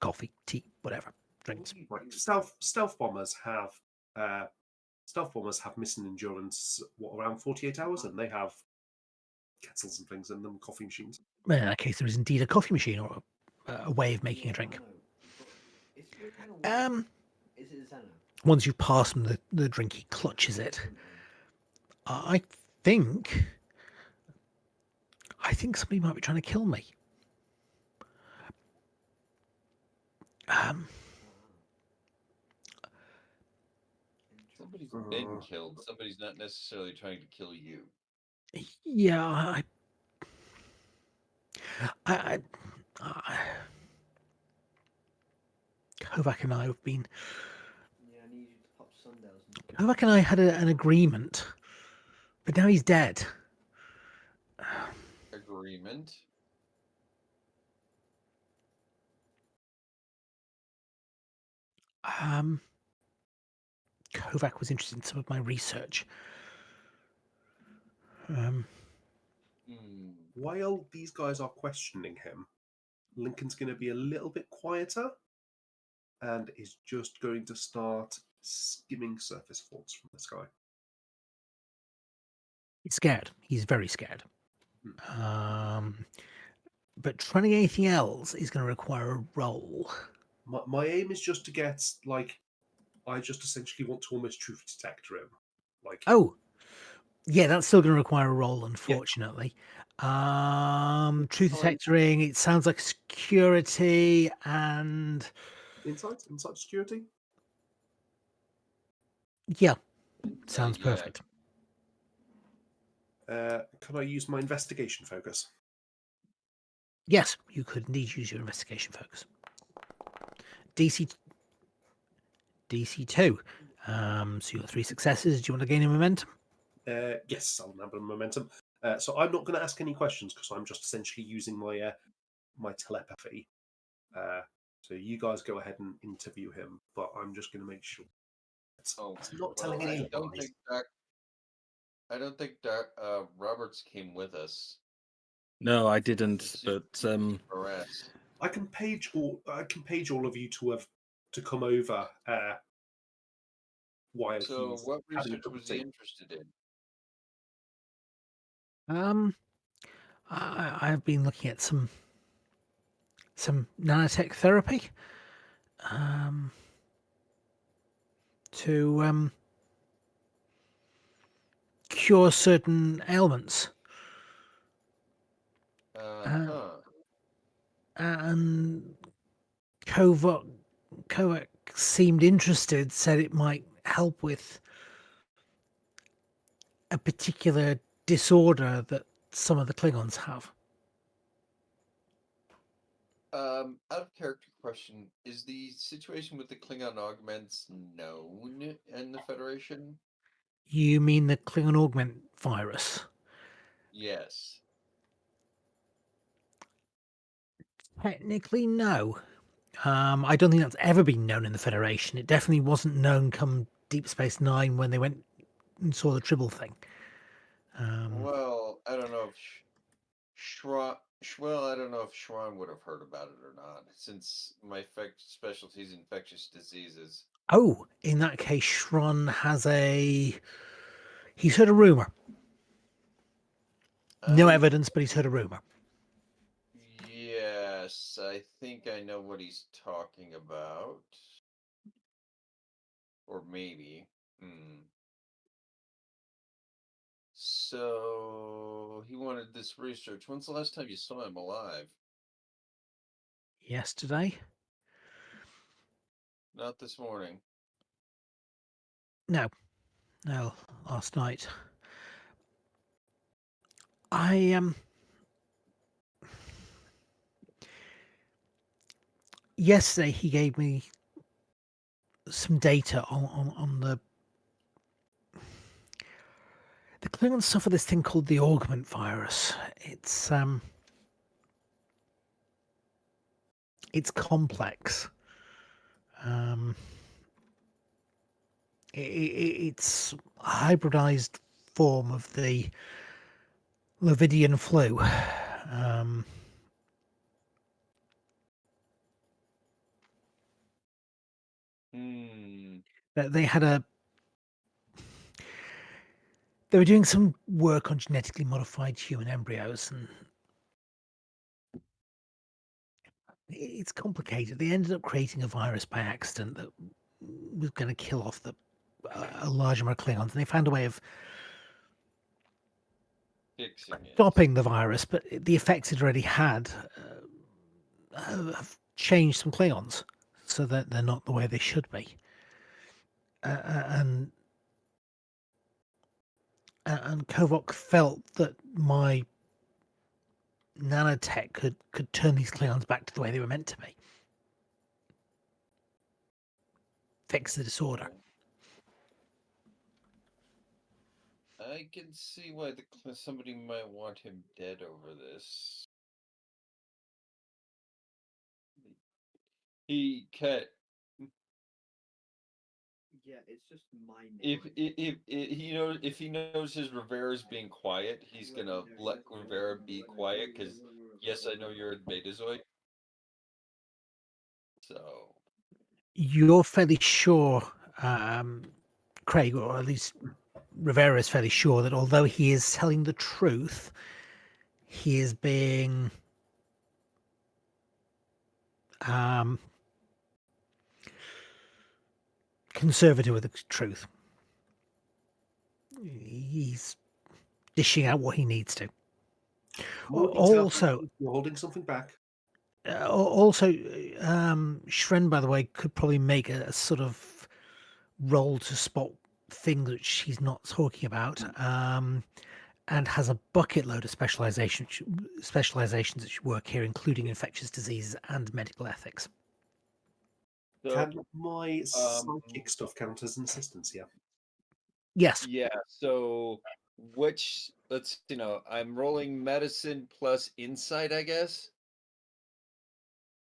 coffee, tea, whatever, drinks. Right. Stealth bombers have missing endurance around 48 hours, and they have kettles and things in them, coffee machines. Well, in that case, there is indeed a coffee machine or a way of making a drink. Once you've passed him the drink, he clutches it. I think somebody might be trying to kill me. Somebody's been killed. Somebody's not necessarily trying to kill you. Yeah, Kovac and I have been. Kovac and I had an agreement But now he's dead. Agreement. Kovac was interested in some of my research. While these guys are questioning him, Lincoln's going to be a little bit quieter and is just going to start skimming surface thoughts from the sky. He's scared. He's very scared. But trying anything else is going to require a roll. My aim is just to get, like, I just essentially want to almost truth detector him. Like, Oh, yeah, that's still going to require a roll, unfortunately. Truth detectoring, it sounds like security and... Inside security? Yeah, sounds perfect. Can I use my investigation focus? Yes, you could indeed use your investigation focus. DC 2. So you got 3 successes. Do you want to gain a momentum? Yes, I'll have a momentum. So I'm not going to ask any questions because I'm just essentially using my my telepathy. So you guys go ahead and interview him, but I'm just going to make sure it's not telling any lies. I don't think Roberts came with us. No, I didn't. But Harass. I can page all of you to come over while So he's what having a research cup of was he tea. interested in? I've been looking at some nanotech therapy to cure certain ailments. And Kovac seemed interested, said it might help with a particular disorder that some of the Klingons have. Out of character question, is the situation with the Klingon augments known in the Federation? You mean the Klingon augment virus? Yes. Technically, no. I don't think that's ever been known in the Federation. It definitely wasn't known come Deep Space Nine when they went and saw the Tribble thing. Well, I don't know if I don't know if Schwan would have heard about it or not, since my specialty is infectious diseases. Oh, in that case, Shron has he's heard a rumor. No evidence, but he's heard a rumor. Yes, I think I know what he's talking about. Or maybe. So he wanted this research. When's the last time you saw him alive? Yesterday? Not this morning. No, last night. Yesterday he gave me some data on the Klingons suffer this thing called the augment virus. It's complex. It's a hybridized form of the Levidian flu. They were doing some work on genetically modified human embryos, and it's complicated. They ended up creating a virus by accident that was going to kill off a large number of Klingons, and they found a way of stopping the virus, but the effects it already had have changed some Klingons so that they're not the way they should be. And Kovac felt that my nanotech could turn these Klingons back to the way they were meant to be. Fix the disorder. I can see why somebody might want him dead over this. He cut. Yeah, it's just my If name. if he knows his Rivera's being quiet, he's gonna let Rivera be quiet because yes, I know you're a Betazoid. So You're fairly sure, Craig, or at least Rivera is fairly sure that although he is telling the truth, he is being conservative with the truth. He's dishing out what he needs to. More detail, Also, you're holding something back. Shren, by the way, could probably make a sort of roll to spot thing that she's not talking about, and has a bucket load of specializations that should work here, including infectious diseases and medical ethics. Can my psychic stuff count as an assistance? Yeah. Yes. yeah, so let's I'm rolling medicine plus insight, I guess.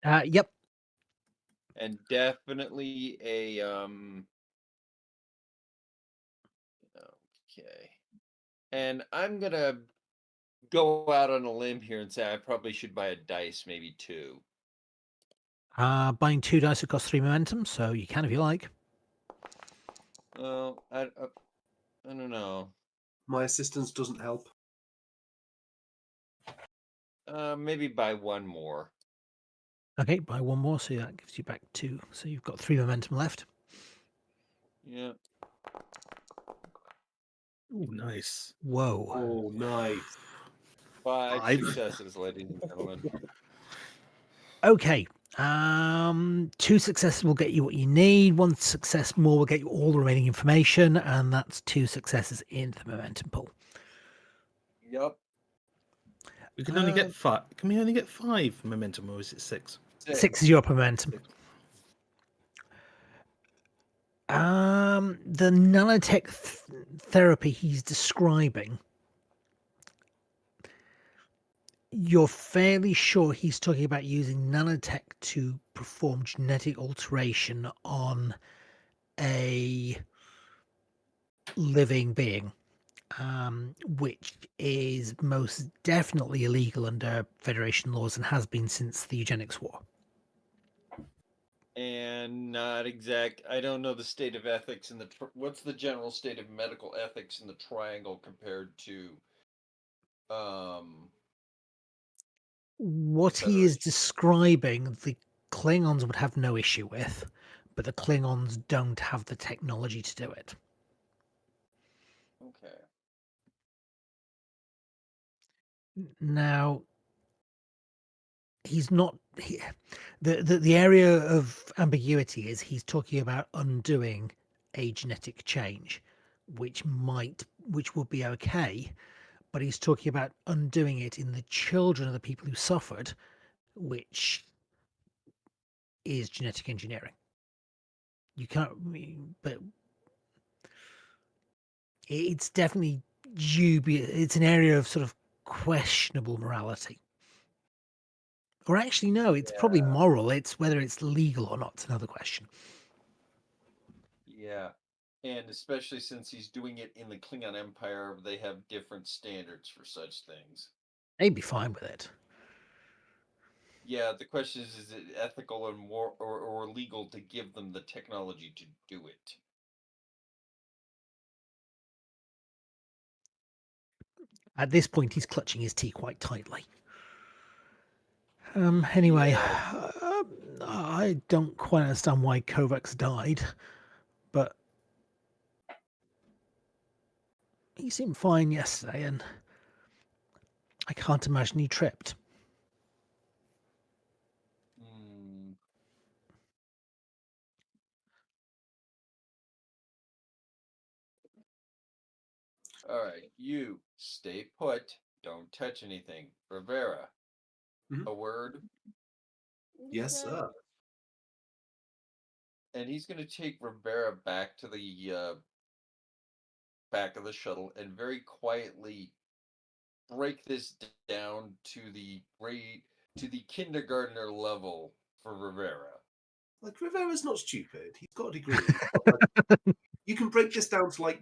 Yep. And definitely a okay. And I'm gonna go out on a limb here and say I probably should buy a dice, maybe 2. Buying 2 dice would cost 3 momentum, so you can if you like. Well, I don't know. My assistance doesn't help. Maybe buy 1 more. Okay, buy 1 more, so that gives you back 2. So you've got 3 momentum left. Yeah. Ooh, nice. Whoa. Oh, nice. 5 5. successes, ladies and gentlemen. Okay. 2 successes will get you what you need. 1 success more will get you all the remaining information, and that's 2 successes in the momentum pool. Yep. We can only get 5. Can we only get 5 momentum, or is it 6? 6 is your upper momentum. The nanotech therapy he's describing, you're fairly sure he's talking about using nanotech to perform genetic alteration on a living being, which is most definitely illegal under Federation laws and has been since the Eugenics War. And not exact. I don't know the state of ethics in the. What's the general state of medical ethics in the Triangle compared to? What he is describing, the Klingons would have no issue with, but the Klingons don't have the technology to do it. Okay. Now, he's not. The area of ambiguity is he's talking about undoing a genetic change, which would be okay, but he's talking about undoing it in the children of the people who suffered, which is genetic engineering. You can't, but it's definitely dubious. It's an area of sort of questionable morality. Or actually, no, it's probably moral. It's whether it's legal or not. It's another question. Yeah. And especially since he's doing it in the Klingon Empire, they have different standards for such things. They'd be fine with it. Yeah, the question is it ethical and more or legal to give them the technology to do it? At this point, he's clutching his tea quite tightly. Anyway, I don't quite understand why Kovacs died, but he seemed fine yesterday, and I can't imagine he tripped. All right, you stay put. Don't touch anything. Rivera, a word. Yes, sir. And he's going to take Rivera back to the back of the shuttle and very quietly break this down to the kindergartner level for Rivera. Like, Rivera's not stupid. He's got a degree. You can break this down to like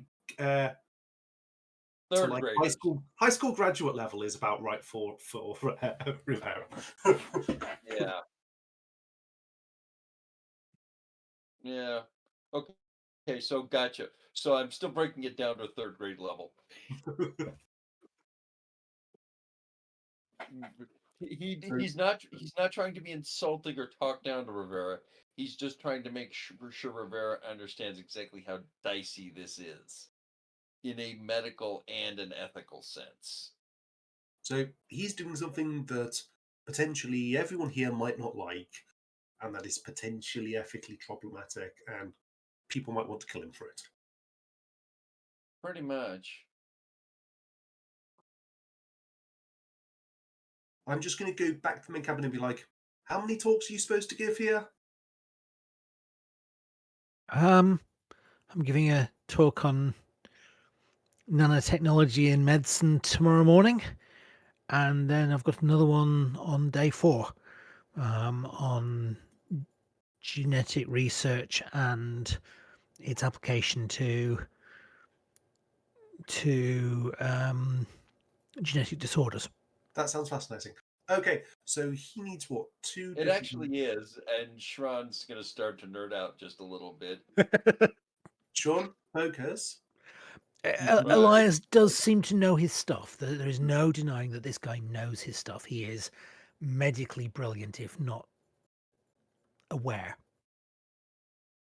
Third high graders. school graduate level is about right for Rivera. Yeah. Yeah. Okay, so gotcha. So I'm still breaking it down to a third grade level. He's not trying to be insulting or talk down to Rivera. He's just trying to make sure Rivera understands exactly how dicey this is in a medical and an ethical sense. So he's doing something that potentially everyone here might not like, and that is potentially ethically problematic, and people might want to kill him for it. Pretty much. I'm just going to go back to the main cabin and be like, how many talks are you supposed to give here? I'm giving a talk on nanotechnology in medicine tomorrow morning, and then I've got another one on day 4 on genetic research and its application to genetic disorders. That sounds fascinating. Okay, so he needs what? 2 It different... actually is, and Shran's going to start to nerd out just a little bit. Sean, focus. Elias does seem to know his stuff. There is no denying that this guy knows his stuff. He is medically brilliant, if not aware.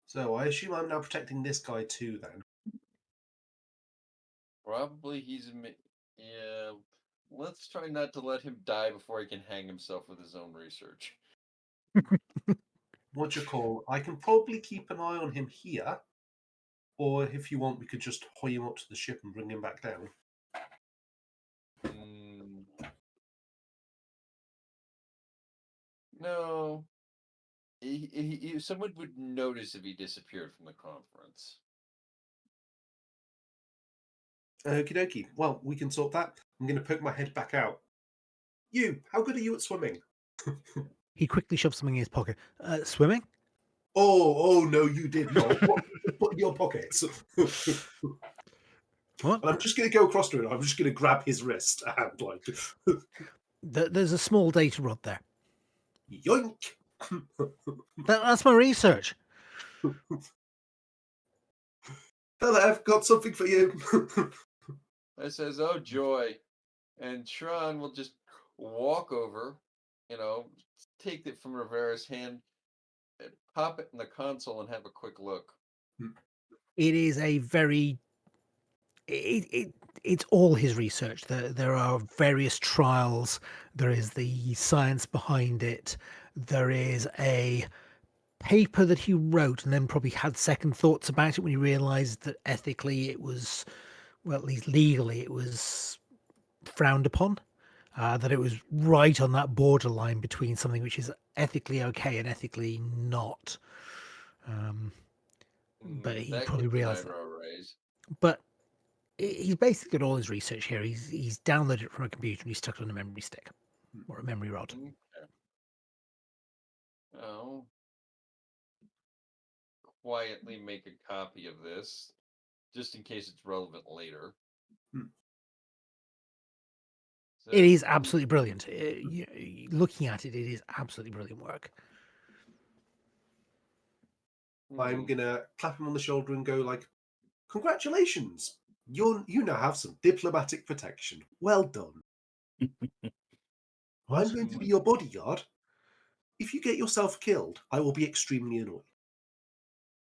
So I assume I'm now protecting this guy too, then. Probably yeah. Let's try not to let him die before he can hang himself with his own research. What do you call? I can probably keep an eye on him here, or if you want, we could just hoy him up to the ship and bring him back down. No. Someone would notice if he disappeared from the conference. Okie dokie. Well, we can sort that. I'm going to poke my head back out. You, how good are you at swimming? He quickly shoves something in his pocket. Swimming? Oh, no, you did not. What you put in your pockets? What? And I'm just going to go across to him. I'm just going to grab his wrist and like... There's a small data rod there. Yoink! That's my research. Fella, I've got something for you. I says, oh, joy. And Shran will just walk over, take it from Rivera's hand, and pop it in the console and have a quick look. It is a very... It's all his research. There are various trials. There is the science behind it. There is a paper that he wrote and then probably had second thoughts about it when he realized that ethically it was, well, at least legally, it was frowned upon. That it was right on that borderline between something which is ethically okay and ethically not. But he probably realized that. But he's basically got all his research here. He's downloaded it from a computer and he's stuck it on a memory stick or a memory rod. Okay. Oh. Quietly make a copy of this, just in case it's relevant later. So, It is absolutely brilliant. Looking at it, it is absolutely brilliant work. I'm going to clap him on the shoulder and go like, congratulations. You now have some diplomatic protection. Well done. I'm going to be your bodyguard. If you get yourself killed, I will be extremely annoyed.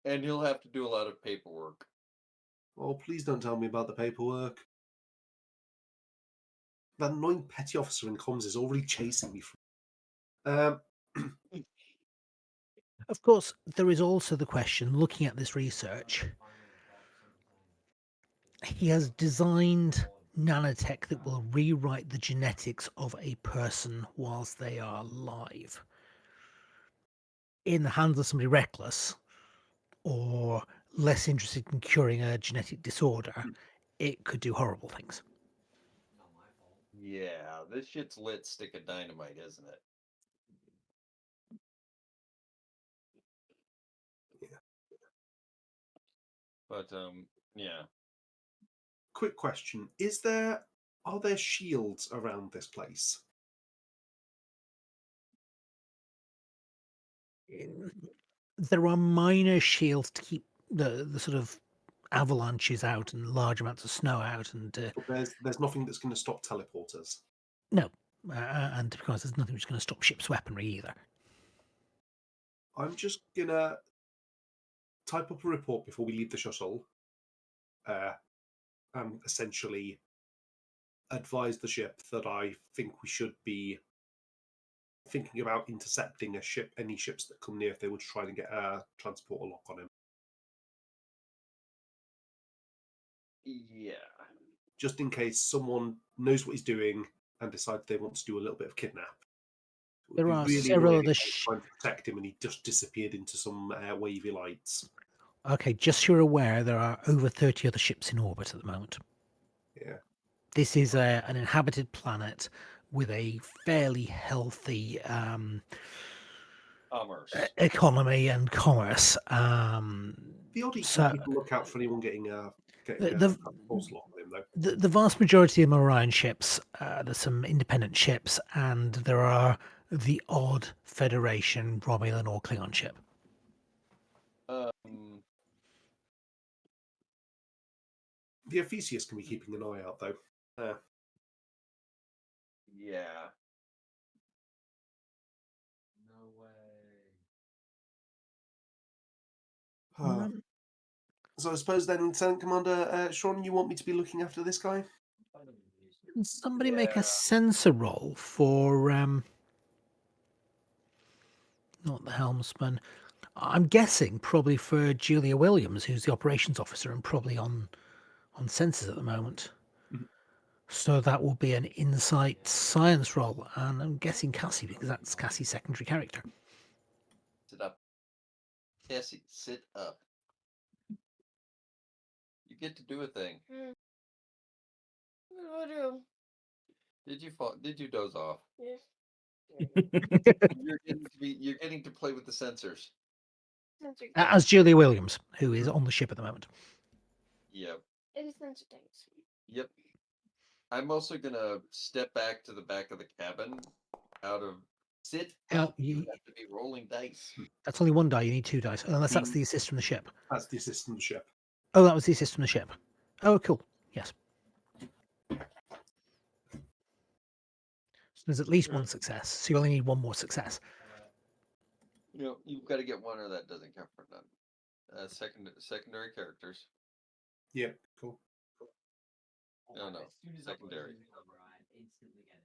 And you'll have to do a lot of paperwork. Oh, please don't tell me about the paperwork. That annoying petty officer in comms is already chasing me. Of course, there is also the question, looking at this research, he has designed nanotech that will rewrite the genetics of a person whilst they are alive. In the hands of somebody reckless or less interested in curing a genetic disorder, it could do horrible things. Not my fault. Yeah, this shit's lit stick of dynamite, isn't it? Yeah. But yeah. Quick question: are there shields around this place? There are minor shields to keep the sort of avalanches out and large amounts of snow out, and But there's nothing that's going to stop teleporters. no, and to be honest, there's nothing which is going to stop ship's weaponry either. I'm just gonna type up a report before we leave the shuttle, and essentially advise the ship that I think we should be thinking about intercepting any ships that come near if they were to try to get a transporter lock on him. Yeah. Just in case someone knows what he's doing and decides they want to do a little bit of kidnap. It would There be are really several annoying other if I was trying to protect him and he just disappeared into some wavy lights. Okay, just so you're aware, there are over 30 other ships in orbit at the moment. Yeah. This is an inhabited planet with a fairly healthy Commerce. economy and commerce. The Oddie So- can keep a lookout for anyone getting a The- transporter lock on him, though. the vast majority of them are Orion ships. There's some independent ships, and there are the odd Federation, Romulan, or Klingon ship. The Odysseus can be keeping an eye out, though. Yeah. No way. So I suppose then, Lieutenant Commander Sean, you want me to be looking after this guy? Can somebody make Yeah. a sensor roll for not the helmsman? I'm guessing probably for Julia Williams, who's the operations officer and probably on sensors at the moment. Mhm. So that will be an insight science roll, and I'm guessing Cassie because that's Cassie's secondary character. Sit up. Cassie, sit up. You get to do a thing. What do I do? Did you fall? Did you doze off? Yes. You're getting to play with the sensors. Sensor As Julia Williams, who is on the ship at the moment. Yep. It is sensor tanks. Yep. I'm also gonna step back to the back of the cabin out of sit up. You have to be rolling dice. That's only one die. You need 2 dice, unless that's the assist from the ship. That's the assist from the ship. Oh, that was the assist from the ship. Oh, cool. Yes. So there's at least one success, so you only need one more success. You know, you've got to get one or that doesn't count for none. Secondary characters. Yeah, cool. No, As soon as I put secondary. in the number, I instantly get it.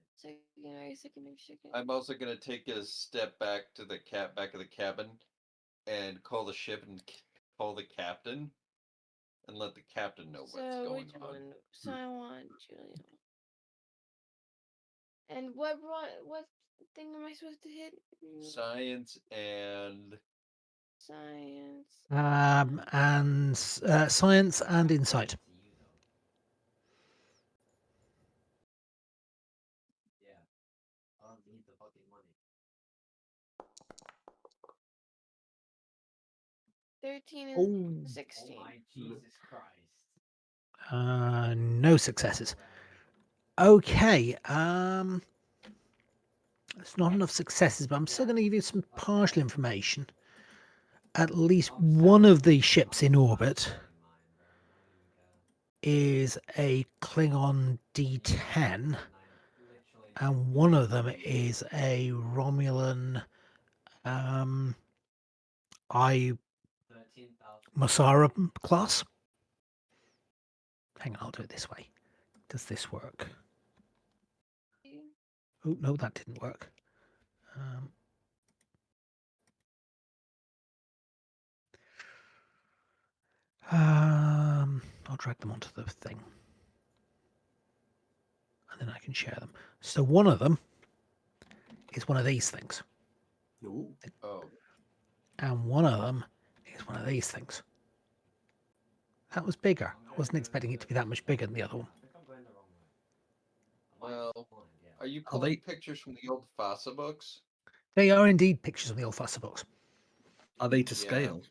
Secondary. I'm also gonna take a step back to the back of the cabin and call the ship and call the captain and let the captain know what's So going which on. one? So I want Julia. And what thing am I supposed to hit? Science and Science. And science and insight. To you, though. Yeah. I'll need the fucking money. 13 and Oh, 16. Oh my Jesus Christ. no successes. Okay. It's not enough successes, but I'm still going to give you some partial information. At least one of the ships in orbit is a Klingon D10, and one of them is a Romulan Masara class. Hang on, I'll do it this way. Does this work? Oh, no, that didn't work. I'll drag them onto the thing. And then I can share them. So one of them is one of these things. Ooh. oh, And one of them is one of these things. That was bigger. I wasn't expecting it to be that much bigger than the other one. I think I'm going the wrong way. I might Well, be blind, yeah. are you Are pulling they pictures from the old FASA books? They are indeed pictures of the old FASA box. are they to Yeah. scale?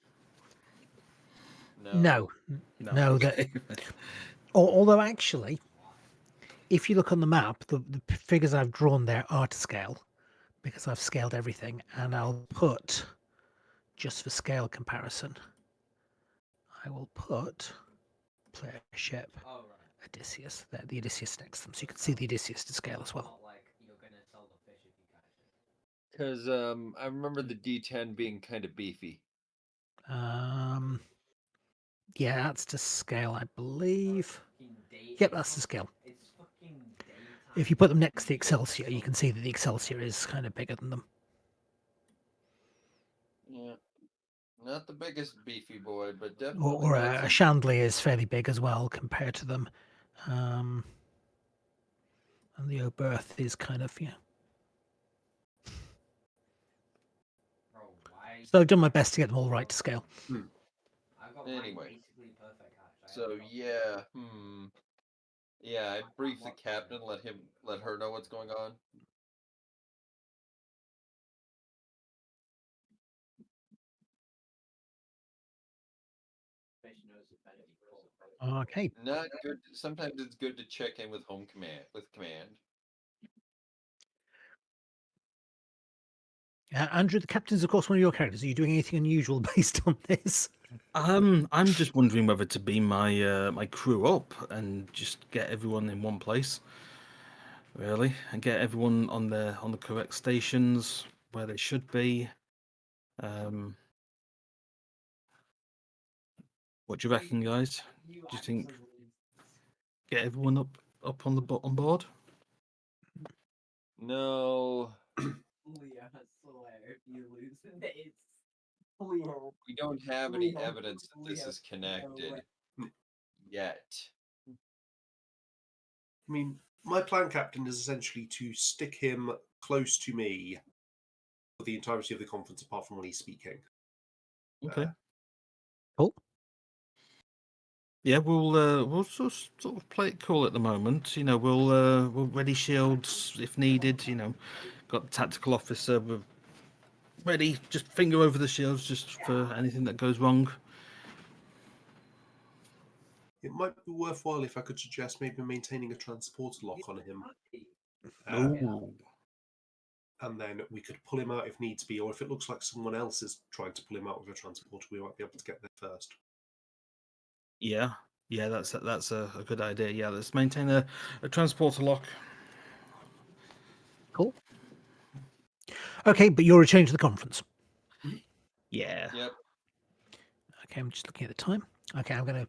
No, No. no. That Okay. although actually, if you look on the map, the figures I've drawn there are to scale because I've scaled everything, and I'll put, just for scale comparison, I will put player ship Oh, right. Odysseus there, the Odysseus next to them, so you can see the Odysseus to scale as well. Not like you're going to sell the fish if you catch it. Because I remember the D10 being kind of beefy. Yeah, that's to scale, I believe. Fucking day- Yep, it's that's to fuck- scale. It's fucking daytime. If you put them next to the Excelsior, you can see that the Excelsior is kind of bigger than them. Yeah. Not the biggest beefy boy, but definitely. Or got a some- Chandelier is fairly big as well compared to them. And the Oberth is kind of, Bro, why? So I've done my best to get them all right to scale. I got mine Anyway. basically perfect catch. I So haven't got- yeah, yeah. I briefed the captain, let her know what's going on. Fish knows it better be caught. Okay. Not good. Sometimes it's good to check in with command. Andrew, the captain's, of course, one of your characters. Are you doing anything unusual based on this? I'm just wondering whether to beam my my crew up and just get everyone in one place, really, and get everyone on the correct stations where they should be. What do you reckon, guys? Do you think get everyone up on board? No, Leah, I swear, if you lose this, Leah, we don't have any Leo, evidence that this Leo, is connected no yet. I mean, my plan, Captain, is essentially to stick him close to me for the entirety of the conference, apart from when he's speaking. Okay. Cool. Yeah, we'll sort of play it cool at the moment. You know, we'll ready shields if needed. You know, got the tactical officer. We're ready. Just finger over the shields just for anything that goes wrong. It might be worthwhile if I could suggest maybe maintaining a transporter lock on him. Ooh. And then we could pull him out if needs be, or if it looks like someone else is trying to pull him out with a transporter, we might be able to get there first. Yeah, that's a good idea. Yeah, let's maintain a transporter lock. Cool. Okay, but you're returning to the conference. Yeah. Yep. Okay, I'm just looking at the time. Okay, I'm going to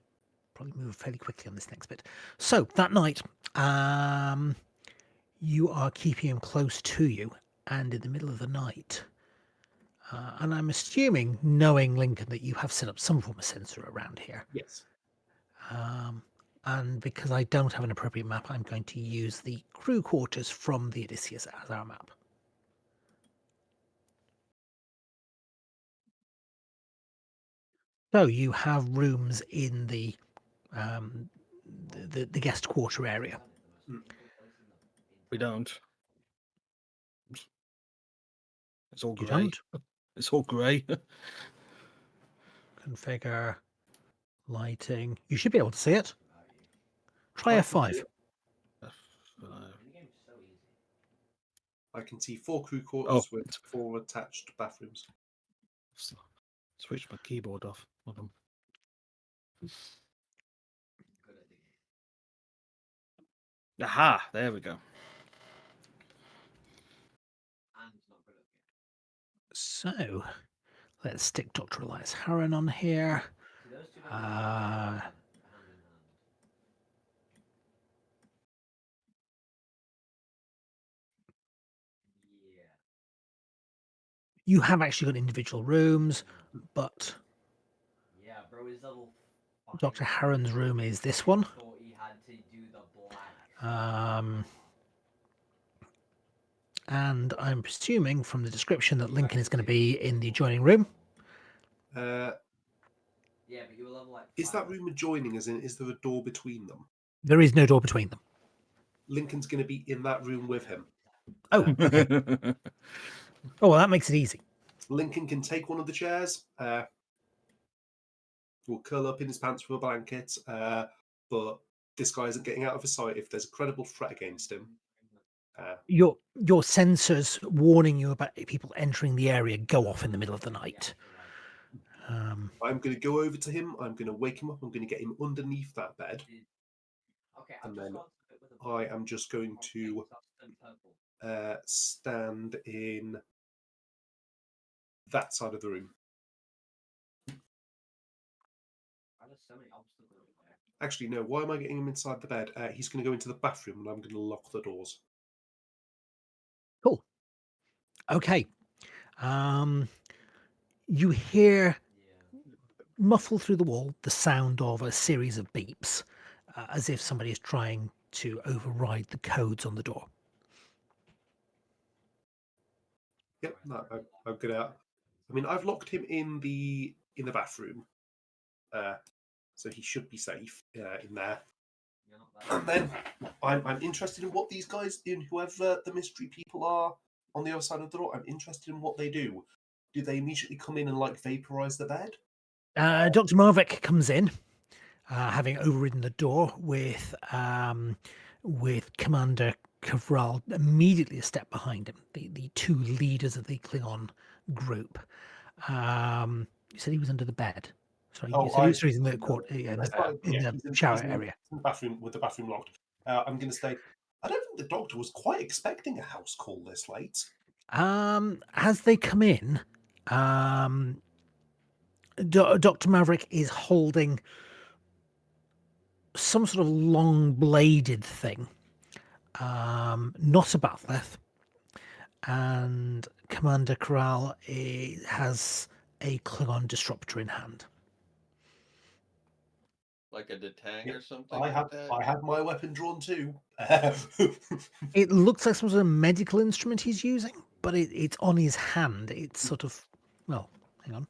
probably move fairly quickly on this next bit. So that night, you are keeping him close to you, and in the middle of the night, and I'm assuming, knowing Lincoln, that you have set up some form of sensor around here. Yes. And because I don't have an appropriate map, I'm going to use the crew quarters from the Odysseus as our map. So you have rooms in the guest quarter area. We don't. It's all You grey. don't? It's all grey. Configure lighting. You should be able to see it. Try I can F5. see it. I can see 4 crew quarters with 4 attached bathrooms. Switch my keyboard off. Hold on. Aha! There we go. So let's stick Dr. Elias Harron on here. You have actually got individual rooms, but Yeah, bro, his level Dr. Harron's room is this one. thought he had to do the black. And I'm presuming from the description that Lincoln is going to be in the adjoining room. Yeah, but you were level like. Is 5 that room adjoining? As in, is there a door between them? There is no door between them. Lincoln's going to be in that room with him. Oh, okay. Oh, well, that makes it easy. Lincoln can take one of the chairs. Will curl up in his pants with a blanket. But this guy isn't getting out of his sight if there's a credible threat against him. Your sensors warning you about people entering the area go off in the middle of the night. I'm going to go over to him. I'm going to wake him up. I'm going to get him underneath that bed. Okay, And then I am just going to stand in that side of the room. Actually, no. Why am I getting him inside the bed? He's going to go into the bathroom, and I'm going to lock the doors. Cool. Okay. You hear muffled through the wall the sound of a series of beeps, as if somebody is trying to override the codes on the door. Yep, no, I'm good out. I mean, I've locked him in the bathroom, so he should be safe in there. And then I'm interested in what these guys, in whoever the mystery people are on the other side of the door. I'm interested in what they do. Do they immediately come in and like vaporize the bed? Dr. Marvick comes in, having overridden the door with Commander Kavral immediately a step behind him, the two leaders of the Klingon group. You said he was under the bed. Sorry, you said he was in the court, in the shower area. In the bathroom with the bathroom locked. I'm going to say, I don't think the doctor was quite expecting a house call this late. As they come in, Dr. Maverick is holding some sort of long-bladed thing, not a bat'leth, and Commander Corral has a Klingon disruptor in hand. Like a detang or something. I have my weapon drawn too. It looks like some sort of medical instrument he's using, but it's on his hand. It's sort of, well, hang on.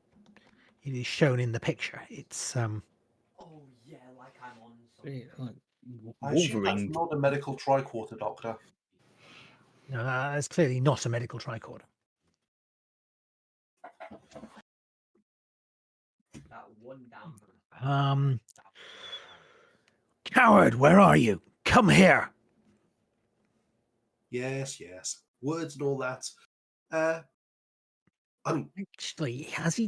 It is shown in the picture. It's Oh yeah, like I'm on something. I assume that's Wolverine. not a medical tricorder, Doctor. no, that's clearly not a medical tricorder. That one down. Coward, where are you? Come here. Yes. Words and all that. I mean, Actually, as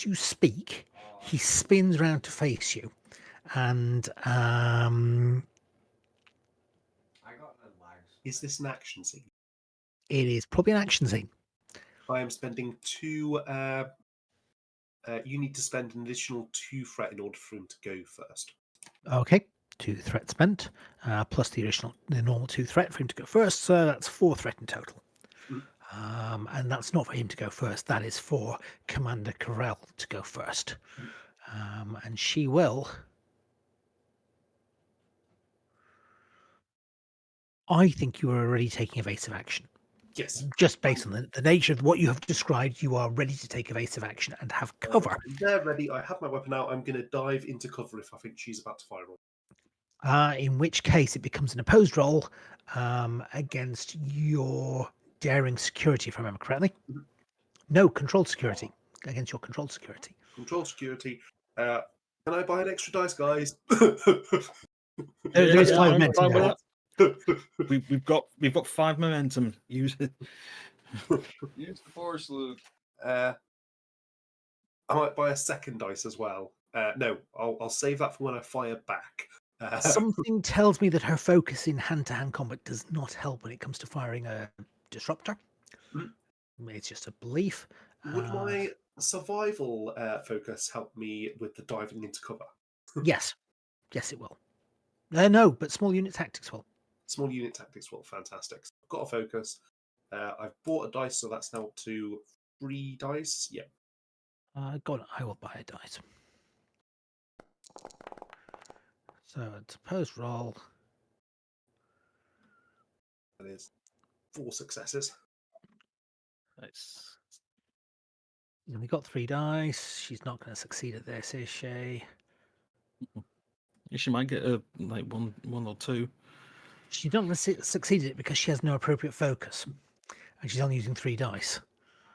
you speak, he spins round to face you, and I got the lags. is this an action scene? it is probably an action scene. I am spending 2. You need to spend an additional 2 threat in order for him to go first. Okay, 2 threat spent, plus the normal 2 threat for him to go first, so that's 4 threat in total. And that's not for him to go first, that is for Commander Corral to go first. And she will... I think you are already taking evasive action. Yes. Just based on the nature of what you have described, you are ready to take evasive action and have cover. They're ready. I have my weapon out. I'm going to dive into cover if I think she's about to fire on. In which case it becomes an opposed roll against your daring security, if I remember correctly. No, controlled security. Against your controlled security. Control security. Can I buy an extra dice, guys? There is 5 I'm minutes fine in with there. that. We've got 5 momentum. Use it. Use the force, Luke. I might buy a second dice as well. No, I'll save that for when I fire back. Something tells me that her focus in hand-to-hand combat does not help when it comes to firing a disruptor. It's just a belief. Would my survival focus help me with the diving into cover? Yes. Yes, it will. No, but small unit tactics will. Small unit tactics will. Fantastic. I've got a focus. I've bought a dice, so that's now up to 3 dice. Yeah. Go on, I will buy a dice. So it's opposed roll. That is 4 successes. Nice. She's only got 3 dice. She's not going to succeed at this, is she? Yeah, she might get a like one or two. She's not going to succeed at it because she has no appropriate focus, and she's only using 3 dice.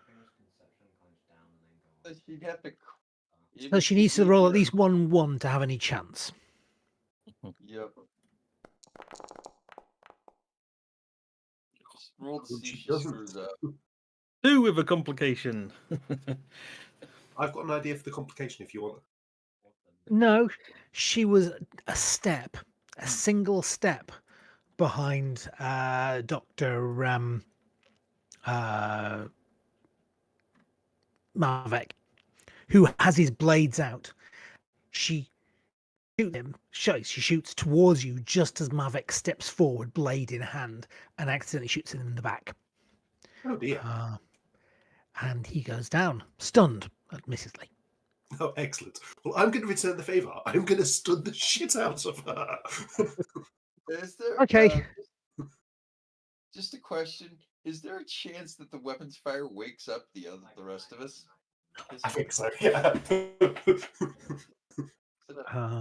Happiness, conception, comes down and then goes. She'd have to. So she needs to roll at least 1 to have any chance. Yep. Just roll to Well, see she if she doesn't. screws up. 2 with a complication. I've got an idea for the complication if you want. No, she was a single step behind Dr. Marvek, who has his blades out. She shoots him. She shoots towards you just as Marvek steps forward, blade in hand, and accidentally shoots him in the back. Oh dear. And he goes down, stunned, admittedly. Oh, excellent. Well, I'm going to return the favour. I'm going to stun the shit out of her. Is there? Okay. Just a question: is there a chance that the weapons fire wakes up the rest of us? I think so. Yeah.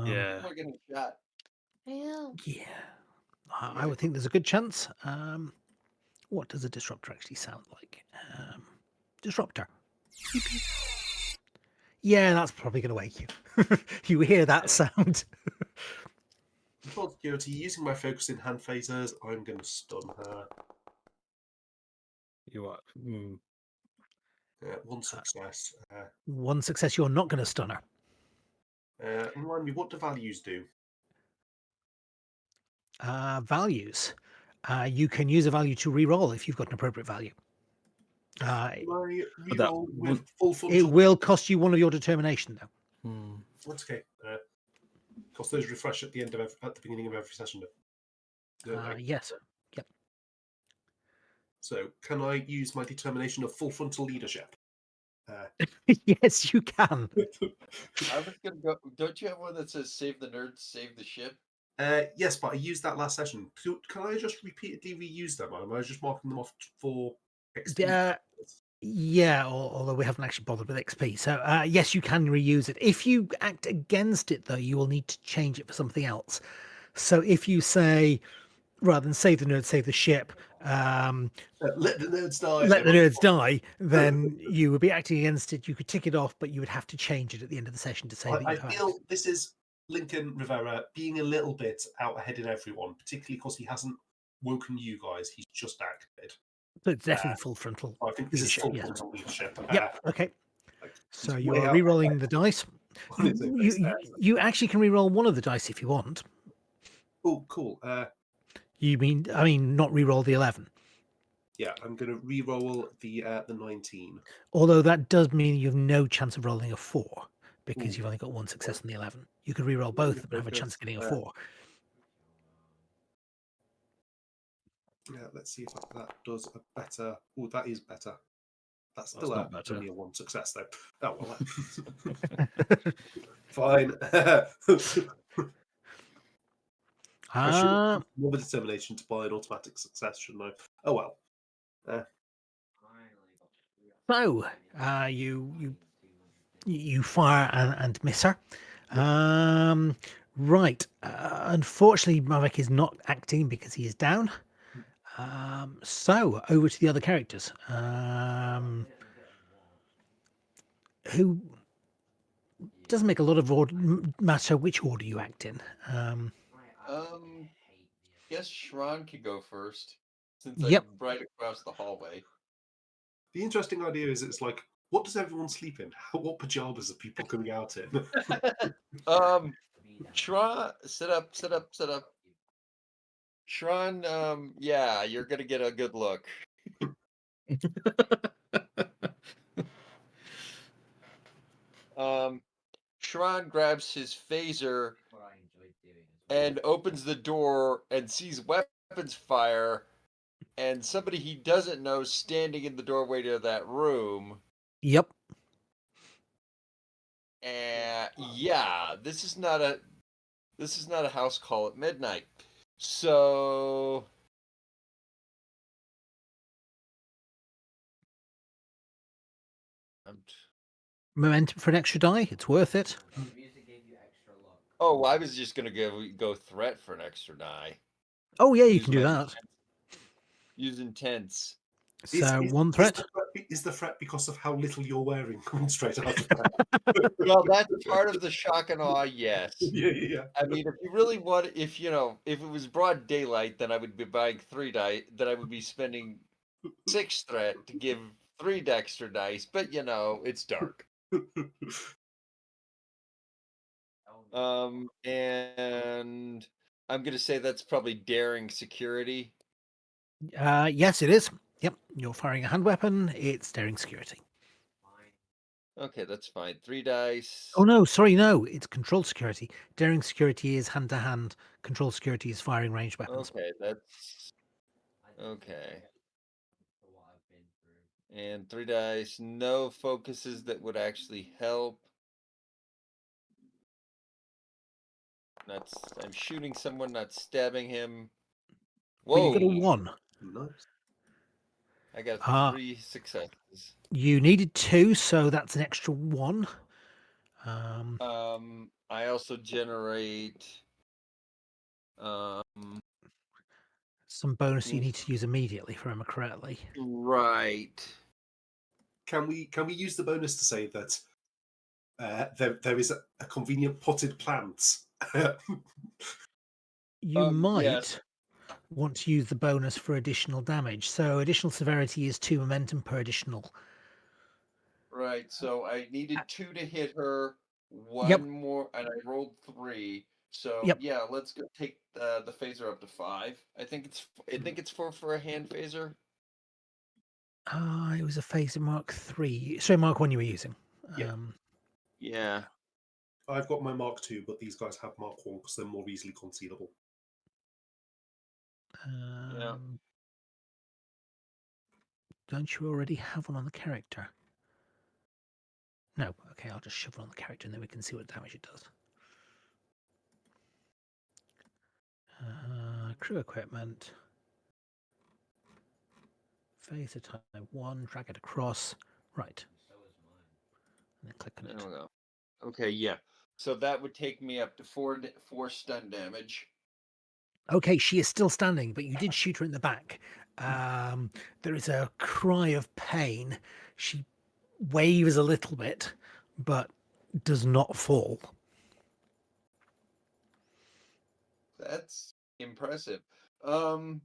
Yeah. We're getting shot. Yeah. Yeah. I would think there's a good chance. What does a disruptor actually sound like? Disruptor. Yeah, that's probably going to wake you. You hear that sound. For security, using my focus in hand phasers, I'm going to stun her. You are. 1 success. 1 success, you're not going to stun her. Remind me, what do values do? Values. You can use a value to re-roll if you've got an appropriate value. Can I But that reroll with would- full It frontal? will cost you 1 of your determination, though. That's okay. Cost those refresh at the end of at the beginning of every session. Don't they? Yes. Yep. So, can I use my determination of full frontal leadership? Yes, you can. I was gonna go. Don't you have one that says "Save the nerds, save the ship"? Yes, but I used that last session. Can I just repeatedly reuse them? Or am I just marking them off for XP? Yeah, although we haven't actually bothered with XP. So, yes, you can reuse it. If you act against it, though, you will need to change it for something else. So if you say, rather than save the nerds, save the ship, Let the nerds die. let the nerds die, then you would be acting against it. You could tick it off, but you would have to change it at the end of the session to say that I you've had. feel this is Lincoln Rivera being a little bit out ahead in everyone, particularly because he hasn't woken you guys. He's just acted. So it's definitely full frontal. I think this is leadership, full yes. frontal leadership. Yep. Okay. Like, So he's you way are out re-rolling ahead the dice. on his own base there. You actually can re-roll 1 of the dice if you want. Oh, cool. I mean, not re-roll the 11. Yeah, I'm going to re-roll the 19. Although that does mean you have no chance of rolling a 4 because Ooh. you've only got 1 success on the 11. You could re-roll both of them and have a chance of getting a 4. Yeah, let's see if that does a better. Oh, that is better. That's still not better. only a 1 success though. Oh well. Fine. I should have more of a determination to buy an automatic success, shouldn't I? Oh well. So you fire and miss her. Right. Unfortunately, Marek is not acting because he is down. So over to the other characters. Who doesn't make a lot of matter which order you act in. Guess Shran can go first, since Yep. I'm right across the hallway. The interesting idea is it's like, what does everyone sleep in? What pajamas are people coming out in? Shran, sit up. Shran, yeah, you're gonna get a good look. Shran grabs his phaser and opens the door and sees weapons fire and somebody he doesn't know standing in the doorway to that room. Yep. And yeah, this is not a house call at midnight. So momentum for an extra die. It's worth it. The music gave you extra luck. Oh, I was just gonna go threat for an extra die. Oh yeah, you Use can do my that. Use intense. So one threat. Is the threat because of how little you're wearing coming straight after that? Well, that's part of the shock and awe. Yes. Yeah. I mean, if you really want, if it was broad daylight, then I would be buying 3 die. Then I would be spending 6 threat to give 3 extra dice. But it's dark. And I'm gonna say that's probably daring security. Yes, it is. Yep, you're firing a hand weapon. It's daring security. Okay, that's fine. 3 dice. Oh no, sorry, no. It's controlled security. Daring security is hand to hand. Controlled security is firing ranged weapons. Okay, that's okay. For what I've been through. And 3 dice. No focuses that would actually help. I'm shooting someone, not stabbing him. But Whoa! you got a 1. Nice. I got Ah. 3 successes. You needed 2, so that's an extra 1. I also generate Some bonus you need to use immediately, if I remember correctly. right. Can we use the bonus to say that there is a convenient potted plant? You might yes. want to use the bonus for additional damage. So additional severity is 2 momentum per additional. Right. So I needed 2 to hit her, 1 Yep. more, and I rolled 3. So Yep. yeah, let's go take the phaser up to 5. I think it's 4 for a hand phaser. It was a phaser Mark 3. Sorry, Mark 1 you were using. Yeah. Yeah. I've got my Mark 2, but these guys have Mark 1 because they're more easily concealable. Don't you already have one on the character? No. Okay, I'll just shove it on the character and then we can see what damage it does. Crew equipment. Phaser type 1. Drag it across. Right. So is mine. And then click on There it. we go. Okay, yeah. So that would take me up to 4 stun damage. Okay, she is still standing, but you did shoot her in the back. There is a cry of pain. She waves a little bit, but does not fall. That's impressive. All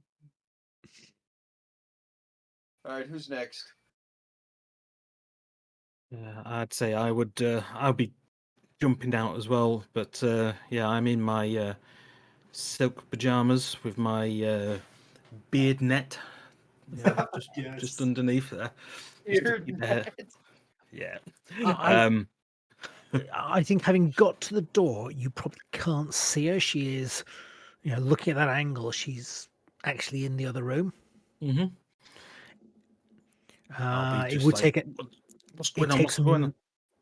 right, who's next? Yeah, I'd say I'll be jumping out as well, but yeah, I'm in my silk pajamas with my beard net, just underneath there. Yeah. I think having got to the door, you probably can't see her. She is, looking at that angle. She's actually in the other room. Mm-hmm. It would take it. What's going on? What's going on?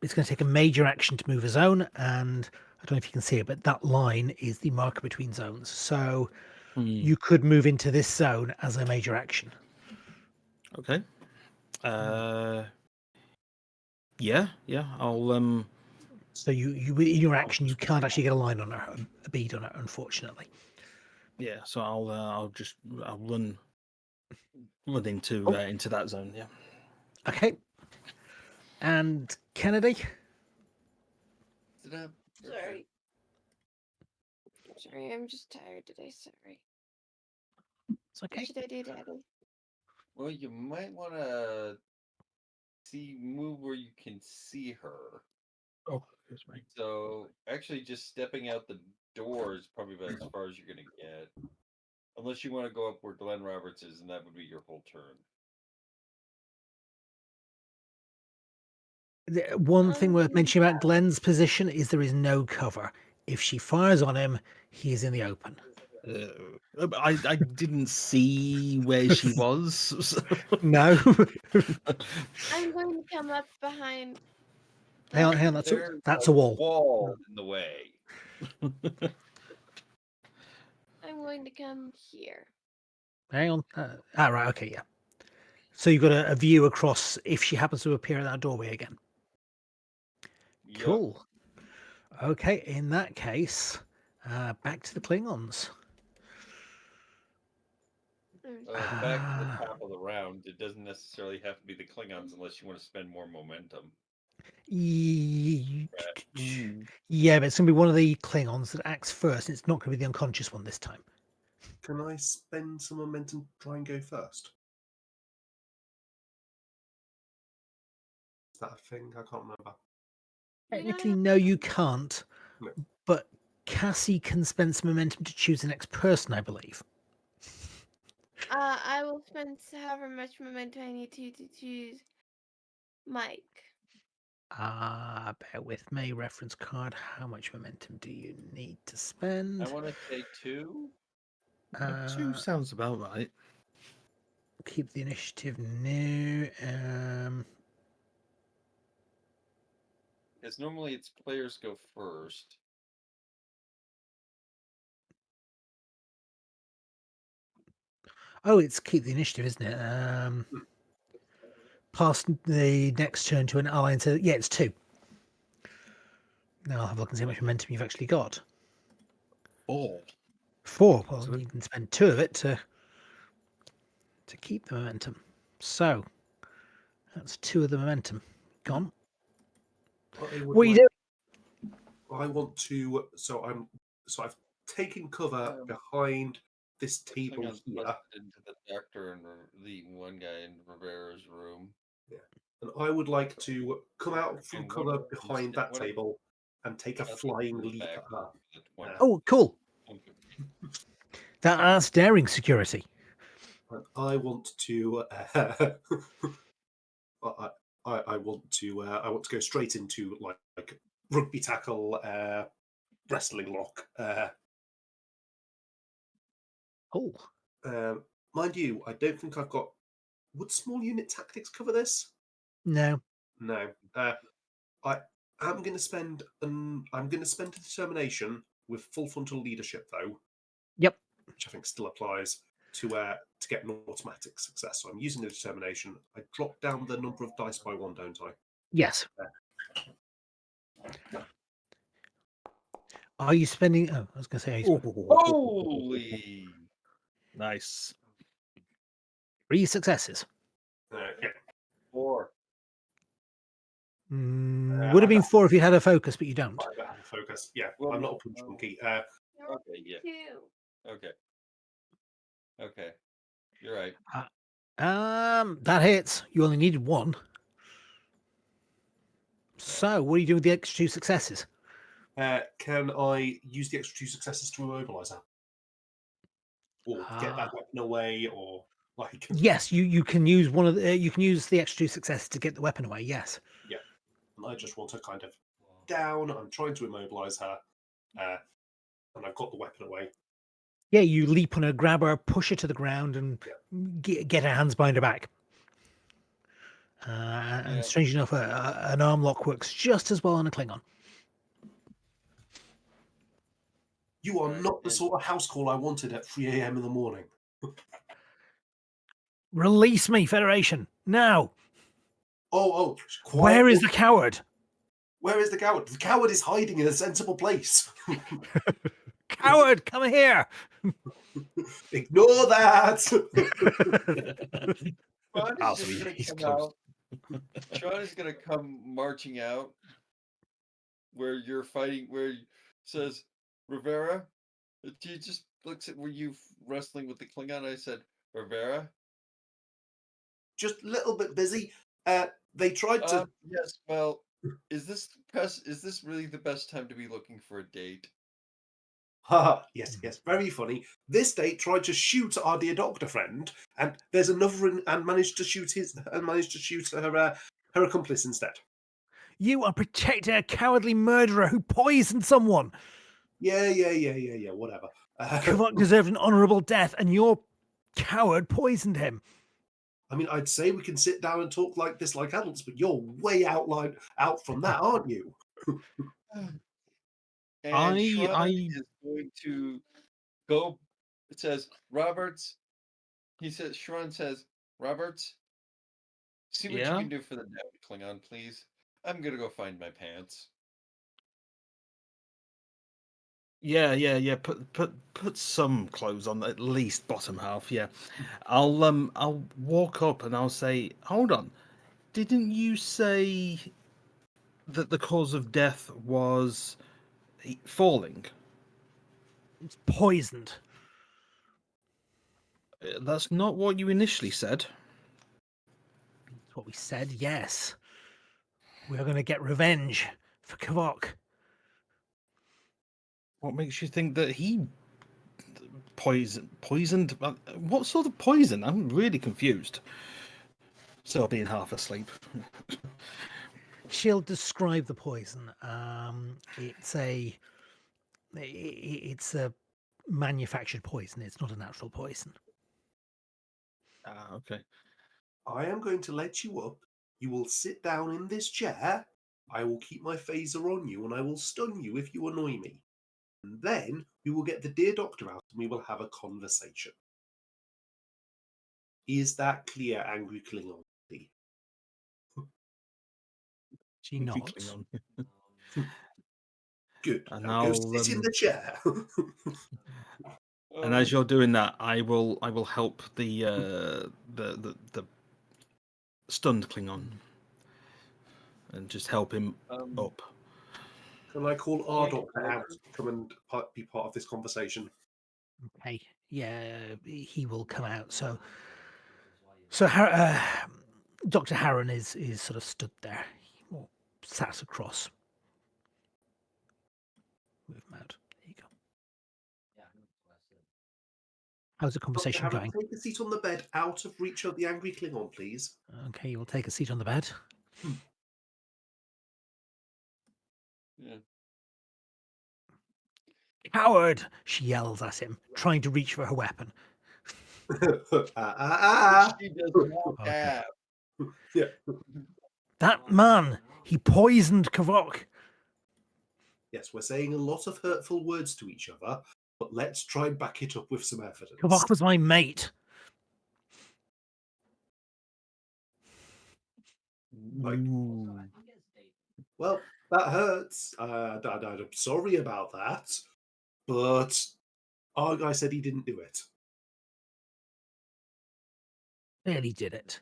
It's going to take a major action to move a zone, and I don't know if you can see it, but that line is the marker between zones. So you could move into this zone as a major action. Okay. Yeah. I'll So you in your action, you can't actually get a line on her, a bead on her, unfortunately. Yeah. So I'll run into into that zone. Yeah. Okay. And Kennedy. Sorry. Sorry, I'm just tired today. Sorry. It's okay. What should I do, Daddy? Well, you might want to move where you can see her. Oh, here's me. So actually, just stepping out the door is probably about as far as you're going to get. Unless you want to go up where Glenn Roberts is, and that would be your whole turn. The one thing worth mentioning about Glenn's position is there is no cover. If she fires on him, he is in the open. I didn't see where she was. So. No. I'm going to come up behind. Hang on. That's a wall. Wall in the way. I'm going to come here. Hang on. Right. Okay. Yeah. So you've got a view across if she happens to appear in that doorway again. Yup. Cool. Okay, in that case, back to the Klingons. Back to the Ah. top of the round. It doesn't necessarily have to be the Klingons unless you want to spend more momentum. Ye- Mm. Yeah, but it's going to be one of the Klingons that acts first. It's not going to be the unconscious one this time. Can I spend some momentum to try and go first? Is that a thing? I can't remember. Technically, no, you can't. No. But Cassie can spend some momentum to choose the next person, I believe. I will spend however much momentum I need to choose Mike. Bear with me. Reference card. How much momentum do you need to spend? I want to say 2. 2 sounds about right. Keep the initiative new. Because normally it's players go first. Oh, it's keep the initiative, isn't it? Pass the next turn to an ally and say, yeah, it's 2. Now I'll have a look and see how much momentum you've actually got. 4. 4. Well, So- you can spend 2 of it to keep the momentum. So that's 2 of the momentum gone. I would What are you like- doing? I want to. So I've taken cover behind this table Klingons here, busted into the doctor and the one guy in Rivera's room. and I would like to come out from And cover one- behind that one- table and take a I'll flying take it leap back at her. to the 20. Oh, cool. Okay. That's daring security. And I want to. I want to. I want to go straight into like rugby tackle, wrestling lock. Oh, Mind you, I don't think I've got. Would small unit tactics cover this? no. No. I am going to spend. I'm going to spend a determination with full frontal leadership, though, Yep. which I think still applies to get an automatic success. So I'm using the determination. I drop down the number of dice by 1, don't I? Yes. Are you spending? Oh, I was going to say, are you spending Holy! Nice. 3 successes? Yeah. 4. Would have been 4 if you had a focus, but you don't. I don't have a focus. Yeah, Well, I'm not a no, punch no. monkey. Okay, yeah. 2. Okay. Okay. You're right. That hits. You only needed 1. So, what are you doing with the extra 2 successes? Can I use the extra 2 successes to immobilize her? Or get that weapon away, or like. Yes, you can use one of the, you can use the extra 2 successes to get the weapon away. Yes. Yeah. And I just want to kind of down. I'm trying to immobilize her, and I've got the weapon away. Yeah, you leap on her, grab her, push her to the ground, and get her hands behind her back. And strange enough, an arm lock works just as well on a Klingon. You are Right, not the and- sort of house call I wanted at 3 a.m. in the morning. Release me, Federation, now! Oh, quiet. Where is the coward? Where is the coward? The coward is hiding in a sensible place. Coward, come here! Ignore that. Sean Oh, is so just gonna he's come close. out. Sean is gonna come marching out where you're fighting, where it says, Rivera, he just looks at where you wrestling with the Klingon. I said, Rivera? Just a little bit busy. They tried to. Yes, well, is this really the best time to be looking for a date? Yes, very funny. This date tried to shoot our dear doctor friend, and there's another, and managed to shoot her accomplice instead. You are protecting a cowardly murderer who poisoned someone. Yeah. Whatever. Kavok deserved an honourable death, and your coward poisoned him. I mean, I'd say we can sit down and talk like this, like adults, but you're way out from that, aren't you? And Sean is going to go. It says, Roberts. He says, Sean says, Roberts, see what you Yeah? can do for the down Klingon, please. I'm going to go find my pants. Yeah. Put some clothes on, at least bottom half. Yeah, I'll walk up and I'll say, hold on, didn't you say that the cause of death was falling? It's poisoned. That's not what you initially said. That's what we said, yes. We're going to get revenge for Kvok. What makes you think that he poisoned? What sort of poison? I'm really confused. Still being half asleep. She'll describe the poison. It's a manufactured poison. It's not a natural poison. Ah, okay. I am going to let you up. You will sit down in this chair. I will keep my phaser on you and I will stun you if you annoy me. And then we will get the dear doctor out and we will have a conversation. Is that clear, angry Klingon? She nods. Good. And Now go sit in the chair. And as you're doing that, I will help the stunned Klingon and just help him up. Can I call our doctor out to come and be part of this conversation? Okay, yeah, he will come out. So Dr. Harron is sort of stood there, or sat across. Move him out. There you go. How's the conversation Dr. going? Harron, take a seat on the bed out of reach of the angry Klingon, please. Okay, you will take a seat on the bed. Yeah. Coward! She yells at him, trying to reach for her weapon. She does not Okay. have. Yeah. That man, he poisoned Kvok. Yes, we're saying a lot of hurtful words to each other, but let's try and back it up with some evidence. Kvok was my mate. Like, well, that hurts. I'm sorry about that, but our guy said he didn't do it. Really did it.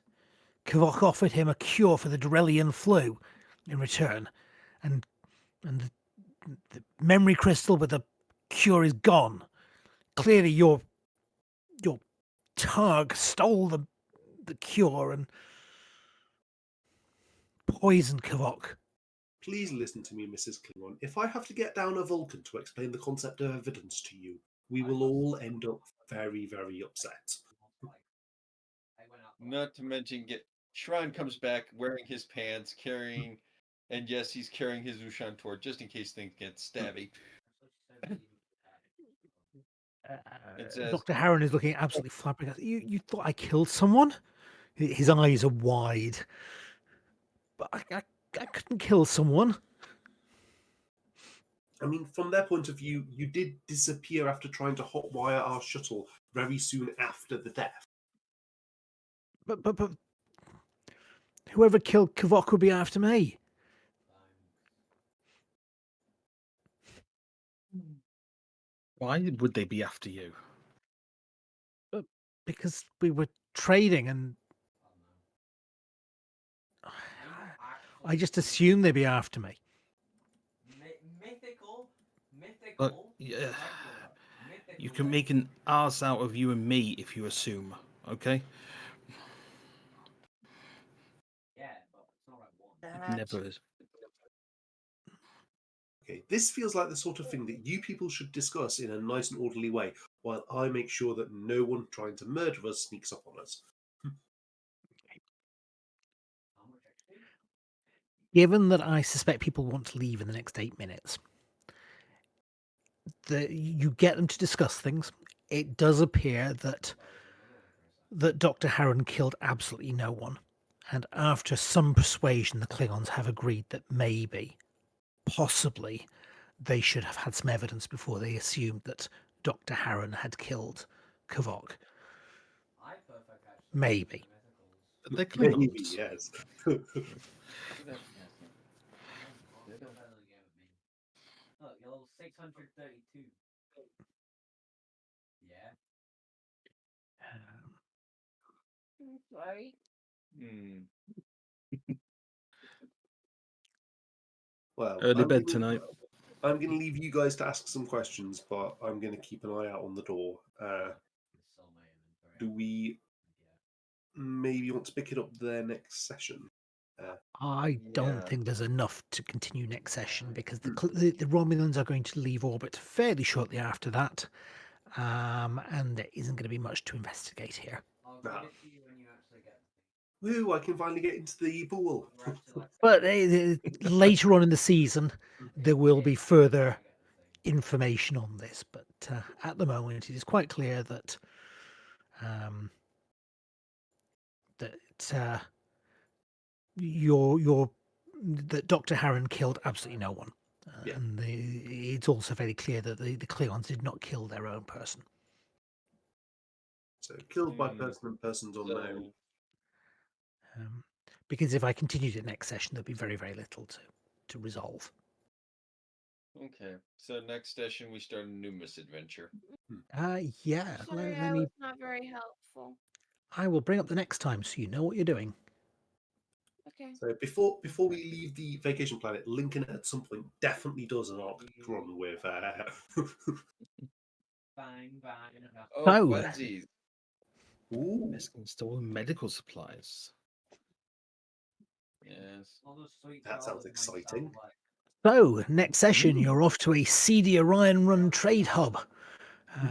Kvok offered him a cure for the Dorellian flu in return, and the memory crystal with the cure is gone. Clearly, your Targ stole the cure and poisoned Kvok. Please listen to me, Mrs. Klingon. If I have to get down a Vulcan to explain the concept of evidence to you, we will all end up very, very upset. Not to mention, Shrine comes back wearing his pants, carrying, and yes, he's carrying his Ushan torch just in case things get stabby. It says, Dr. Harron is looking absolutely flabbergasted. You thought I killed someone? His eyes are wide. But I couldn't kill someone. I mean, from their point of view, you did disappear after trying to hotwire our shuttle very soon after the death. But whoever killed Kvok would be after me. Why would they be after you? Because we were trading and I just assumed they'd be after me. Look, yeah, you can make an arse out of you and me if you assume, okay? It never is. Okay, this feels like the sort of thing that you people should discuss in a nice and orderly way, while I make sure that no one trying to murder us sneaks up on us. Given that I suspect people want to leave in the next 8 minutes, you get them to discuss things. It does appear that Dr. Harron killed absolutely no one. And after some persuasion, the Klingons have agreed that maybe, possibly, they should have had some evidence before they assumed that Dr. Harron had killed Kvok. Maybe. But they're Klingons. Maybe, yes. 632. Yeah. Sorry. Hmm. Well, Early bed tonight. I'm going to leave you guys to ask some questions, but I'm going to keep an eye out on the door. Do we maybe want to pick it up there next session? I don't Yeah. think there's enough to continue next session because the Romulans are going to leave orbit fairly shortly after that, and there isn't going to be much to investigate here. I'll No. give it to you when you actually get Woo! I can finally get into the pool. But later on in the season, there will be further information on this. But at the moment, it is quite clear that that Dr. Harron killed absolutely no one. Yeah. And it's also very clear that the Klingons did not kill their own person. So killed by person and persons unknown. Because if I continued it next session, there'd be very, very little to resolve. Okay. So next session we start a new misadventure. Yeah. Sorry, Let I me. was not very helpful. I will bring up the next time so you know what you're doing. Okay. So before we leave the vacation planet, Lincoln at some point definitely does an arc run with. bang, bang. Oh, Oh. funsies. Ooh, Meskin store medical supplies. Yes. All those sweet That sounds dollars might exciting. sound like- So next session, you're off to a seedy Orion-run trade hub,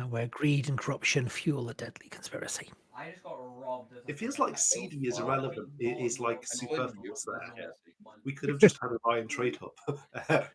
where greed and corruption fuel a deadly conspiracy. I just got robbed. As a it feels fucking like pet. CD is Those irrelevant. fucking It is like $1 superfluous bills there. was We could have just had a Ryan trade hub.